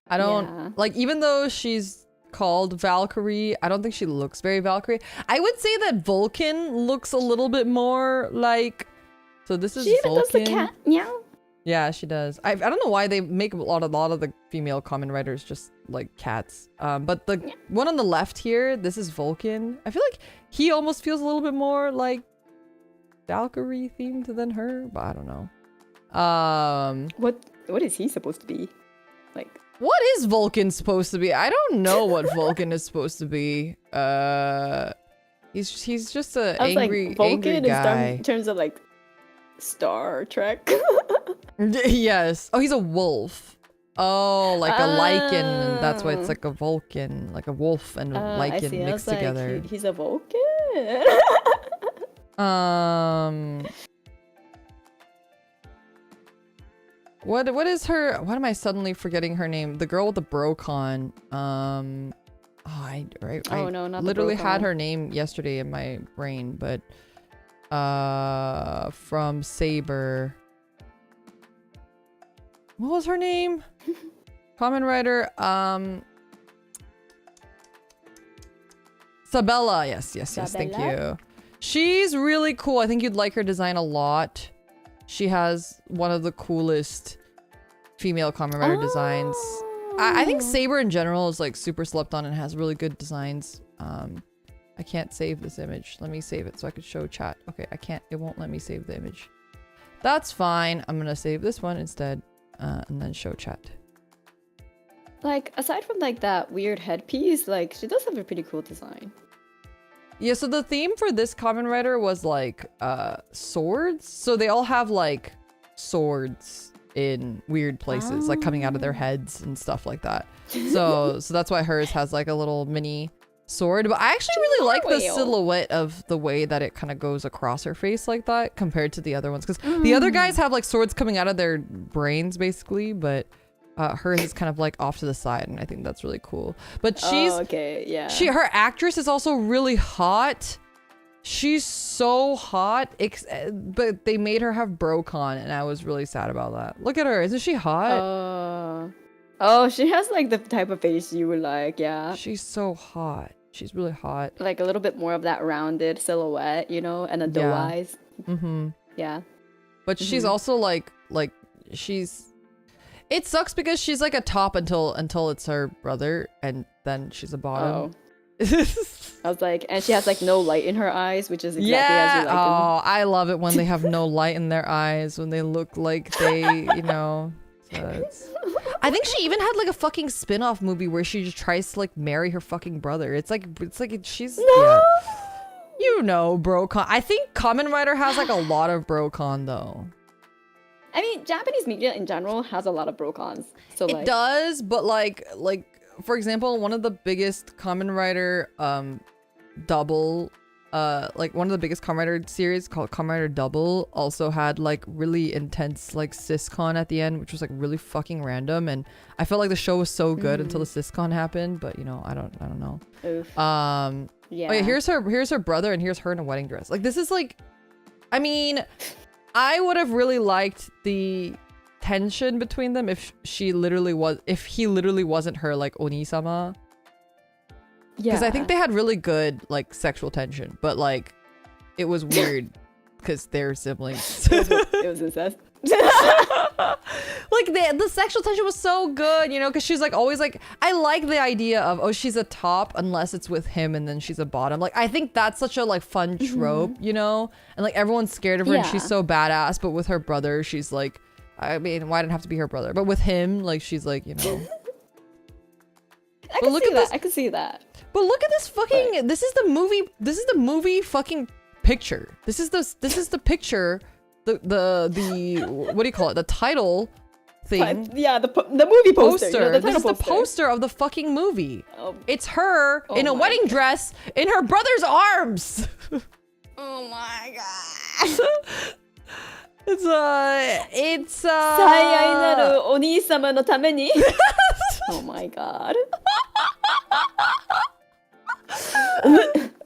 I don't like, even though she's called Valkyrie, I don't think she looks very Valkyrie. I would say that Vulcan looks a little bit more like, so this is Vulcan. Does the cat meow? Yeah, she does. I don't know why they make a lot of the female Kamen Riders just like cats. But the one on the left here, this is Vulcan. I feel like he almost feels a little bit more like Valkyrie themed than her, but I don't know. What is he supposed to be? Like, what is Vulcan supposed to be? I don't know what Vulcan is supposed to be. He's just a I was angry, like, Vulcan angry is done guy. in terms of like Star Trek. Yes. Oh, he's a wolf. Oh, like a lichen. And that's why it's like a Vulcan, like a wolf and a I lichen see. I mixed was like, together. he's a Vulcan. What is her? What am I suddenly forgetting her name? The girl with the brocon. I Oh no, not the literally had Brocon. her name yesterday in my brain, but from Saber. What was her name? Common writer. Sabella. Yes. Thank Sabella? you. She's really cool. I think you'd like her design a lot. She has one of the coolest female Kamen Rider designs. I think Saber in general is like super slept on and has really good designs. I can't save this image. Let me save it so I could show chat. Okay, I can't. It won't let me save the image. That's fine. I'm gonna save this one instead, and then show chat. Like, aside from like that weird headpiece, like she does have a pretty cool design. Yeah, so the theme for this Kamen Rider was like swords. So they all have like swords in weird places, like coming out of their heads and stuff like that. So that's why hers has like a little mini sword. But I actually really like the silhouette of the way that it kind of goes across her face like that compared to the other ones. Because the other guys have like swords coming out of their brains basically, but hers is kind of like off to the side, and I think that's really cool. But she's okay, yeah. Her actress is also really hot. She's so hot, but they made her have brocon, and I was really sad about that. Look at her, isn't she hot? Oh, she has like the type of face you would like, yeah. She's so hot. She's really hot. Like a little bit more of that rounded silhouette, you know, and the doe eyes. Mm-hmm. Yeah. But she's also like she's. It sucks because she's like a top until it's her brother, and then she's a bottom. I was like, and she has like no light in her eyes, which is exactly as you like them. Oh, I love it when they have no light in their eyes, when they look like they, you know. So I think she even had like a fucking spin-off movie where she just tries to like marry her fucking brother. It's like she's you know, brocon. I think Kamen Rider has like a lot of brocon though. I mean, Japanese media in general has a lot of brocons. So it does, but like for example, one of the biggest Kamen Rider double like one of the biggest Kamen Rider series called Kamen Rider Double also had like really intense like syscon at the end, which was like really fucking random, and I felt like the show was so good until the syscon happened, but you know, I don't know. Oof. Yeah. Oh yeah, here's her brother, and here's her in a wedding dress. Like this is like, I mean, I would have really liked the tension between them if he literally wasn't her like Oni-sama. Yeah. Because I think they had really good like sexual tension, but like it was weird because they're siblings. it was incest. Like the sexual tension was so good, you know, because she's like always like, I like the idea of, oh, she's a top unless it's with him, and then she's a bottom. Like I think that's such a like fun trope, you know, and like everyone's scared of her and she's so badass, but with her brother she's like, I mean, why didn't it have to be her brother, but with him like she's like, you know. I can see that. But look at this fucking, this is the movie fucking picture. This is the picture, the what do you call it? The title thing. Yeah, the movie poster. You know, the this is the poster of the fucking movie. It's her in a wedding dress in her brother's arms. Oh my god. It's 最愛なるお兄様のために Oh my god.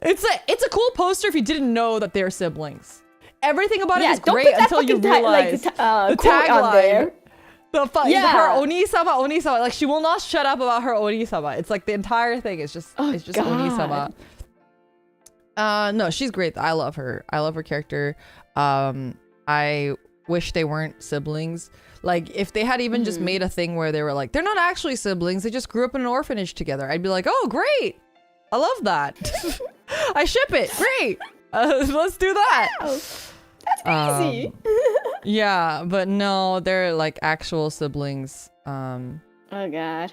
It's a cool poster if you didn't know that they're siblings. Everything about it is great until you realize the tagline. Her Oni-sama. Like she will not shut up about her Oni-sama. It's like the entire thing is just Oni-sama. No, she's great. I love her. I love her character. I wish they weren't siblings. Like if they had even just made a thing where they were like, they're not actually siblings, they just grew up in an orphanage together, I'd be like, oh great, I love that. I ship it. Great. Let's do that. crazy. Yeah, but no, they're like actual siblings. Oh god.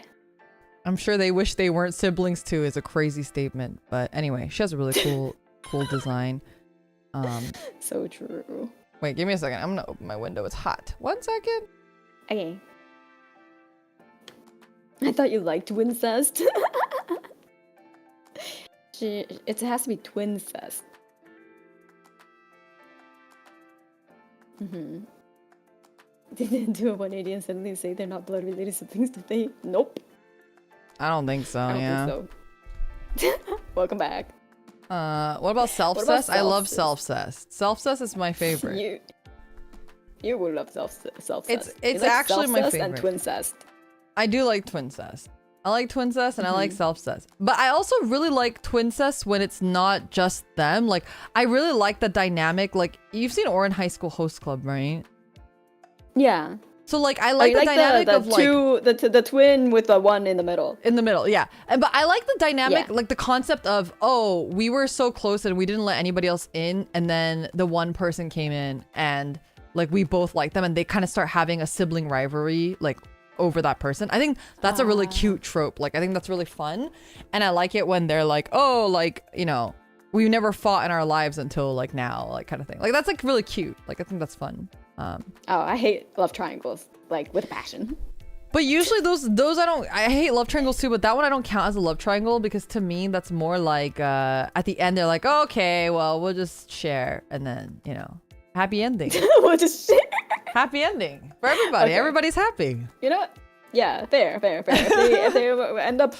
I'm sure they wish they weren't siblings too is a crazy statement. But anyway, she has a really cool design. So true. Wait, give me a second. I'm gonna open my window. It's hot. 1 second. Okay. I thought you liked twincest. It has to be twincest. Did they do a 180 and suddenly say they're not blood related siblings? Did they? Nope. I don't think so. I don't yeah. think so. Welcome back. What about self-cess? I love self-cess. Self-cess is my favorite. You will love self-cess. It's like actually my favorite. And twincest. I do like twincest. I like twincest and I like self-cess. But I also really like twincest when it's not just them. Like, I really like the dynamic. Like, you've seen Orin High School Host Club, right? Yeah. So like I like the dynamic of like the twin with the one in the middle. In the middle, yeah. But I like the dynamic, like the concept of, oh, we were so close and we didn't let anybody else in, and then the one person came in and like we both like them, and they kind of start having a sibling rivalry like over that person. I think that's a really cute trope. Like I think that's really fun, and I like it when they're like, oh, like, you know, we never fought in our lives until like now, like kind of thing. Like that's like really cute. Like I think that's fun. I hate love triangles, like with a passion. But usually those I hate love triangles too, but that one I don't count as a love triangle because to me that's more like at the end they're like, oh, okay, well, we'll just share, and then, you know, happy ending. We'll just share. Happy ending for everybody. Okay. Everybody's happy. You know what? Yeah, fair. If they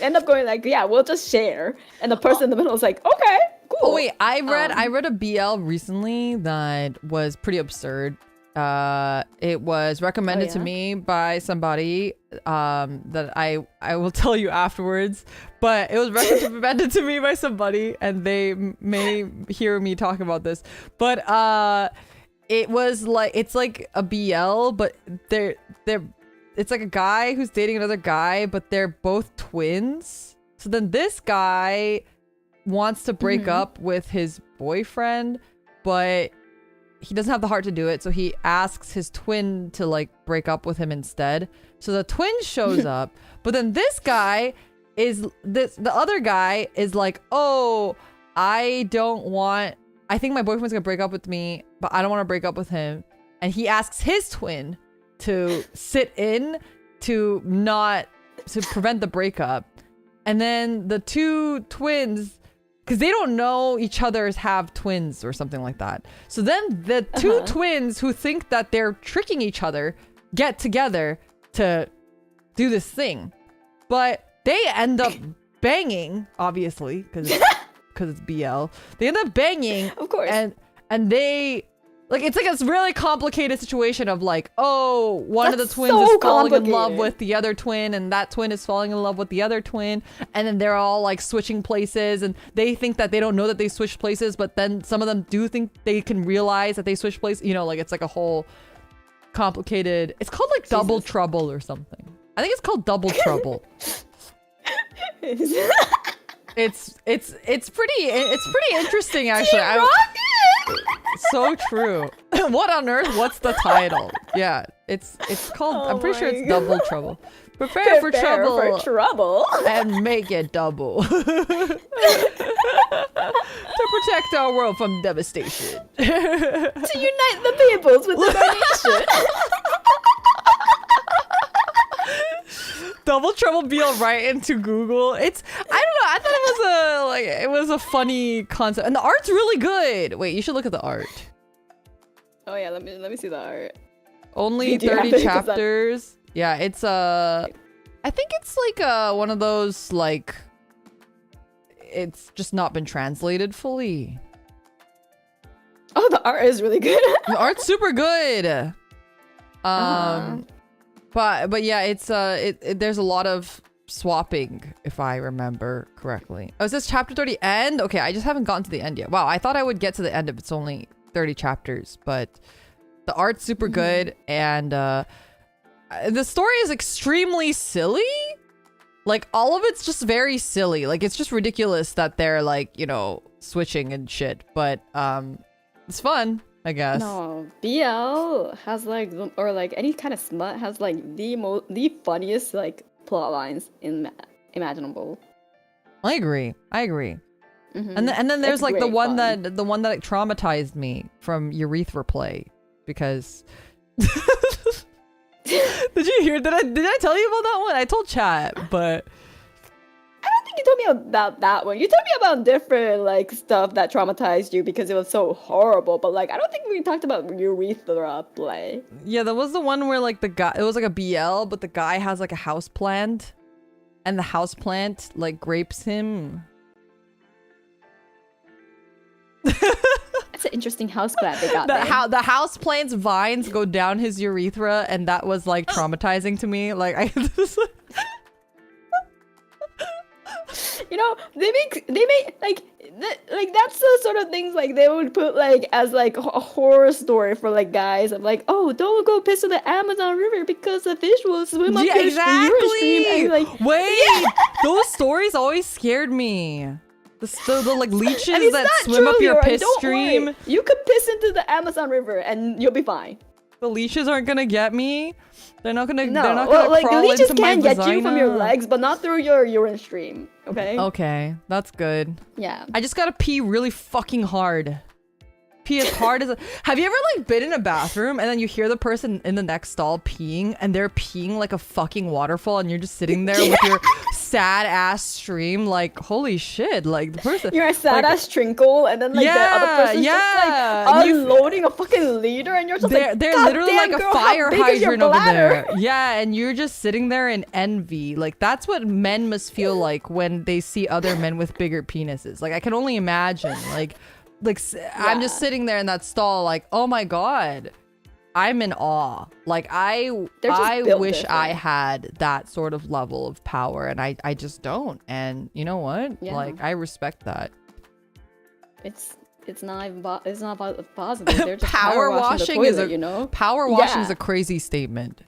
end up going like, yeah, we'll just share, and the person in the middle is like, okay, cool. Oh wait, I read a BL recently that was pretty absurd. It was recommended to me by somebody that I will tell you afterwards, but it was recommended to me by somebody, and they may hear me talk about this, but it was like, it's like a BL, but it's like a guy who's dating another guy, but they're both twins. So then this guy wants to break up with his boyfriend, but he doesn't have the heart to do it, so he asks his twin to like break up with him instead. So the twin shows up, but then the other guy is like, oh, I think my boyfriend's gonna break up with me, but I don't want to break up with him. And he asks his twin to sit in to prevent the breakup. And then the two twins, because they don't know each other's have twins or something like that. So then the two twins who think that they're tricking each other get together to do this thing. But they end up banging, obviously, because it's BL. They end up banging. Of course. And they... Like, it's like a really complicated situation of like, oh, one of the twins so is falling in love complicated. with the other twin, and that twin is falling in love with the other twin, and then they're all like switching places, and they think that they don't know that they switched places, but then some of them do think they can realize that they switched places. You know, like it's like a whole complicated, it's called like Double Trouble or something. I think it's called Double Trouble. It's pretty interesting actually. So true. What on earth? What's the title? Yeah, it's called. I'm pretty sure it's Double Trouble. Prepare for trouble and make it double to protect our world from devastation. To unite the peoples with the nation. Double Trouble BL right into Google. I don't know. I thought it was a funny concept, and the art's really good. Wait, you should look at the art. Oh yeah, let me see the art. Only 30 chapters. Yeah, it's I think it's like one of those like it's just not been translated fully. Oh, the art is really good. The art's super good. But yeah, it's there's a lot of swapping, if I remember correctly. Oh, is this chapter 30 end? Okay, I just haven't gotten to the end yet. Wow, I thought I would get to the end if it's only 30 chapters, but the art's super good, and the story is extremely silly. Like, all of it's just very silly. Like, it's just ridiculous that they're like, you know, switching and shit, but it's fun. I guess. No, BL has like or like any kind of smut has like the funniest like plot lines imaginable. I agree. Mm-hmm. And then there's It's like the great one fun. that like traumatized me from urethra play because did you hear? Did I tell you about that one? I told chat, but I don't think you told me about that one. You told me about different like stuff that traumatized you because it was so horrible. But like, I don't think we talked about urethra play. yeah, that was the one where like the guy, it was like a BL, but the guy has like a house plant, and the house plant like grapes him. That's an interesting house plant they got there. The house plant's vines go down his urethra, and that was like traumatizing to me. Like I You know, they make like that's the sort of things like they would put like as like a horror story for like guys of like, oh, don't go piss in the Amazon River because the fish will swim up yeah, your exactly. stream. And like, wait, yeah. those stories always scared me. The like leeches And it's that not swim true, up your Leroy, piss don't stream. worry. You could piss into the Amazon River and you'll be fine. The leeches aren't gonna get me. They're not gonna. No, They're not well, gonna like the crawl leeches into my can get you from your vagina. legs, but not through your urine stream. Okay. Okay, that's good. Yeah. I just gotta pee really fucking hard. Pee as hard as. Have you ever like been in a bathroom and then you hear the person in the next stall peeing and they're peeing like a fucking waterfall and you're just sitting there with your sad ass stream like holy shit like the person. You're a sad like, ass trinkle, and then like the other person's just like unloading a fucking liter, and you're just like, they're God literally damn, like girl, a fire how big is your hydrant over bladder? there. Yeah, and you're just sitting there in envy. Like that's what men must feel like when they see other men with bigger penises. Like I can only imagine. I'm just sitting there in that stall, like, oh my god, I'm in awe. Like I wish I had that sort of level of power, and I just don't. And you know what? Yeah. Like I respect that. It's not even it's not possible. They're just Power washing is you know. Power washing is a crazy statement.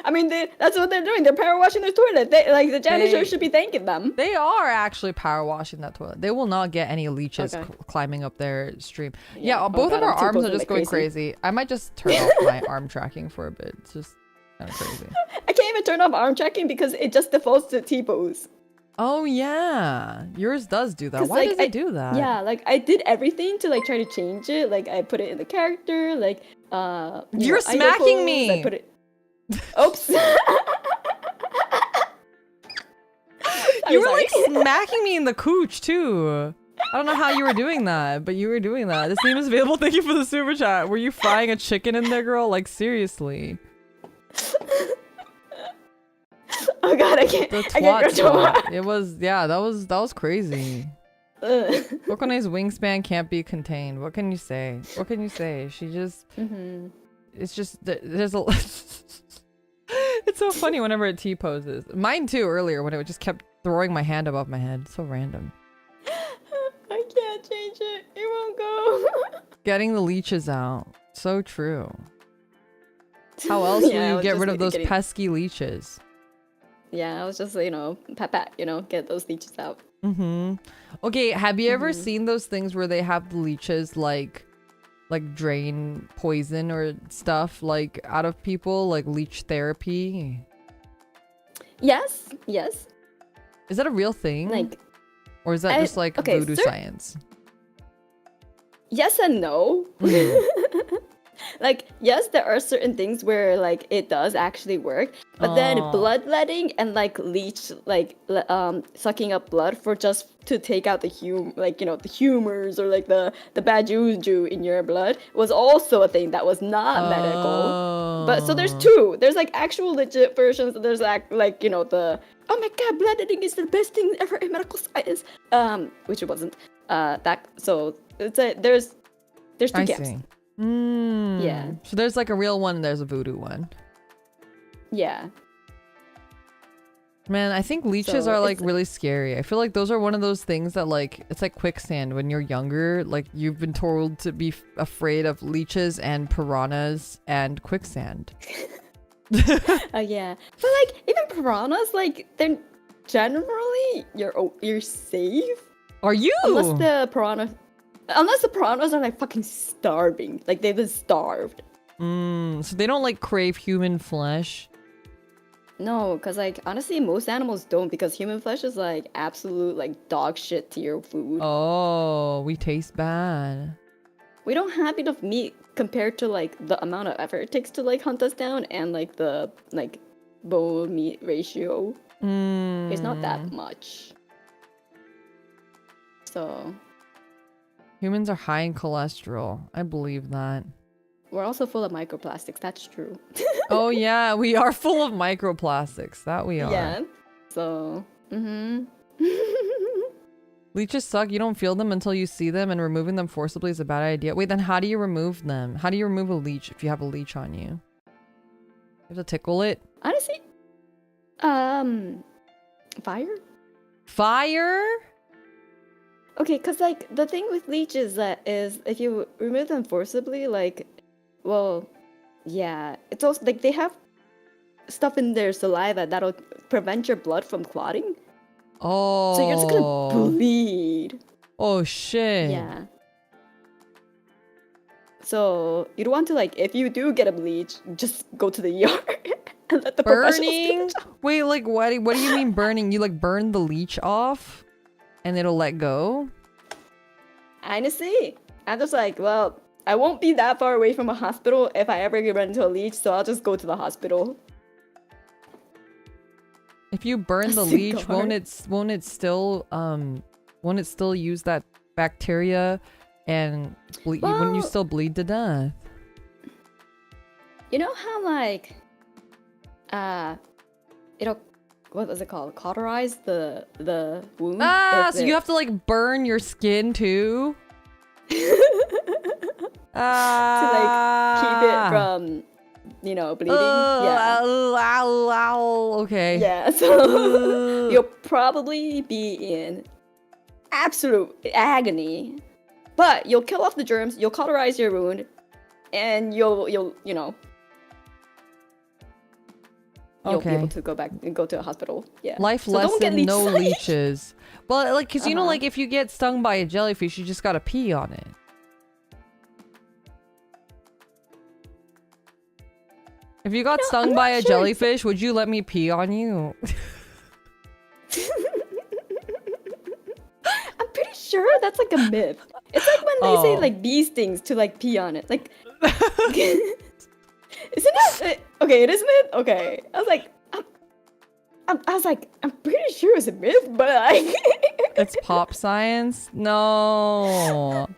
I mean, that's what they're doing. They're power washing their toilet. The janitor should be thanking them. They are actually power washing that toilet. They will not get any leeches climbing up their stream. Yeah, both of our arms are just going crazy. I might just turn off my arm tracking for a bit. It's just kind of crazy. I can't even turn off arm tracking because it just defaults to T-pose. Oh yeah, yours does do that. Why does it do that? Yeah, like I did everything to like try to change it. Like I put it in the character. Like you're smacking me. I put it. Oops. You were like smacking me in the cooch too. I don't know how you were doing that, but you were doing that. This name is available. Thank you for the super chat. Were you frying a chicken in there, girl? Like seriously. Oh god, I can't. The twat spot. It was that was crazy. Bokone's wingspan can't be contained. What can you say? What can you say? She just it's just there's a it's so funny whenever it T-poses. Mine too earlier when it just kept throwing my hand above my head. So random. I can't change it. It won't go. Getting the leeches out. So true. How else will you get rid of those pesky leeches? Yeah, I was just, pat, get those leeches out. Okay, have you ever seen those things where they have the leeches like drain poison or stuff like out of people, like leech therapy? Yes. Is that a real thing? Or is that just like voodoo science? Yes and no. Like, yes, there are certain things where like it does actually work, but then bloodletting and like leech, sucking up blood for just to take out the the humors or like the bad juju in your blood was also a thing that was not medical. But so there's two. There's like actual legit versions. There's the oh my god, bloodletting is the best thing ever in medical science. Which it wasn't. So it's there's two camps. Yeah. So there's like a real one and there's a voodoo one. Yeah. Man, I think leeches are like really scary. I feel like those are one of those things that like it's like quicksand when you're younger. Like you've been told to be afraid of leeches and piranhas and quicksand. Yeah. But like even piranhas, like they're generally you're safe. Are you? Unless the piranha Unless the piranhas are like fucking starving. Like they've been starved. So they don't like crave human flesh? No, because like honestly most animals don't because human flesh is like absolute like dog shit tier food. Oh, we taste bad. We don't have enough meat compared to like the amount of effort it takes to like hunt us down and like the like bone meat ratio. It's not that much. So Humans are high in cholesterol. I believe that. we're also full of microplastics, that's true. Oh yeah, we are full of microplastics. That we are. Yeah. So Leeches suck. You don't feel them until you see them, and removing them forcibly is a bad idea. Wait, then how do you remove them? How do you remove a leech if you have a leech on you? You have to tickle it? honestly, fire? Fire? Okay, cause like the thing with leeches that is if you remove them forcibly, like, well, yeah, it's also like they have stuff in their saliva that'll prevent your blood from clotting. Oh. So you're just gonna bleed. Oh shit. Yeah. So you don't want to like if you do get a bleach, just go to the ER and let the professionals do Burning? their job. Wait, like what do you mean burning? You like burn the leech off and it'll let go? Honestly, I'm just like, well, I won't be that far away from a hospital if I ever get run into a leech, so I'll just go to the hospital. If you burn the leech, won't it still use that bacteria and bleed? Wouldn't you still bleed to death? You know how like it'll what was it called? Cauterize the wound? Ah, so you have to like burn your skin too? to like keep it from, you know, bleeding. Yeah. Okay. Yeah, so you'll probably be in absolute agony. But you'll kill off the germs, you'll cauterize your wound, and you'll you know, you'll be able to go back and go to a hospital. Yeah. Life So don't get lesson, no leeches. leeches. But like, cause you know, like if you get stung by a jellyfish, you just gotta pee on it. If you got stung by a jellyfish, would you let me pee on you? I'm pretty sure that's like a myth. It's like when they say like bee stings to like pee on it. Like, isn't it? Okay, it is myth. Okay, I was like, I'm pretty sure it's a myth, but like, it's pop science. No.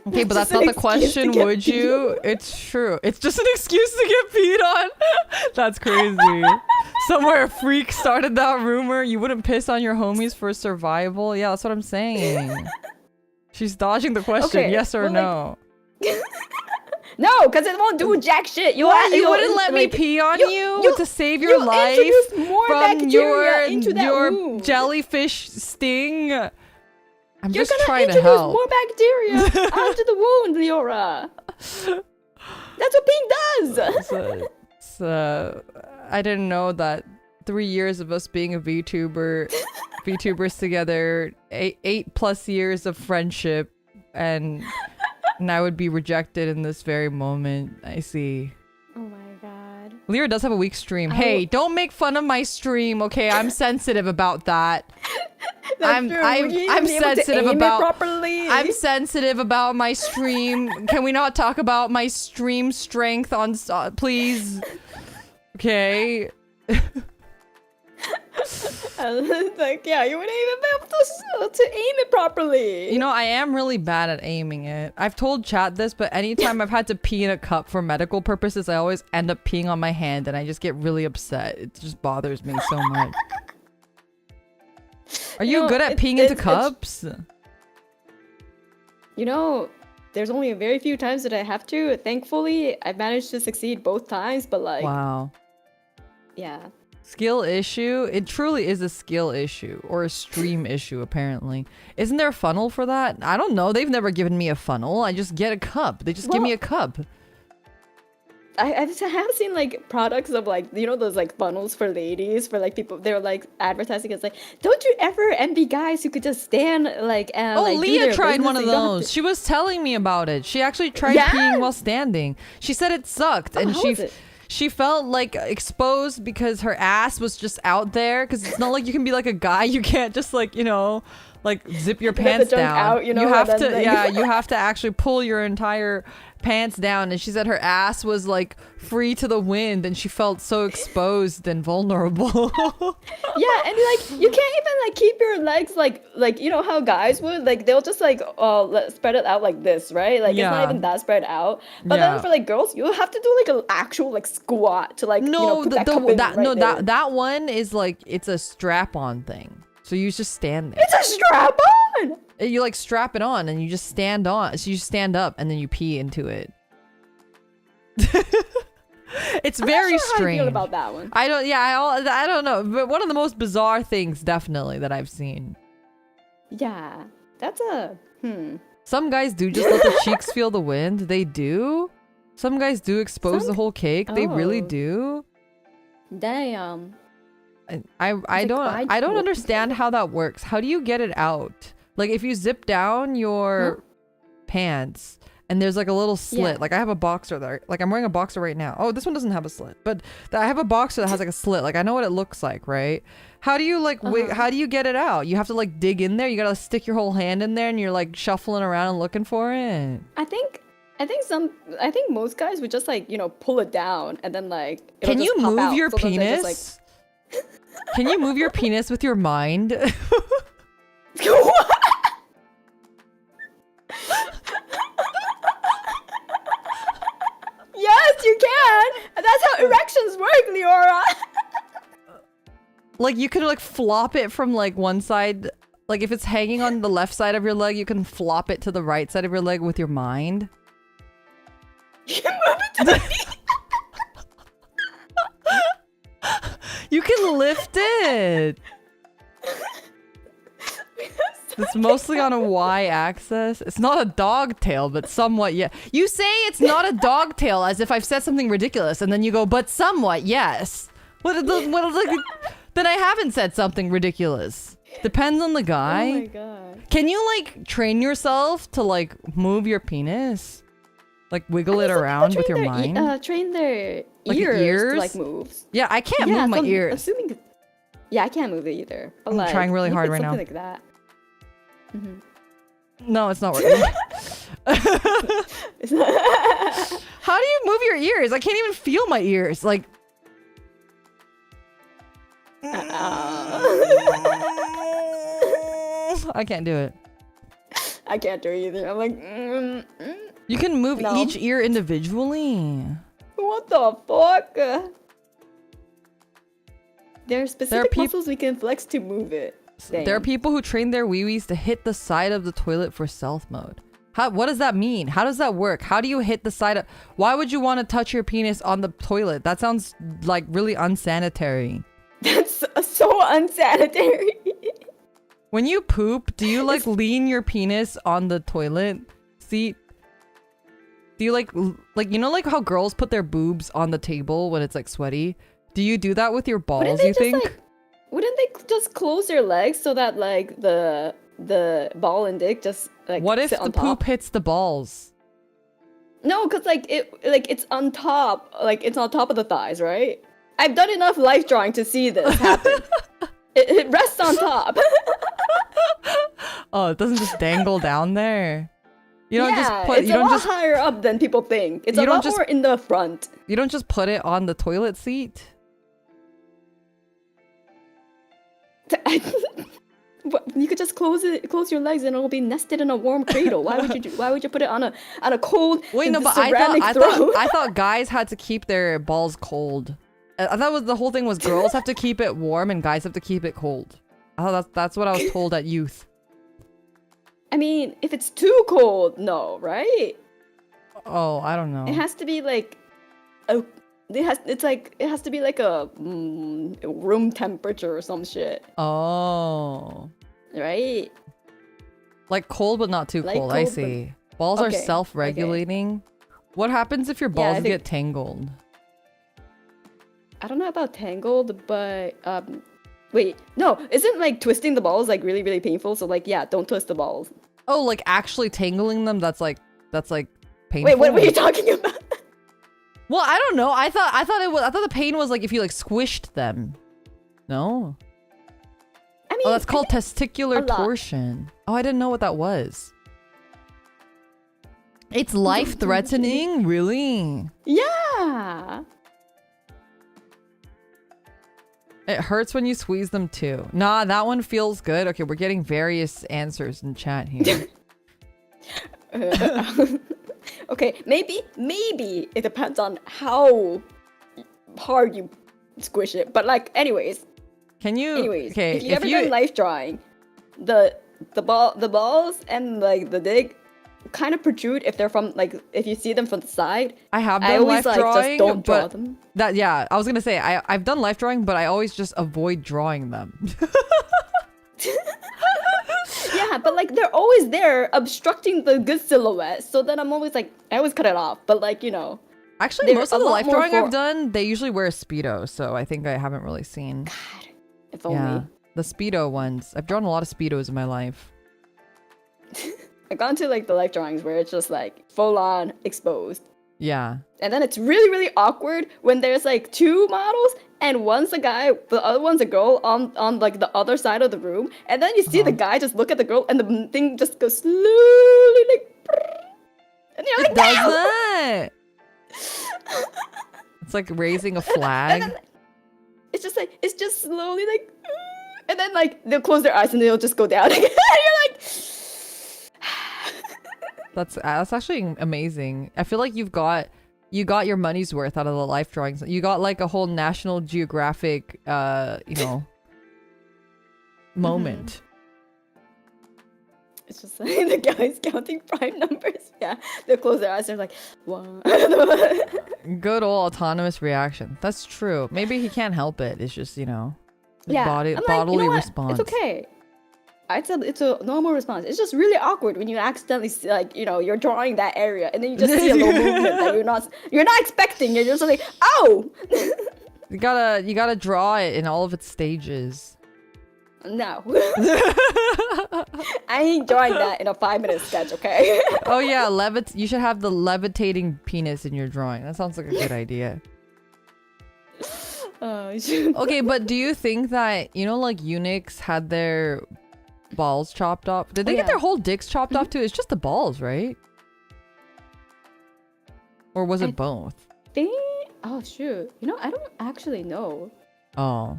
Okay, but that's not the question, would you? It's true. It's just an excuse to get peed on. That's crazy. Somewhere a freak started that rumor. You wouldn't piss on your homies for survival? Yeah, that's what I'm saying. She's dodging the question, okay, yes or well, no? Like, no, because it won't do jack shit. You wouldn't let me pee on you to save your life from your jellyfish sting? I'm just trying to help. More bacteria onto the wound, Leora. That's what peeing does. I didn't know that 3 years of us being a VTubers together, 8+ years of friendship, and I would be rejected in this very moment. I see. Oh my god. Lyra does have a weak stream. Hey, don't make fun of my stream, okay? I'm sensitive about that. I'm sensitive about my stream. Can we not talk about my stream strength on please? Okay. Like, yeah, you wouldn't even be able to aim it properly. You know, I am really bad at aiming it. I've told chat this, but anytime I've had to pee in a cup for medical purposes, I always end up peeing on my hand and I just get really upset. It just bothers me so much. Are you good at peeing into cups? You know, there's only a very few times that I have to. Thankfully, I've managed to succeed both times, but like... Wow. Yeah. Skill issue? It truly is a skill issue. Or a stream issue, apparently. Isn't there a funnel for that? I don't know. They've never given me a funnel. I just get a cup. They just give me a cup. I just have seen like products of like those like funnels for ladies for like people they're like advertising. It's like, don't you ever envy guys who could just stand like and Oh, like do Leah their tried business one of and you don't have those. She was telling me about it. She actually tried Yeah? peeing while standing. She said it sucked, and how was it? she felt like exposed because her ass was just out there. Because it's not like you can be like a guy. You can't just like like zip your You have pants the junk down. out, you and have then, to, like- yeah, you have to actually pull your entire pants down. And she said her ass was like free to the wind, and she felt so exposed and vulnerable. Yeah, and like you can't even like keep your legs like you know how guys would like they'll just like spread it out like this, right? Like it's Yeah. not even that spread out. But Yeah. then for like girls, you have to do like an actual like squat to like No, put that cup in right there. that one is like it's a strap-on thing. So you just stand there. It's a strap on. You like strap it on and you just stand on. So you stand up and then you pee into it. It's I'm very not sure how I strange. feel about that one. I don't. Yeah, I don't know. But one of the most bizarre things, definitely, that I've seen. Yeah, that's a Some guys do just let the cheeks feel the wind. They do. Some guys do expose the whole cake. They really Oh. do. Damn. I like, don't why- understand how that works. How do you get it out? Like if you zip down your pants and there's like a little slit. Yeah. Like I have a boxer there. Like I'm wearing a boxer right now. Oh, this one doesn't have a slit, but I have a boxer that has like a slit. Like I know what it looks like, right? How do you like how do you get it out? You have to like dig in there. You got to stick your whole hand in there and you're like shuffling around and looking for it. I think most guys would just like pull it down and then like it'll Can just you pop move out. your Sometimes I penis? just, Can you move your penis with your mind? like... What? Yes, you can. That's how erections work, Leora. Like you could like flop it from like one side. Like if it's hanging on the left side of your leg, you can flop it to the right side of your leg with your mind. You can move it to the You can lift it. It's mostly on a y-axis. It's not a dog tail, but somewhat, yeah. You say it's not a dog tail as if I've said something ridiculous, and then you go, but somewhat, yes. Then I haven't said something ridiculous. Depends on the guy. Oh my god. Can you like train yourself to like move your penis? Like wiggle it around with your mind? Train their Like ears to like moves. Yeah, I can't move my so I'm ears. Assuming. Yeah, I can't move it either. But I'm like, trying really maybe hard it's right now. something like that. No, it's not working. It's not- How do you move your ears? I can't even feel my ears. Like I can't do it. I can't do it either. I'm like, You can move No. each ear individually. what the fuck? There are specific peop- muscles we can flex to move it. There are people who train their wee-wees to hit the side of the toilet for stealth mode. What does that mean? How does that work? How do you hit the side of... Why would you want to touch your penis on the toilet? That sounds like really unsanitary. That's so unsanitary. When you poop, do you like lean your penis on the toilet seat? Do you like like how girls put their boobs on the table when it's like sweaty? Do you do that with your balls, you think? Wouldn't they just close their legs so that like the ball and dick just like What if sit the on top? poop hits the balls? No, because it's on top, like it's on top of the thighs, right? I've done enough life drawing to see this happen. it rests on top. Oh, it doesn't just dangle down there. You don't just put it's you a don't lot just higher up than people think. It's You a don't lot just- more in the front. you don't just put it on the toilet seat. But you could just close your legs and it'll be nested in a warm cradle. Why would you put it on a cold Wait, no, but ceramic throat? I thought guys had to keep their balls cold. I thought the whole thing was girls have to keep it warm and guys have to keep it cold. I thought that's what I was told at youth. I mean, if it's too cold, no, right? Oh, I don't know. It has to be like it has to be like a room temperature or some shit, Oh. right? Like cold but not too Like cold. I cold, but- see. Balls are Okay, self-regulating. What happens if your Yeah, I balls think- get tangled? I don't know about tangled, but wait, no, isn't like twisting the balls like really really painful? So like yeah, don't twist the balls. Oh, like actually tangling them? That's like painful. Wait, what were you talking about? Well, I don't know. I thought the pain was like if you like squished them. No. I mean, Oh, that's called a testicular lot. torsion. Oh, I didn't know what that was. It's life-threatening? Really? Yeah. It hurts when you squeeze them too. Nah, that one feels good. Okay, we're getting various answers in chat here. Okay, maybe it depends on how hard you squish it. But like, anyways, Okay, if you ever done life drawing, the balls and like the dig kind of protrude if they're from like if you see them from the side. I have I done always life like drawing, just don't draw but them. that yeah, I was gonna say I've done life drawing, but I always just avoid drawing them. Yeah, but like they're always there obstructing the good silhouette. So then I'm always like, I always cut it off. But like, you know. Actually, They're most a of the lot life more drawing for- I've done, they usually wear a Speedo, so I think I haven't really seen. God, if only. Yeah, the Speedo ones. I've drawn a lot of Speedos in my life. I got into like the life drawings where it's just like full on exposed. Yeah. And then it's really, really awkward when there's like two models and one's a guy, the other one's a girl on like the other side of the room. And then you see the guy just look at the girl and the thing just goes slowly like, and you're like, Does "No!" that? It's like raising a And flag. then it's just slowly like, and then like they'll close their eyes and they'll just go down again. You're like, That's actually amazing. I feel like you got your money's worth out of the life drawings. You got like a whole National Geographic moment. it's just like the guys counting prime numbers. Yeah, they'll close their eyes. They're like, one. Good old autonomous reaction. That's true. Maybe he can't help it. It's just, his I'm like, bodily you know what? response. It's okay. It's a normal response. It's just really awkward when you accidentally see, like, you're drawing that area and then you just see a little movement that you're not expecting. You're just like, oh. You gotta draw it in all of its stages. No. I ain't drawing that in a 5-minute sketch, okay? Oh yeah, you should have the levitating penis in your drawing. That sounds like a good idea. Okay, but do you think that, like eunuchs had their balls chopped off? Did they get their whole dicks chopped off too? It's just the balls, right? Or was it both? Oh shoot. I don't actually know. Oh.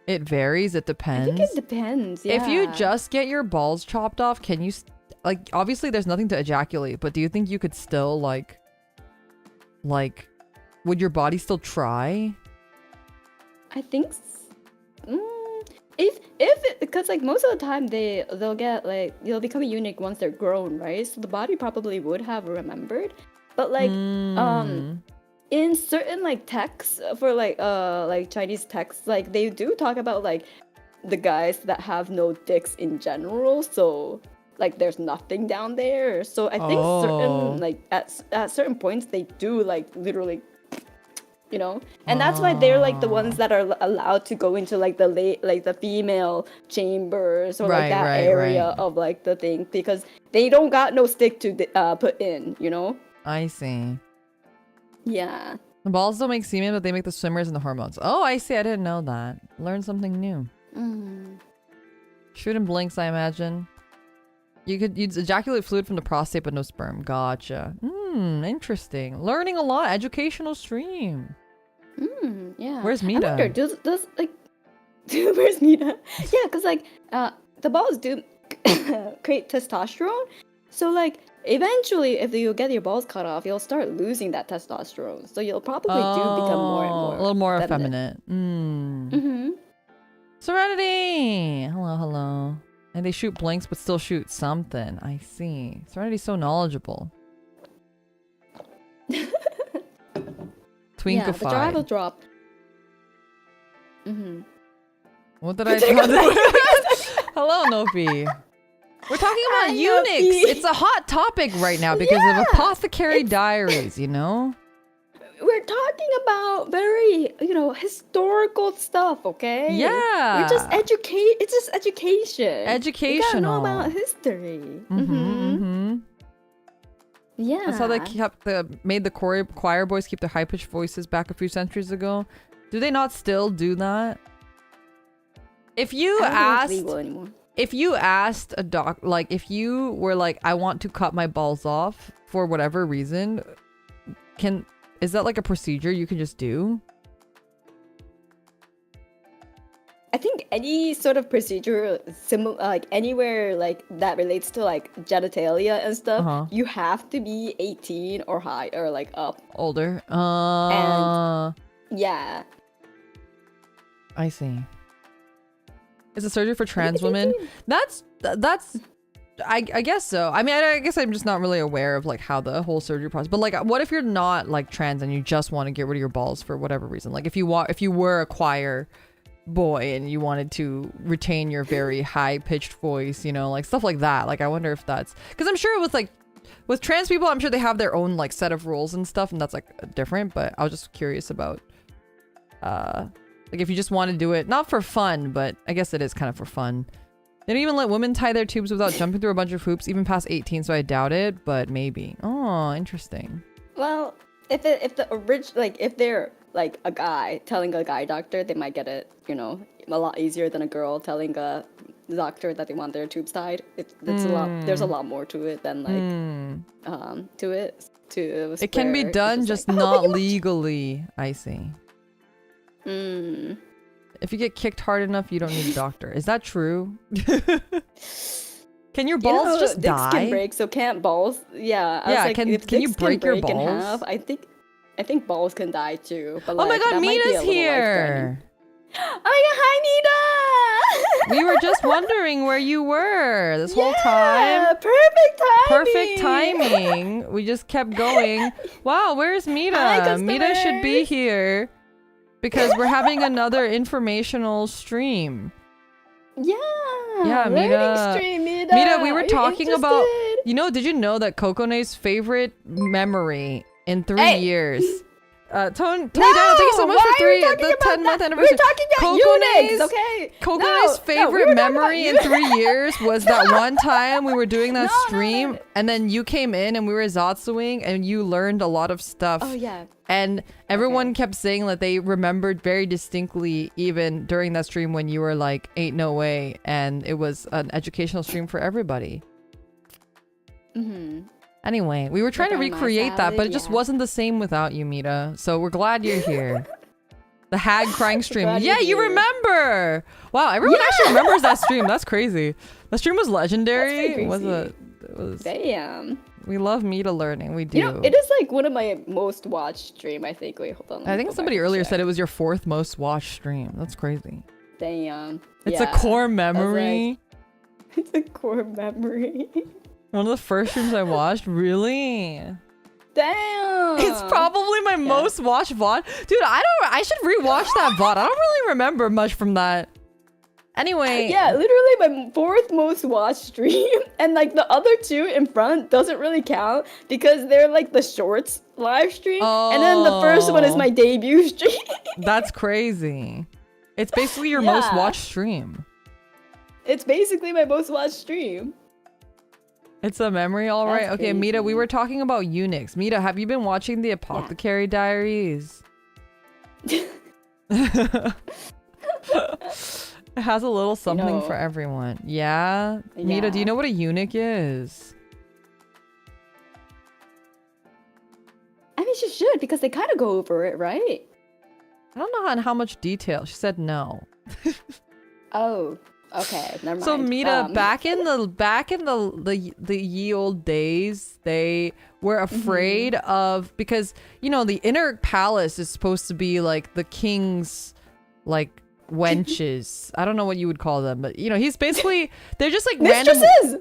It varies. It depends. I think it depends, yeah. If you just get your balls chopped off, can you like obviously there's nothing to ejaculate, but do you think you could still like would your body still try? I think if because like most of the time they'll get like they'll become a eunuch once they're grown, right? So the body probably would have remembered, but like in certain like texts for like Chinese texts, like they do talk about like the guys that have no dicks in general, so like there's nothing down there. So I think certain like at certain points they do like literally, and that's why they're like the ones that are allowed to go into like the female chambers or like that area of like the thing, because they don't got no stick to put in, I see. Yeah. The balls don't make semen, but they make the swimmers and the hormones. Oh, I see. I didn't know that. Learn something new. Shoot in blinks, I imagine. You'd ejaculate fluid from the prostate, but no sperm. Gotcha. Interesting. Learning a lot. Educational stream. Yeah. Where's Mita? I wonder, does like where's Mita? Yeah, because like the balls do create testosterone. So like eventually if you get your balls cut off, you'll start losing that testosterone. So you'll probably do become more and more a little more feminine. effeminate. Serenity! Hello. And they shoot blanks but still shoot something. I see. Serenity's so knowledgeable. Twinkified. Yeah, the drive will drop. What did I draw? Hello, Nopi. We're talking about I know, eunuchs. Pete. It's a hot topic right now because Yeah, of Apothecary Diaries, you know? we're talking about very, historical stuff, okay? We're just Yeah. educate. It's just education. You gotta know Educational. about history. Mm-hmm. Yeah. That's how they made the choir boys keep their high-pitched voices back a few centuries ago. Do they not still do that? If you I don't think it's asked, legal anymore. if you asked a doc, like if you were like, I want to cut my balls off for whatever reason, is that like a procedure you can just do? I think any sort of procedure similar, like anywhere like that relates to like genitalia and stuff, you have to be 18 or high or like up. Older. And yeah. I see. Is it surgery for trans women? That's I guess so. I mean, I guess I'm just not really aware of like how the whole surgery process. But like, what if you're not like trans and you just want to get rid of your balls for whatever reason? Like if you were a choir boy and you wanted to retain your very high pitched voice, like stuff like that. Like I wonder if that's because I'm sure with trans people, I'm sure they have their own like set of rules and stuff, and that's like different. But I was just curious about like if you just want to do it not for fun, but I guess it is kind of for fun. They don't even let women tie their tubes without jumping through a bunch of hoops, even past 18, so I doubt it, but maybe. Oh, interesting. Well, if they're like a guy telling a guy doctor, they might get it, a lot easier than a girl telling a doctor that they want their tubes tied. It's a lot. There's a lot more to it than like to it. It can be done, just like, not legally. I see. If you get kicked hard enough, you don't need a doctor. Is that true? Can your balls just dicks die? Can break, so can't balls? Yeah. Yeah. Like, Can you break your balls? In half, I think balls can die too. But Oh my god, that might be a Mina's little here! Oh my god, hi Nita! We were just wondering where you were this whole time. Perfect timing! Perfect timing. We just kept going. Wow, where's Mita? Hi, Mita should be customers. here because we're having another informational stream. Yeah. Yeah, learning Mita. stream, Mita. Mita, we were Are you talking about, interested? did you know that Kokone's favorite memory in 3 years? Tony Dino, thank you so much for the 10-month anniversary. We're talking about Unix, okay? Kokone's favorite memory in 3 years was that one time we were doing that stream, and then you came in and we were Zatsuing, and you learned a lot of stuff. Oh, yeah. And everyone kept saying that they remembered very distinctly, even during that stream when you were like, ain't no way, and it was an educational stream for everybody. Anyway, we were trying to recreate that, but it just wasn't the same without you, Mita. So we're glad you're here. The hag crying stream. Yeah, you remember! Wow, everyone actually remembers that stream. That's crazy. The stream was legendary. It was. Damn. We love Mita learning. We do. It is like one of my most watched stream, I think. Wait, hold on. I think somebody earlier said it was your 4th most watched stream. That's crazy. Damn. It's a core memory. It's a core memory. One of the first streams I watched. Really? Damn. It's probably my most watched VOD. Dude, I should rewatch that VOD. I don't really remember much from that. Anyway. Yeah, literally my 4th most watched stream. And like the other 2 in front doesn't really count because they're like the shorts live stream. Oh. And then the first one is my debut stream. That's crazy. It's basically your most watched stream. It's basically my most watched stream. It's a memory, all right. That's Okay, crazy. Mita, we were talking about eunuchs. Mita, have you been watching the Apothecary Diaries? It has a little something for everyone. Yeah? Mita, do you know what a eunuch is? I mean, she should because they kind of go over it, right? I don't know in how much detail. She said no. Oh, okay, never mind. So Mita, back in the ye old days, they were afraid of, because the inner palace is supposed to be like the king's like wenches. I don't know what you would call them, but he's basically, they're just like mistresses.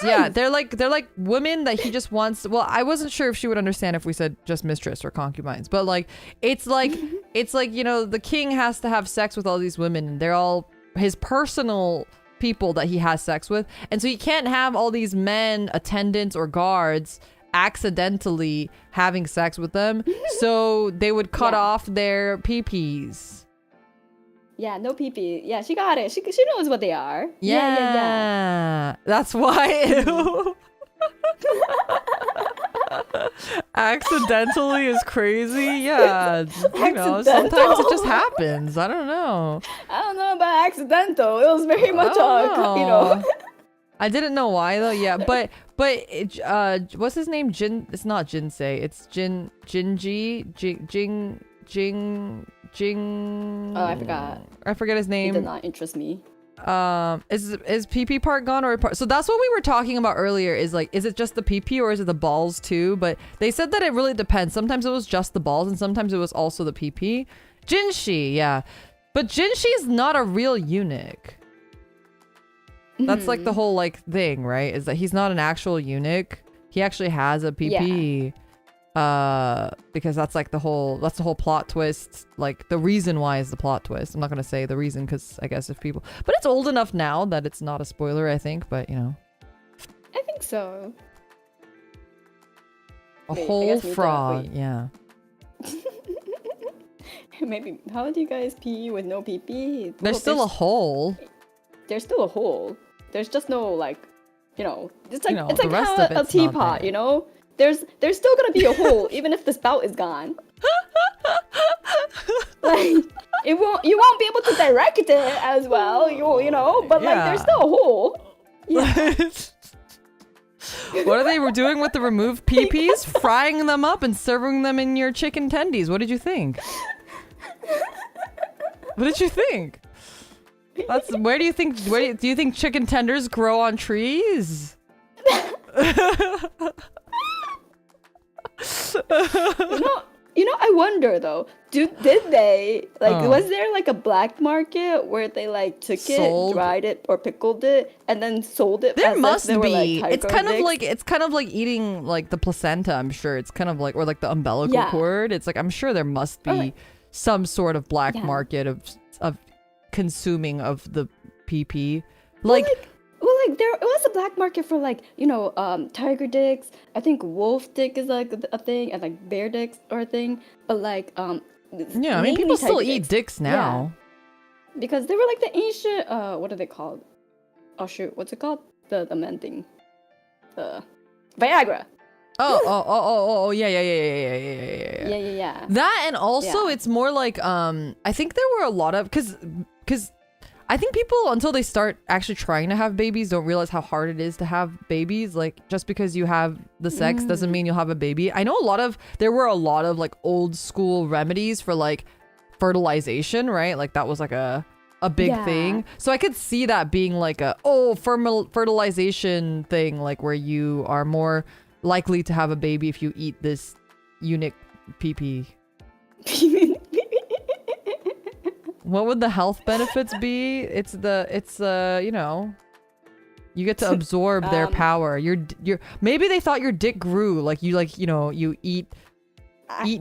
Yeah, they're like women that he just wants. Well, I wasn't sure if she would understand if we said just mistress or concubines, but like it's like the king has to have sex with all these women, and they're all his personal people that he has sex with, and so he can't have all these men, attendants or guards accidentally having sex with them, so they would cut off their pee-pees. Yeah, no pee-pee. Yeah, she got it. She knows what they are. Yeah. That's why. Ew. Accidentally is crazy. Yeah, you know, sometimes it just happens. I don't know. I don't know about accidental. It was very much, you know. I didn't know why though. Yeah, but what's his name? Jin. It's not Jinsei. It's Jinji. Jing. Oh, I forgot. I forget his name. It did not interest me. Is PP part gone or part? So that's what we were talking about earlier. Is like, is it just the PP or is it the balls too? But they said that it really depends. Sometimes it was just the balls and sometimes it was also the PP. Jinshi, yeah, but Jinshi is not a real eunuch. That's like the whole like thing, right? Is that he's not an actual eunuch. He actually has a PP. Because that's like the whole plot twist. Like the reason why is the plot twist. I'm not gonna say the reason because I guess if people, but it's old enough now that it's not a spoiler, I think. But you know, I think so. Whole frog, yeah. Maybe. How do you guys pee with no pee pee? There's still a hole. There's still a hole. There's just no like, you know, it's like, you know, it's like how a teapot, you know. There's still gonna be a hole even if the spout is gone. Like you won't be able to direct it as well, you know. But like there's still a hole. Yeah. What are they doing with the removed peepees? Frying them up and serving them in your chicken tendies. What did you think? What did you think? Where do you think chicken tenders grow on trees? You know, I wonder though. Did they like? Was there like a black market where they like took it, dried it, or pickled it, and then sold it? There must be. Were, like, it's kind of like eating like the placenta. I'm sure it's kind of like, or like the umbilical cord. It's like I'm sure there must be some sort of black market of consuming of the PP. Well, like there was a black market for like, you know, tiger dicks. I think wolf dick is like a thing, and like bear dicks are a thing. But like, yeah, I mean, people still eat dicks now. Yeah. Because they were like the ancient, what are they called? Oh shoot, what's it called? The men thing, Viagra. Oh, yeah. That, and also it's more like, I think there were a lot of, because I think people, until they start actually trying to have babies, don't realize how hard it is to have babies. Like, just because you have the sex doesn't mean you'll have a baby. I know there were a lot of like old school remedies for like fertilization, right? Like that was like a big thing. So I could see that being like fertilization thing, like where you are more likely to have a baby if you eat this eunuch pee. What would the health benefits be? It's you know, you get to absorb their power. Maybe they thought your dick grew, like you know, you eat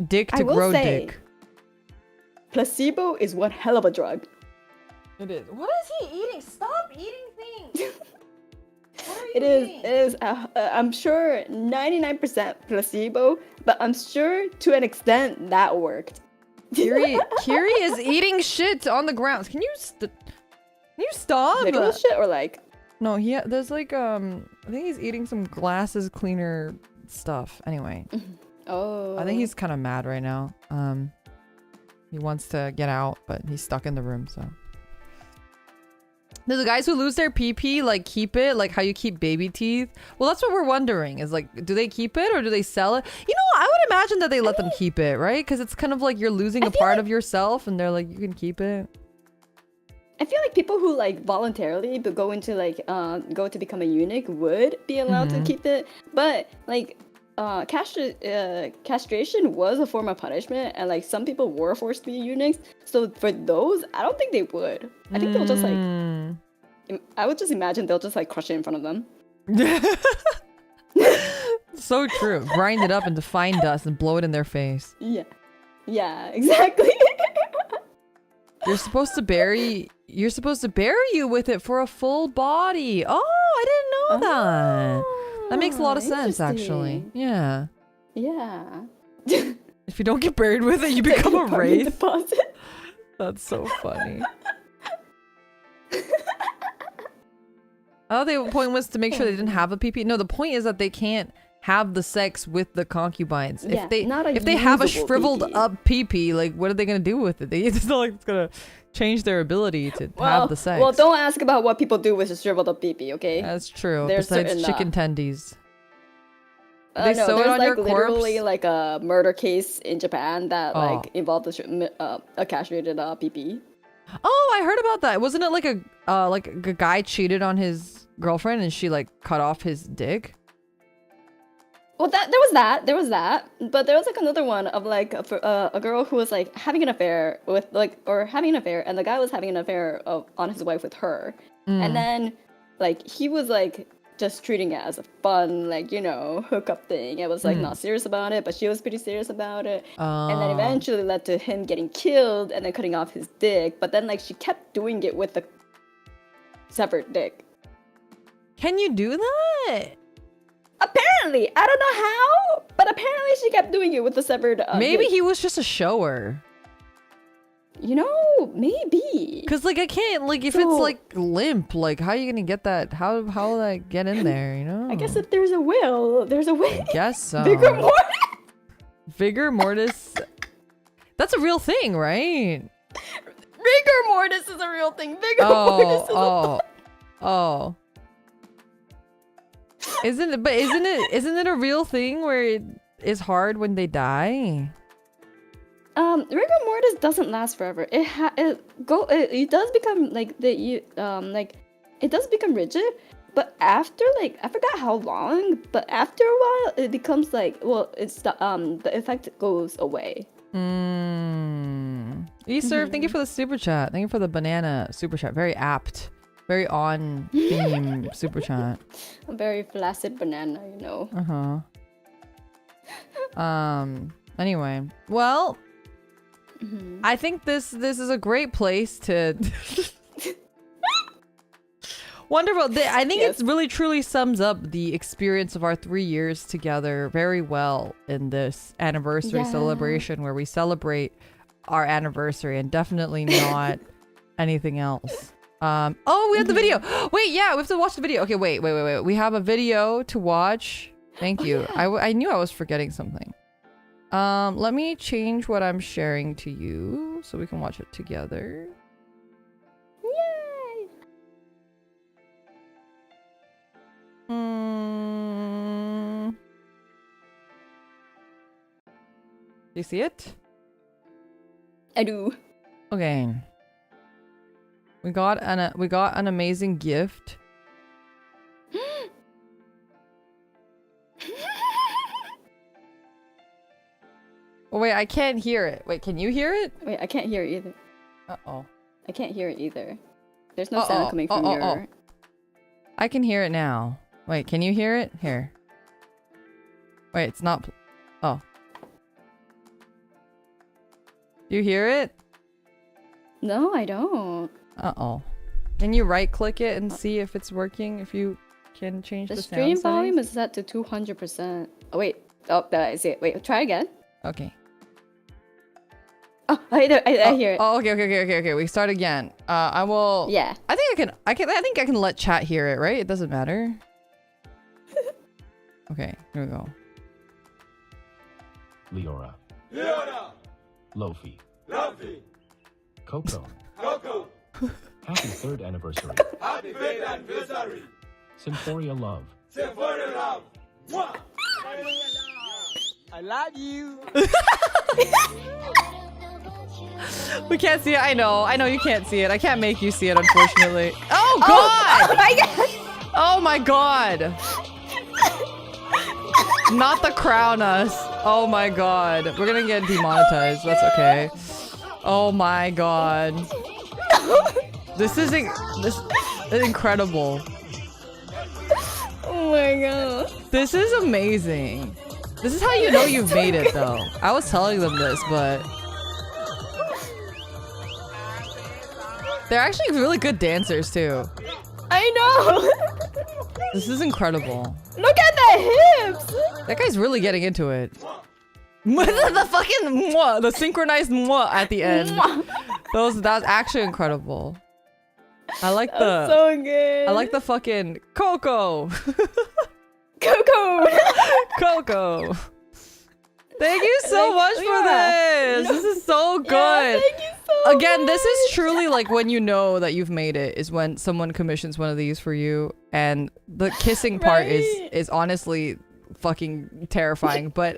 dick to grow dick. Placebo is one hell of a drug. It is. What is he eating? Stop eating things. It is. I'm sure 99% placebo, but I'm sure to an extent that worked. Kiri is eating shit on the ground. Can you stop? Literal shit or like? No, there's like I think he's eating some glasses cleaner stuff. Anyway. Oh. I think he's kind of mad right now. He wants to get out, but he's stuck in the room, so. Do the guys who lose their PP like keep it, like how you keep baby teeth? Well, that's what we're wondering, is like, do they keep it or do they sell it? You know, I would imagine that they let them keep it, right? Because it's kind of like you're losing a part of yourself and they're like, you can keep it. I feel like people who like voluntarily go into like go to become a eunuch would be allowed to keep it, but like castration was a form of punishment, and like some people were forced to be eunuchs. So for those, I don't think they would. I think they'll just like. I would just imagine they'll just like crush it in front of them. So true. Grind it up into fine dust and blow it in their face. Yeah, exactly. You're supposed to bury you with it for a full body. Oh, I didn't know that. That makes a lot of sense, actually. Interesting. Yeah. Yeah. If you don't get buried with it, you become a wraith. Deposit. That's so funny. Oh, the point was to make sure they didn't have a PP. No, the point is that they can't have the sex with the concubines. Yeah, If they have a usable shriveled PP. up PP, like what are they gonna do with it? It's not like it's gonna change their ability to have the sex. Well, don't ask about what people do with a shriveled up pee-pee, okay? That's true. There's Besides certain, chicken tendies. No, They sew it there's on like your literally corpse? like a murder case in Japan that Oh. like involved a castrated pee-pee. Oh, I heard about that. Wasn't it like a guy cheated on his girlfriend and she like cut off his dick? Well, there was that, but there was like another one of like a girl who was like having an affair with and the guy was having an affair on his wife with her, and then like he was like just treating it as a fun like hookup thing. It was like not serious about it, but she was pretty serious about it, and then eventually led to him getting killed and then cutting off his dick. But then like she kept doing it with the severed dick. Can you do that? Apparently, I don't know how, but apparently she kept doing it with the severed. Maybe dick. he was just a shower. Maybe. Cause like I can't like if So- it's like limp, like how are you gonna get that? How will that get in there? You know? I guess if there's a will, there's a way. Guess so. Vigor mortis. Vigor mortis. That's a real thing, right? Rigor mortis is a real thing. Vigor mortis is Oh. Isn't it a real thing where it is hard when they die? rigor mortis doesn't last forever. It does become like it does become rigid, but after like I forgot how long, but after a while it becomes like the effect goes away. Easter, thank you for the super chat. Thank you for the banana super chat. Very apt. Very on theme super chat. A very flaccid banana, Anyway, well, I think this is a great place to wonderful. I think Yes. it really truly sums up the experience of our 3 years together very well in this anniversary Yeah. celebration where we celebrate our anniversary and definitely not anything else. Oh, we have the video. Wait, yeah, we have to watch the video. Okay, wait. We have a video to watch. Thank you. Yeah. I knew I was forgetting something. Let me change what I'm sharing to you so we can watch it together. Yay! Do you see it? I do. Okay. We got an amazing gift. Oh wait, I can't hear it. Wait, can you hear it? Wait, I can't hear it either. Uh-oh. I can't hear it either. There's no sound coming from your... I can hear it now. Wait, can you hear it? Here. Wait, it's not... Oh. Do you hear it? No, I don't. Uh-oh. Can you right-click it and see if it's working? If you can change the The sound stream volume settings? is set to 200%. Oh, wait. Oh, I see it. Wait, try again. Okay. Oh, I hear it. Oh, okay. We start again. I will... Yeah. I think I can let chat hear it, right? It doesn't matter. Okay, here we go. Leora. Lofi. Coco. Happy 3rd anniversary. Symphoria Love. I love you. We can't see it. I know you can't see it. I can't make you see it, unfortunately. Oh god! Oh my god! Oh my god! Not the crown us. Oh my god. We're gonna get demonetized. That's okay. Oh my god. This is incredible. Oh my god. This is amazing. This is how you know you've made it, though. I was telling them this, but... They're actually really good dancers too. I know. This is incredible. Look at the hips. That guy's really getting into it. The fucking mwah, the synchronized mwah at the end. That's actually incredible. I like the So good. I like the fucking Coco. Coco. Coco. Thank you so Like, much for yeah. this. This is so good. Yeah, thank you so Again, this is much. truly like when you know that you've made it is when someone commissions one of these for you, and the kissing part Right. is honestly fucking terrifying. But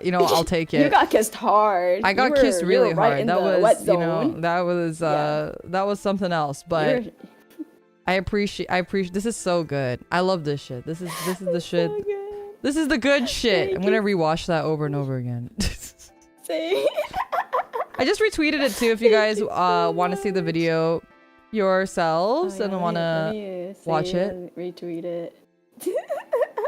you know, I'll take it. You got kissed hard. I got You kissed were really right hard. in That the was, wet you know, zone. that was something else. But You're I appreciate. This is so good. I love this shit. This is the shit. so good. This is the good shit. Thank I'm gonna rewatch that over and over again. See? I just retweeted it too if you guys Thank you so want to see the much. video yourselves Oh, and yeah, want let to me watch see it. Retweet it.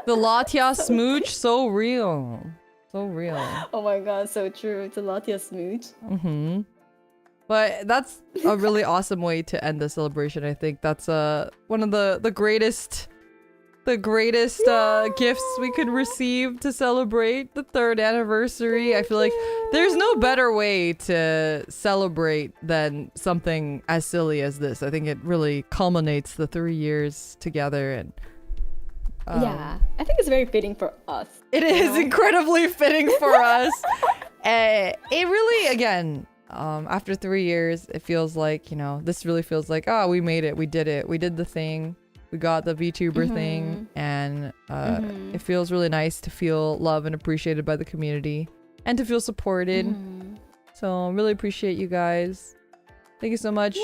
the Latia smooch, so real. So real. Oh my god, so true. It's a Latia smooch. Mm-hmm. But that's a really awesome way to end the celebration. I think that's one of the greatest gifts we could receive to celebrate the 3rd anniversary. I feel like there's no better way to celebrate than something as silly as this. I think it really culminates the 3 years together, and Yeah, I think it's very fitting for us. it is incredibly fitting for us. It really, again, after 3 years, it feels like, you know, this really feels like, oh, we made it, we did the thing. We got the VTuber thing, and it feels really nice to feel loved and appreciated by the community, and to feel supported. So really appreciate you guys. Thank you so much.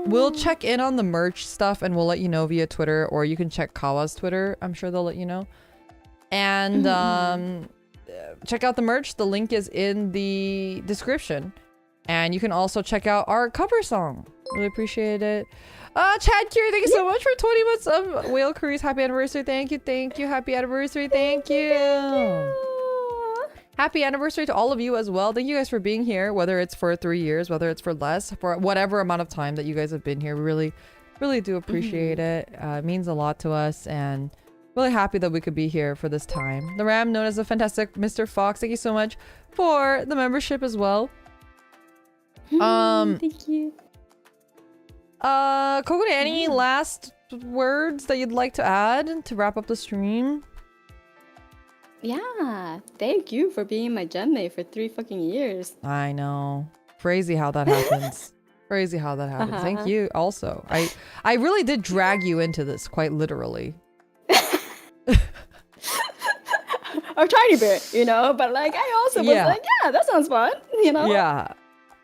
We'll check in on the merch stuff, and we'll let you know via Twitter, or you can check Kawa's Twitter. I'm sure they'll let you know. And check out the merch. The link is in the description, and you can also check out our cover song. Really appreciate it. Catgirl, thank you so much for 20 months of Whale Cruise. Happy anniversary. Thank you. Happy anniversary. Thank you. Happy anniversary to all of you as well. Thank you guys for being here, whether it's for 3 years, whether it's for less, for whatever amount of time that you guys have been here. We really do appreciate it. It means a lot to us, and really happy that we could be here for this time. The Ram, known as the fantastic Mr. Fox, thank you so much for the membership as well. Thank you. Coco, any last words that you'd like to add to wrap up the stream? Yeah, thank you for being my gem mate for 3 fucking years. I know. Crazy how that happens. Crazy how that happens. Thank you also. I really did drag you into this, quite literally. A tiny bit, you know, but like I also was like, yeah, that sounds fun, you know? Yeah.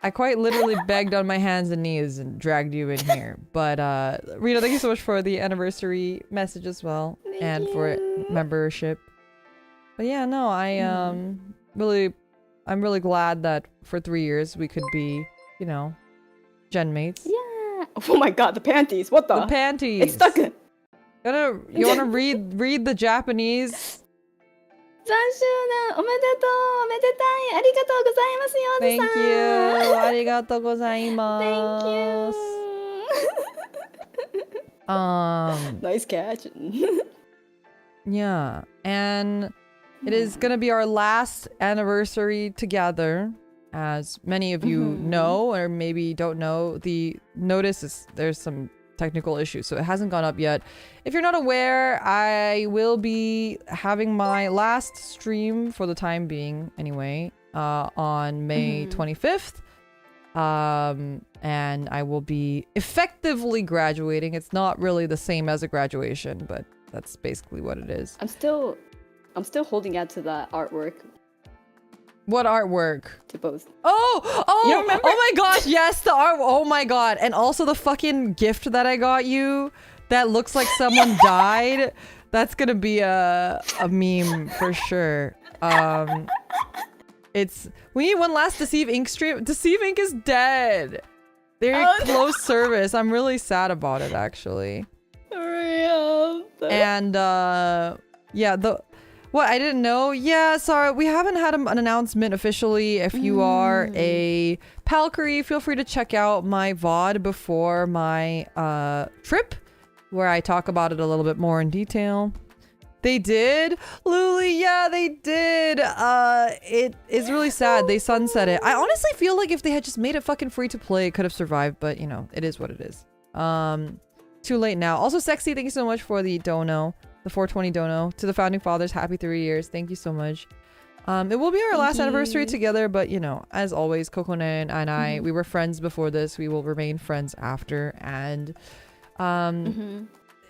I quite literally begged on my hands and knees and dragged you in here. But Rita, thank you so much for the anniversary message as well. Thank for you. membership. But yeah, no, I'm really glad that for 3 years we could be, you know, gen mates. Yeah. Oh my god, the panties. What the? The panties. It's stuck. You wanna read the Japanese? 3周年おめでとうおめでたいありがとうございますよ Thank おじさん you. ありがとうございます Thank you. Nice catch. Yeah, and it is gonna be our last anniversary together. As many of you know, or maybe don't know, the notice is there's some technical issues, so it hasn't gone up yet. If you're not aware, I will be having my last stream for the time being, anyway, on May 25th. And I will be effectively graduating. It's not really the same as a graduation, but that's basically what it is. I'm still holding out to that artwork What artwork? to post. Oh, You don't remember? oh my gosh, yes, the art. Oh my god. And also the fucking gift that I got you that looks like someone died. That's gonna be a meme for sure. We need one last Deceive Ink stream. Deceive Ink is dead. They're in closed service. I'm really sad about it, actually. For real. And yeah, what I didn't know. Yeah, sorry, we haven't had an announcement officially. If you are a Palkery, feel free to check out my VOD before my trip, where I talk about it a little bit more in detail. They did? Luli, yeah, they did. It is really sad. They sunset it. I honestly feel like if they had just made it fucking free to play, it could have survived, but you know, it is what it is. Too late now. Also, Sexy, thank you so much for the dono, the 420 dono. To the Founding Fathers, happy 3 years. Thank you so much. It will be our last anniversary together, but you know, as always, Kokone and I, we were friends before this. We will remain friends after, and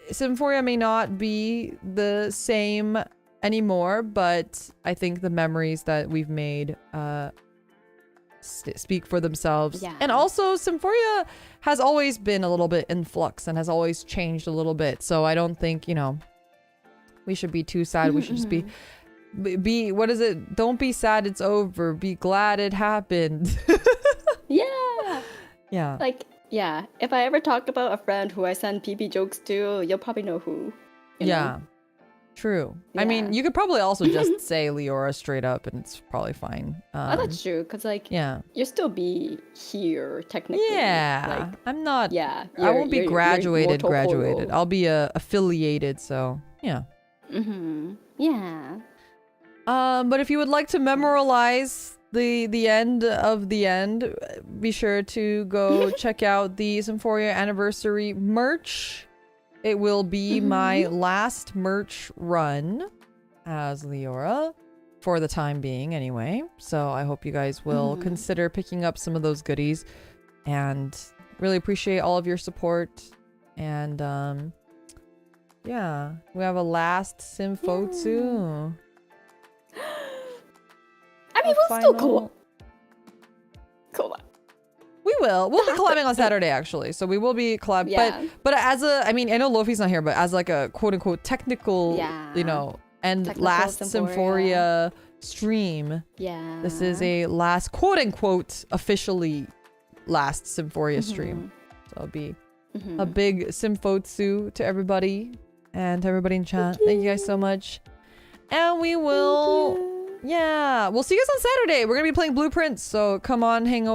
Symphoria may not be the same anymore, but I think the memories that we've made speak for themselves. Yeah. And also, Symphoria has always been a little bit in flux and has always changed a little bit. So I don't think, you know, we should be too sad. We should just be what is it? Don't be sad it's over. Be glad it happened. Yeah. Yeah. Like, yeah. If I ever talk about a friend who I send PP jokes to, you'll probably know who. You Yeah. know? True. Yeah. I mean, you could probably also just say Leora straight up and it's probably fine. Oh, that's true. Because, like, Yeah. you'll still be here, technically. Yeah. Like, I'm not. yeah. I won't be you're graduated. mortal I'll be affiliated. So yeah. Yeah. But if you would like to memorialize the end of the end, be sure to go check out the Symphoria anniversary merch. It will be my last merch run as Leora for the time being anyway. So I hope you guys will consider picking up some of those goodies, and really appreciate all of your support. And yeah, we have a last Symfotsu. I mean, we'll still collab. We will. We'll be collabing on Saturday, actually. So we will be collab. Yeah. But as I mean, I know Lofi's not here, but as like a quote unquote technical, you know, and Technical last Symphoria. Symphoria stream. Yeah. This is a last quote unquote officially last Symphoria stream. So it'll be a big Symfotsu to everybody and to everybody in chat. Thank you guys so much. And we will. Yeah, we'll see you guys on Saturday. We're gonna be playing Blueprints, so come on, hang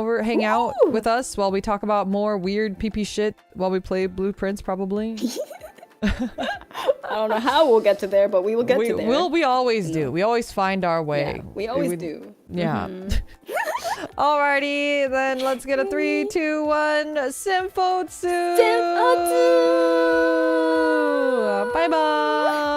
out with us while we talk about more weird PP shit while we play Blueprints, probably. I don't know how we'll get to there, but we will get to there. We always do. We always find our way. Yeah, we always do. Yeah. Alrighty, then let's get a 3, 2, 1. Symfotsu! Symfotsu! Bye bye!